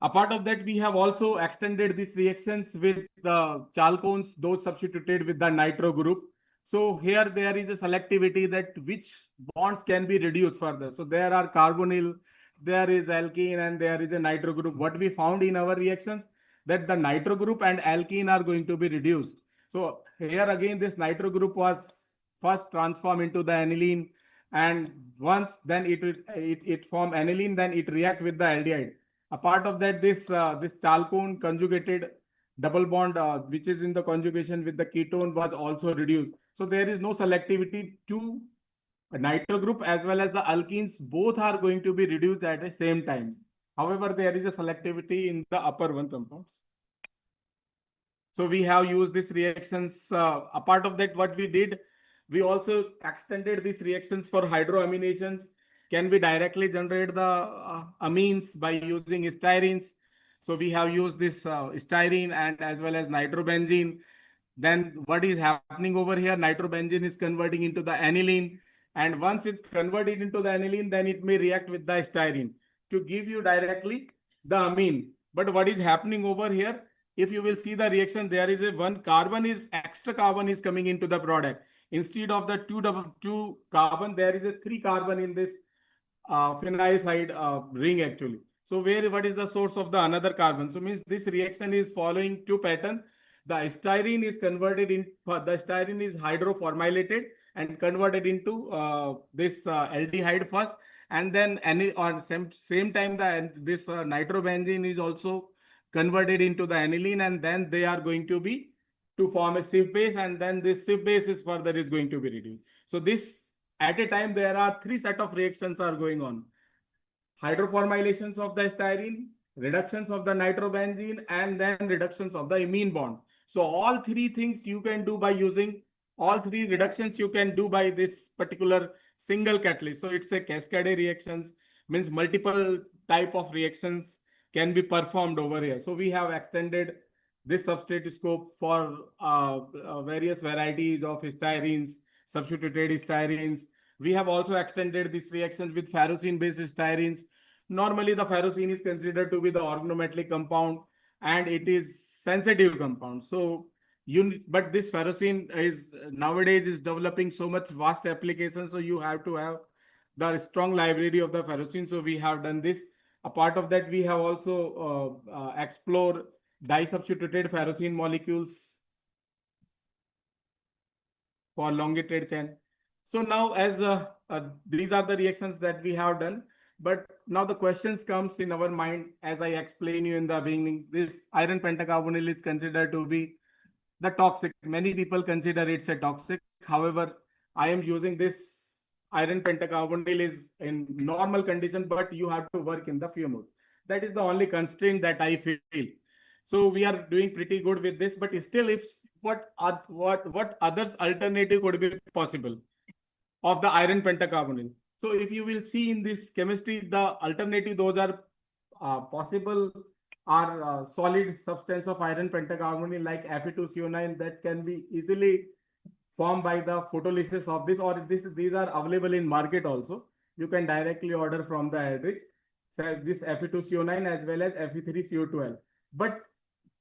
Apart of that, we have also extended these reactions with the chalcones, those substituted with the nitro group. So here there is a selectivity that which bonds can be reduced further. So there are carbonyl, there is alkene, and there is a nitro group. What we found in our reactions that the nitro group and alkene are going to be reduced. So here again, this nitro group was first transformed into the aniline, and once then it form aniline, then it react with the aldehyde. A part of that, this chalcone conjugated double bond, which is in the conjugation with the ketone, was also reduced. So there is no selectivity to a nitro group as well as the alkenes. Both are going to be reduced at the same time. However, there is a selectivity in the upper one compounds. So we have used these reactions. A part of that, what we did, we also extended these reactions for hydroaminations. Can we directly generate the amines by using styrene? So we have used this styrene and as well as nitrobenzene. Then what is happening over here? Nitrobenzene is converting into the aniline. And once it's converted into the aniline, then it may react with the styrene to give you directly the amine. But what is happening over here? If you will see the reaction, there is a one carbon is extra carbon is coming into the product. Instead of the two carbon, there is a 3 carbon in this phenyl side ring actually. So what is the source of the another carbon? So means this reaction is following two pattern. The styrene is converted in, the styrene is hydroformylated and converted into this aldehyde first, and then on same time this nitrobenzene is also converted into the aniline, and then they are going to be to form a Sif base, and then this Sif base is further is going to be reduced. So this at a time there are 3 set of reactions are going on: hydroformylations of the styrene, reductions of the nitrobenzene, and then reductions of the imine bond. So all 3 things you can do by using all 3 reductions you can do by this particular single catalyst. So it's a cascade reactions, means multiple type of reactions can be performed over here. So we have extended this substrate scope for various varieties of styrenes, substituted styrenes. We have also extended this reaction with ferrocene based styrenes. Normally the ferrocene is considered to be the organometallic compound and it is sensitive compound. So but this ferrocene is nowadays is developing so much vast application. So you have to have the strong library of the ferrocene. So we have done this. A part of that, we have also explored disubstituted ferrocene molecules for longitudinal chain. So now as these are the reactions that we have done, but now the questions comes in our mind as I explained you in the beginning. This iron pentacarbonyl is considered to be the toxic. Many people consider it's a toxic. However, I am using this iron pentacarbonyl is in normal condition, but you have to work in the fume mode. That is the only constraint that I feel. So we are doing pretty good with this, but still, if what others alternative could be possible of the iron pentacarbonyl. So if you will see in this chemistry, the alternative those are possible are solid substance of iron pentacarbonyl like Fe2CO9 that can be easily formed by the photolysis of this, or these are available in market also. You can directly order from the Aldrich. So this Fe2CO9 as well as Fe3CO12. But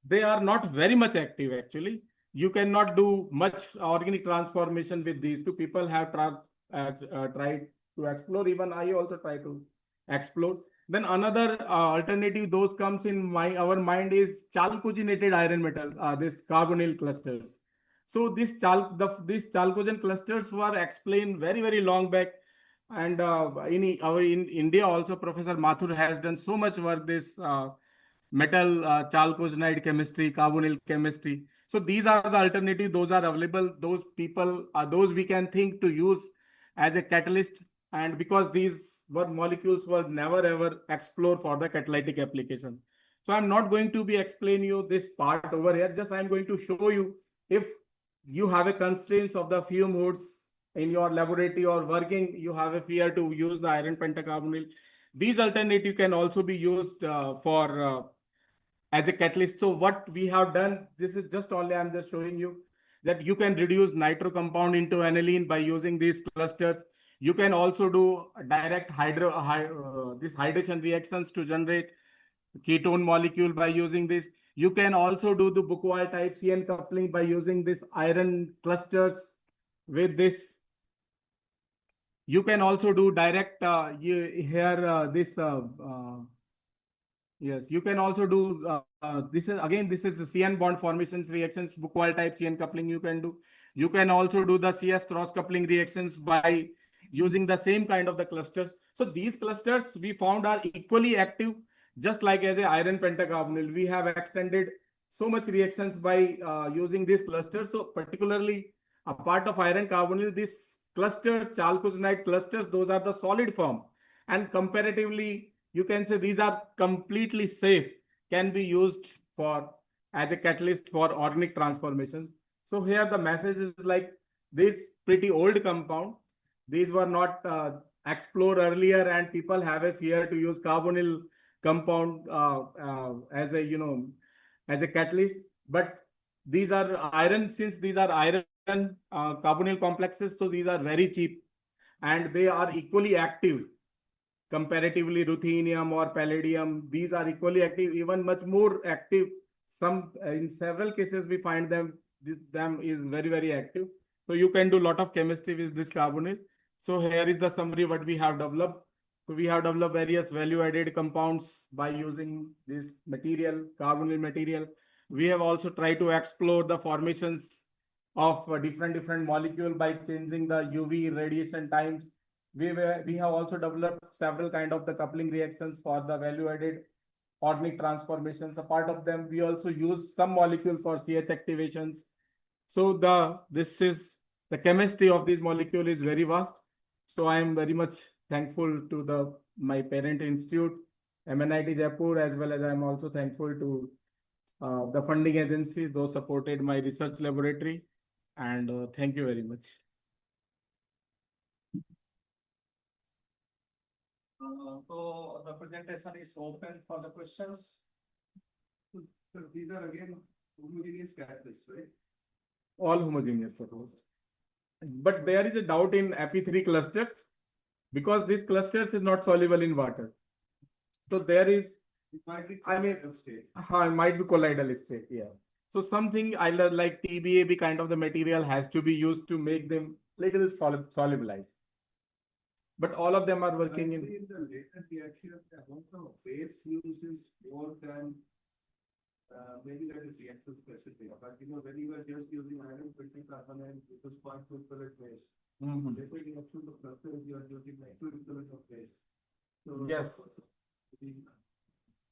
they are not very much active actually. You cannot do much organic transformation with these two. People have tried to explore. Even I also try to explore. Then another alternative those comes in our mind is chalcogenated iron metal, this carbonyl clusters. So these chalcogen clusters were explained very long back, and in India also Professor Mathur has done so much work this metal chalcogenide chemistry, carbonyl chemistry. So these are the alternative. Those are available. Those people are those we can think to use as a catalyst. And because these molecules were never ever explored for the catalytic application. So I'm not going to be explaining you this part over here. Just I'm going to show you if you have a constraints of the fume hoods in your laboratory or working, you have a fear to use the iron pentacarbonyl. These alternative can also be used for as a catalyst. So what we have done, this is just only I'm just showing you that you can reduce nitro compound into aniline by using these clusters. You can also do direct this hydration reactions to generate ketone molecule by using this. You can also do the Buchwald type CN coupling by using this iron clusters with this. You can also do direct yes, you can also do this is the CN bond formations reactions, Buchwald type CN coupling you can do. You can also do the CS cross coupling reactions by using the same kind of the clusters. So these clusters we found are equally active, just like as a iron pentacarbonyl. We have extended so much reactions by using these clusters. So particularly a part of iron carbonyl, these clusters, chalcogenide clusters, those are the solid form, and comparatively you can say these are completely safe, can be used for as a catalyst for organic transformation. So here the message is like this pretty old compound. These were not explored earlier, and people have a fear to use carbonyl compound as a catalyst. But these are iron, since these are iron carbonyl complexes, so these are very cheap and they are equally active. Comparatively, ruthenium or palladium, these are equally active, even much more active. Some in several cases we find them is very, very active. So you can do a lot of chemistry with this carbonyl. So here is the summary what we have developed. So we have developed various value-added compounds by using this material, carbonyl material. We have also tried to explore the formations of different molecule by changing the UV radiation times. We have also developed several kind of the coupling reactions for the value-added organic transformations. A part of them, we also use some molecule for CH activations. So the chemistry of this molecule is very vast. So I am very much thankful to my parent institute, MNIT Jaipur, as well as I am also thankful to the funding agencies, those supported my research laboratory. And thank you very much. So the presentation is open for the questions. So these are again homogeneous catalysts, right? All homogeneous proposed. But there is a doubt in Fe3 clusters because these clusters is not soluble in water. So there is, It might be I mean, colloidal state. it might be colloidal state, yeah. So something either like TBAB kind of the material has to be used to make them little solubilized. But all of them are working I in. see in the later reaction, the amount of base used is more than maybe that is reaction specific. But when you were just using iron pentacarbonyl, it was 0.2 equivalent base. Later reaction to cluster, you are using like 2 equivalent of base. So Yes.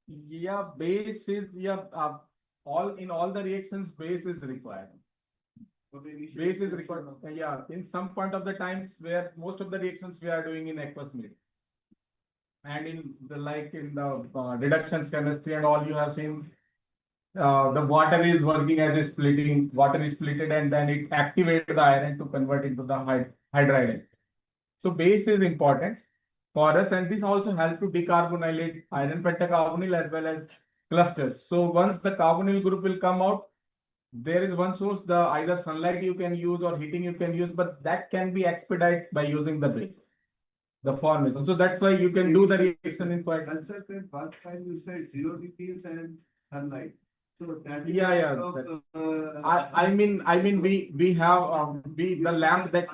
Yeah, base is all the reactions base is required. Base is required. Yeah, in some point of the times where most of the reactions we are doing in aqueous medium. And in the reduction chemistry and all, you have seen the water is working as a splitting, water is splitted and then it activates the iron to convert into the hydride. So base is important for us, and this also helps to decarbonylate iron pentacarbonyl as well as clusters. So once the carbonyl group will come out, there is one source, the either sunlight you can use or heating you can use, but that can be expedited by using the base, the formation. So that's why you can do the reaction in quite. Concentrate bulk time, you said 0 degrees and sunlight. So that is I mean we have the lamp that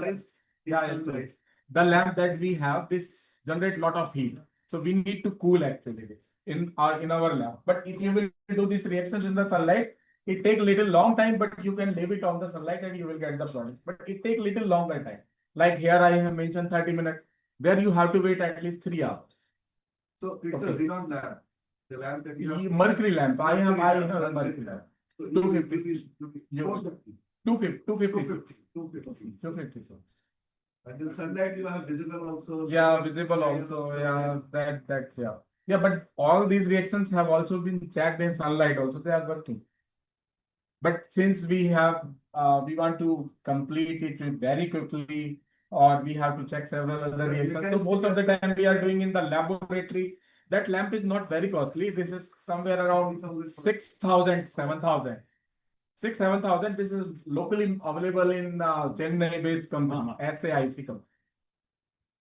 the lamp that we have, this generate lot of heat. So we need to cool actually this in our lab. But if you will do these reactions in the sunlight, it take little long time, but you can leave it on the sunlight and you will get the product. But it take little longer time. Like here I have mentioned 30 minutes. There you have to wait at least 3 hours. So it's a xenon lamp. The lamp that you have. Mercury lamp. I have a mercury lamp. So 250. 256. And in sunlight you have visible also. Yeah, visible also. Yeah, that's yeah. Yeah, but all these reactions have also been checked in sunlight also. They are working. But since we want to complete it very quickly, or we have to check several other reactions. So most of the time we are doing in the laboratory. That lamp is not very costly. This is somewhere around 6,000, 7,000. 7,000. This is locally available in Chennai-based company, SAIC company.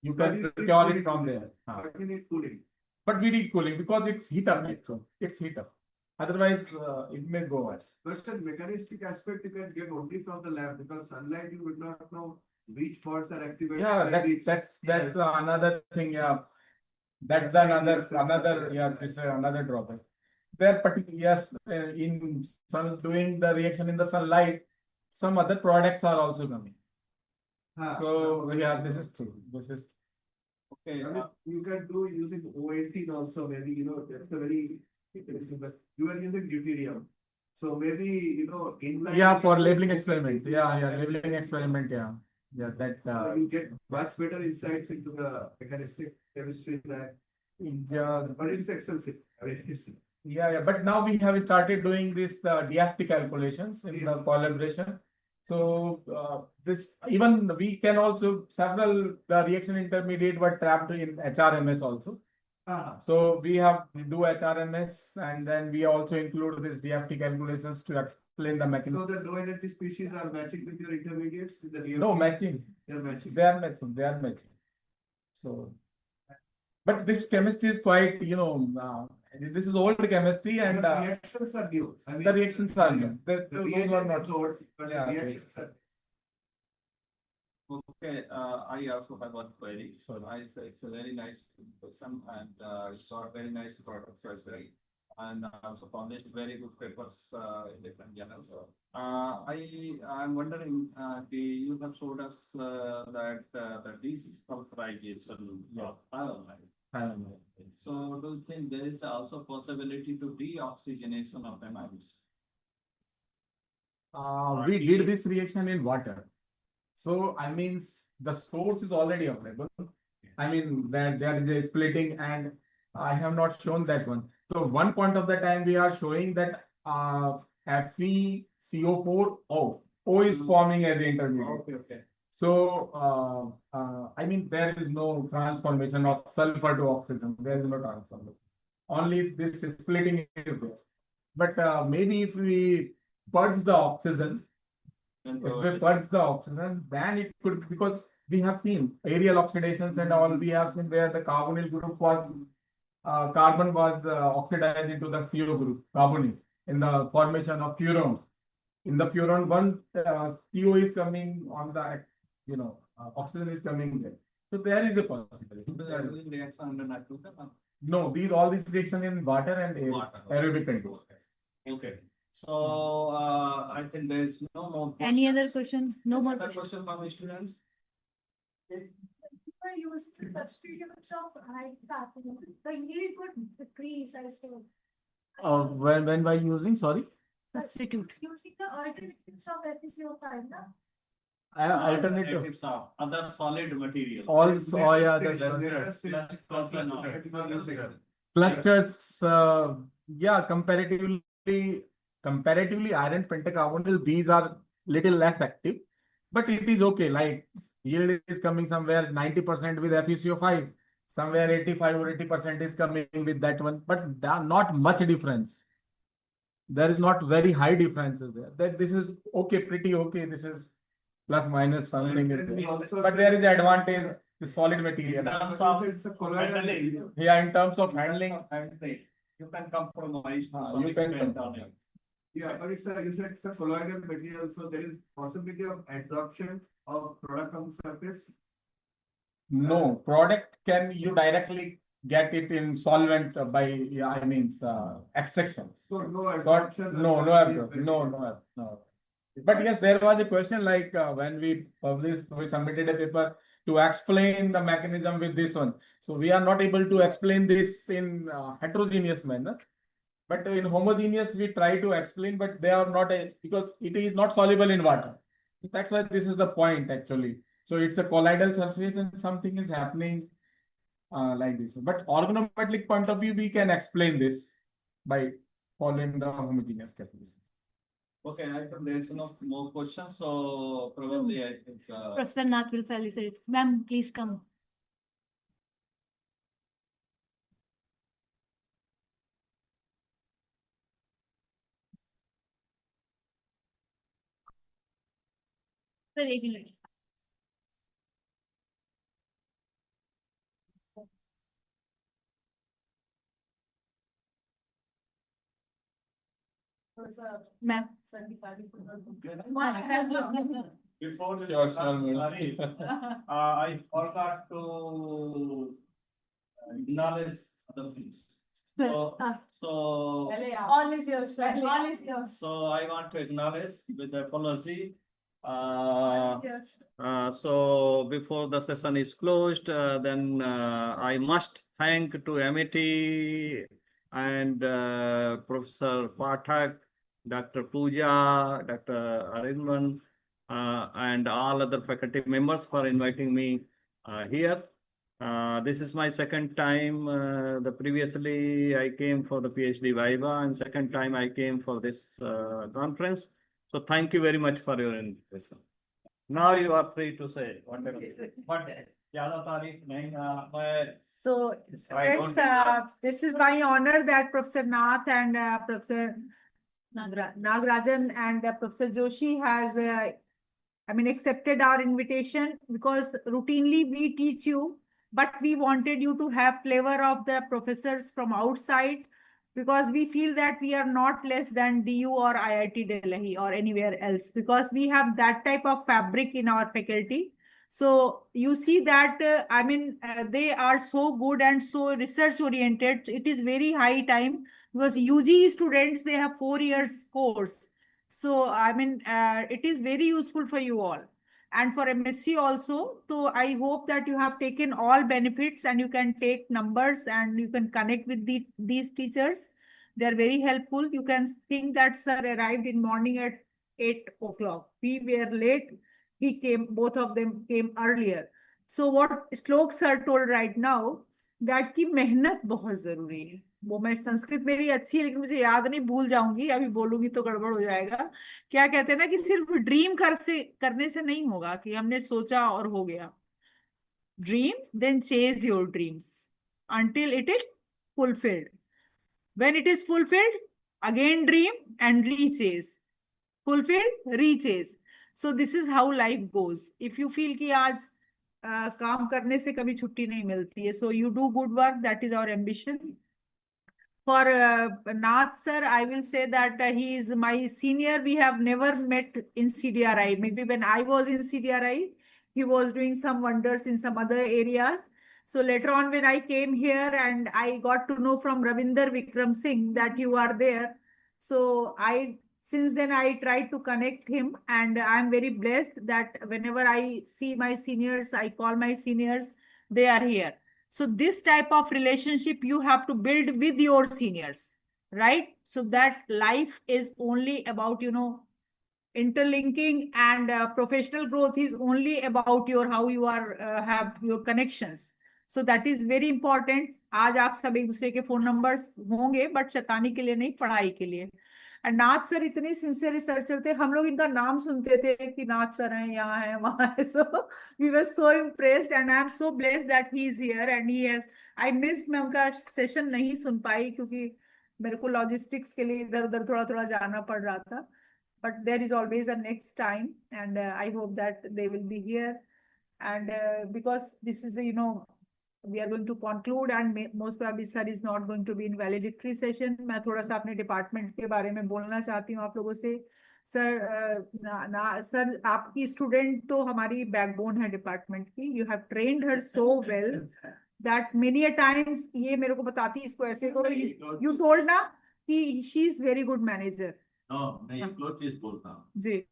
You can procure it from there. But you need cooling. But we need cooling because it's heat up, right? So it's heat up. Otherwise, it may go on. But the mechanistic aspect you can get only from the lab because sunlight you would not know which parts are activated. Yeah, by which. that's another thing. Yeah, that's the another yeah, this is another drawback. There, particular yes, in sun doing the reaction in the sunlight, some other products are also coming. So yeah, this is true. This is Okay. I mean, you can do using O18 also, maybe, you know, that's a very interesting, but you are using deuterium. So maybe, you know, inline. yeah, for labeling experiment. Yeah, labeling experiment. Yeah, that. You get much better insights into the mechanistic chemistry that. Yeah, But it's expensive. I mean, it's. yeah. But now we have started doing this DFT calculations in the collaboration. So this even we can also several the reaction intermediate were trapped in HRMS also. So we do HRMS and then we also include this DFT calculations to explain the mechanism. So the low energy species are matching with your intermediates in the DFT? No matching. They are matching. They are matching. So, but this chemistry is quite, you know, this is old chemistry and the reactions are new. I mean, the reactions are new. The Those reagent are not is old, but Yeah, the reactions are. Okay, I also have one query. So it's a very nice person and it's got very nice products as well. And also published very good papers in different journals. I'm wondering, you have showed us that the desulfurization of iron. So do you think there is also possibility to deoxygenation of amides? We did this reaction in water. So I mean the source is already available. I mean that there is a splitting and I have not shown that one. So one point of the time we are showing that FeCO4 O is forming as the intermediate. Okay. So I mean there is no transformation of sulfur to oxygen. There is no transformation. Only this splitting is there. But maybe if we purge the oxygen. If we purge the oxygen, then it could, because we have seen aerial oxidations and all, we have seen where the carbonyl group was, carbon was oxidized into the CO group, carbonyl, in the formation of furan. In the furan, one CO is coming on the, you know, oxygen is coming there. So there is a possibility. No, all these reactions in water and aerobic conditions. Okay. So I think there is no more. Any other question? No more Other questions. question from the students? Are using the substitutes of the yield could decrease, I saw. When by using, sorry? Substitute. Using the alternatives of FeCO5, no? Alternative. Alternatives of other solid materials. Also, oh yeah, clusters, yeah, comparatively iron pentacarbonyl, these are little less active, but it is okay. Like yield is coming somewhere 90% with FeCO5, somewhere 85 or 80% is coming with that one, but there are not much difference. There is not very high differences there. That this is okay, pretty okay. This is plus minus something is there. But there is advantage. The solid material. In terms of handling. Yeah, in terms of handling, You can compromise. you can compromise. Yeah, but you said it's a colloidal material, so there is possibility of adsorption of product on the surface. No, product can you directly get it in solvent by extraction. So no absorption. No. But yes, there was a question like when we submitted a paper to explain the mechanism with this one. So we are not able to explain this in heterogeneous manner. But in homogeneous, we try to explain, but they are not because it is not soluble in water. That's why this is the point actually. So it's a colloidal surface and something is happening like this. But organometallic point of view, we can explain this by following the homogeneous calculations. Okay, I think there's no more questions, so probably I think. Professor Nath will facilitate. Ma'am, please come. Sir, एक minute. Ma'am. Before the Sure, start, madam. sorry, I forgot to acknowledge the things. So, so, All is yours, sir. All is yours. so I want to acknowledge with apology. All is yours. So before the session is closed, then I must thank to MIT and Professor Pathak, Dr. Pooja, Dr. Arindman, and all other faculty members for inviting me here. This is my second time. The previously I came for the PhD Viva, and second time I came for this conference. So thank you very much for your invitation. Now you are free to say whatever. But ज़्यादा तारीफ नहीं, मैं So, students, this is my honor that Professor Nath and Professor Nagarajan and Professor Joshi has, accepted our invitation, because routinely we teach you, but we wanted you to have flavor of the professors from outside, because we feel that we are not less than DU or IIT Delhi or anywhere else, because we have that type of fabric in our faculty. So you see that, they are so good and so research oriented. It is very high time, because UG students, they have 4 years course. So, it is very useful for you all. And for MSc also, so I hope that you have taken all benefits and you can take numbers and you can connect with these teachers. They are very helpful. You can think that sir arrived in morning at 8 o'clock. We were late. He came, both of them came earlier. So what Shlok sir told right now, that की मेहनत बहुत जरूरी है. वो मैं संस्कृत मेरी अच्छी है लेकिन मुझे याद नहीं, भूल जाऊंगी, अभी बोलूंगी तो गड़बड़ हो जाएगा. क्या कहते हैं ना कि सिर्फ ड्रीम करने से नहीं होगा कि हमने सोचा और हो गया. Dream, then chase your dreams until it is fulfilled. When it is fulfilled, again dream and rechase. Fulfilled, rechase. So this is how life goes. If you feel कि आज काम करने से कभी छुट्टी नहीं मिलती है, so you do good work. That is our ambition. For Nath sir, I will say that he is my senior. We have never met in CDRI. Maybe when I was in CDRI, he was doing some wonders in some other areas. So later on, when I came here and I got to know from Ravinder Vikram Singh that you are there. So since then I tried to connect him, and I'm very blessed that whenever I see my seniors, I call my seniors, they are here. So this type of relationship you have to build with your seniors, right? So that life is only about, interlinking, and professional growth is only about how you are have your connections. So that is very important. आज आप सब एक दूसरे के phone numbers होंगे, but शैतानी के लिए नहीं, पढ़ाई के लिए. एंड नाथ सर इतने सिंसियर रिसर्चर थे, हम लोग इनका नाम सुनते थे कि नाथ सर हैं, यहाँ हैं, वहाँ है. So we were so impressed, and I am so blessed that he is here and he has. I miss, मैं उनका सेशन नहीं सुन पाई क्योंकि मेरे को लॉजिस्टिक्स के लिए इधर उधर थोड़ा थोड़ा जाना पड़ रहा था. But there is always a next time, and I hope that they will be here. And because this is, we are going to conclude, and most probably sir is not going to be in valedictory session. मैं थोड़ा सा अपने department के बारे में बोलना चाहती हूँ आप लोगों से. सर, सर आपकी स्टूडेंट तो हमारी बैकबोन है डिपार्टमेंट की. You have trained her so well that many a times ये मेरे को बताती, इसको ऐसे करो. यू टोल्ड ना कि she is very good manager. मैं इसको चीज बोलता हूँ जी.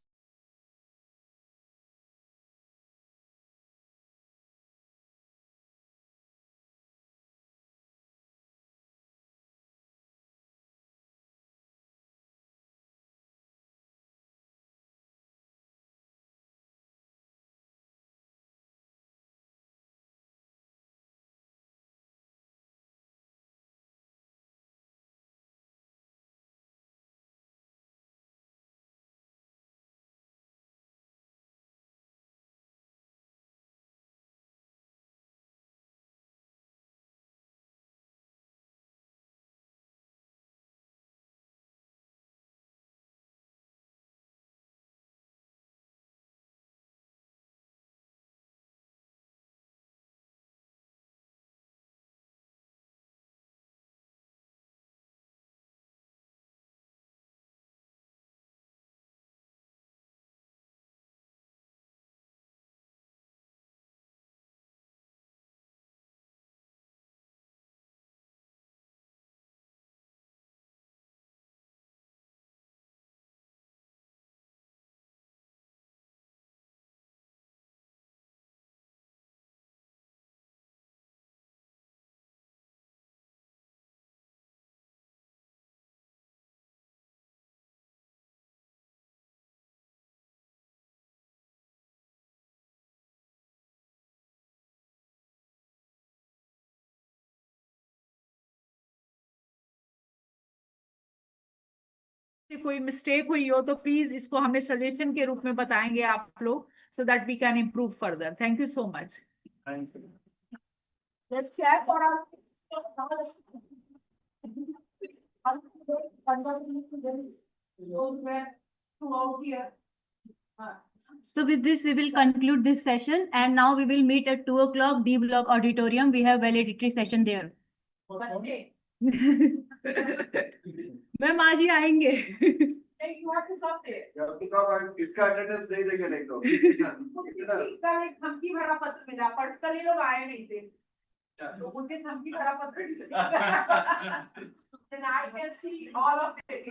कोई मिस्टेक हुई हो तो प्लीज इसको हमें सजेशन के रूप में बताएंगे आप लोग, so that we can improve further. Thank you so much. Thank you. Let's chat for our. So with this, we will conclude this session, and now we will meet at 2 o'clock, D Block Auditorium. We have valedictory session there. Ma'am आज ही आएंगे. इसका attendance नहीं देंगे नहीं तो. कल एक धमकी भरा पत्र मिला, पर कल ये लोग आए नहीं थे, तो मुझे धमकी भरा पत्र. And I can see all of it.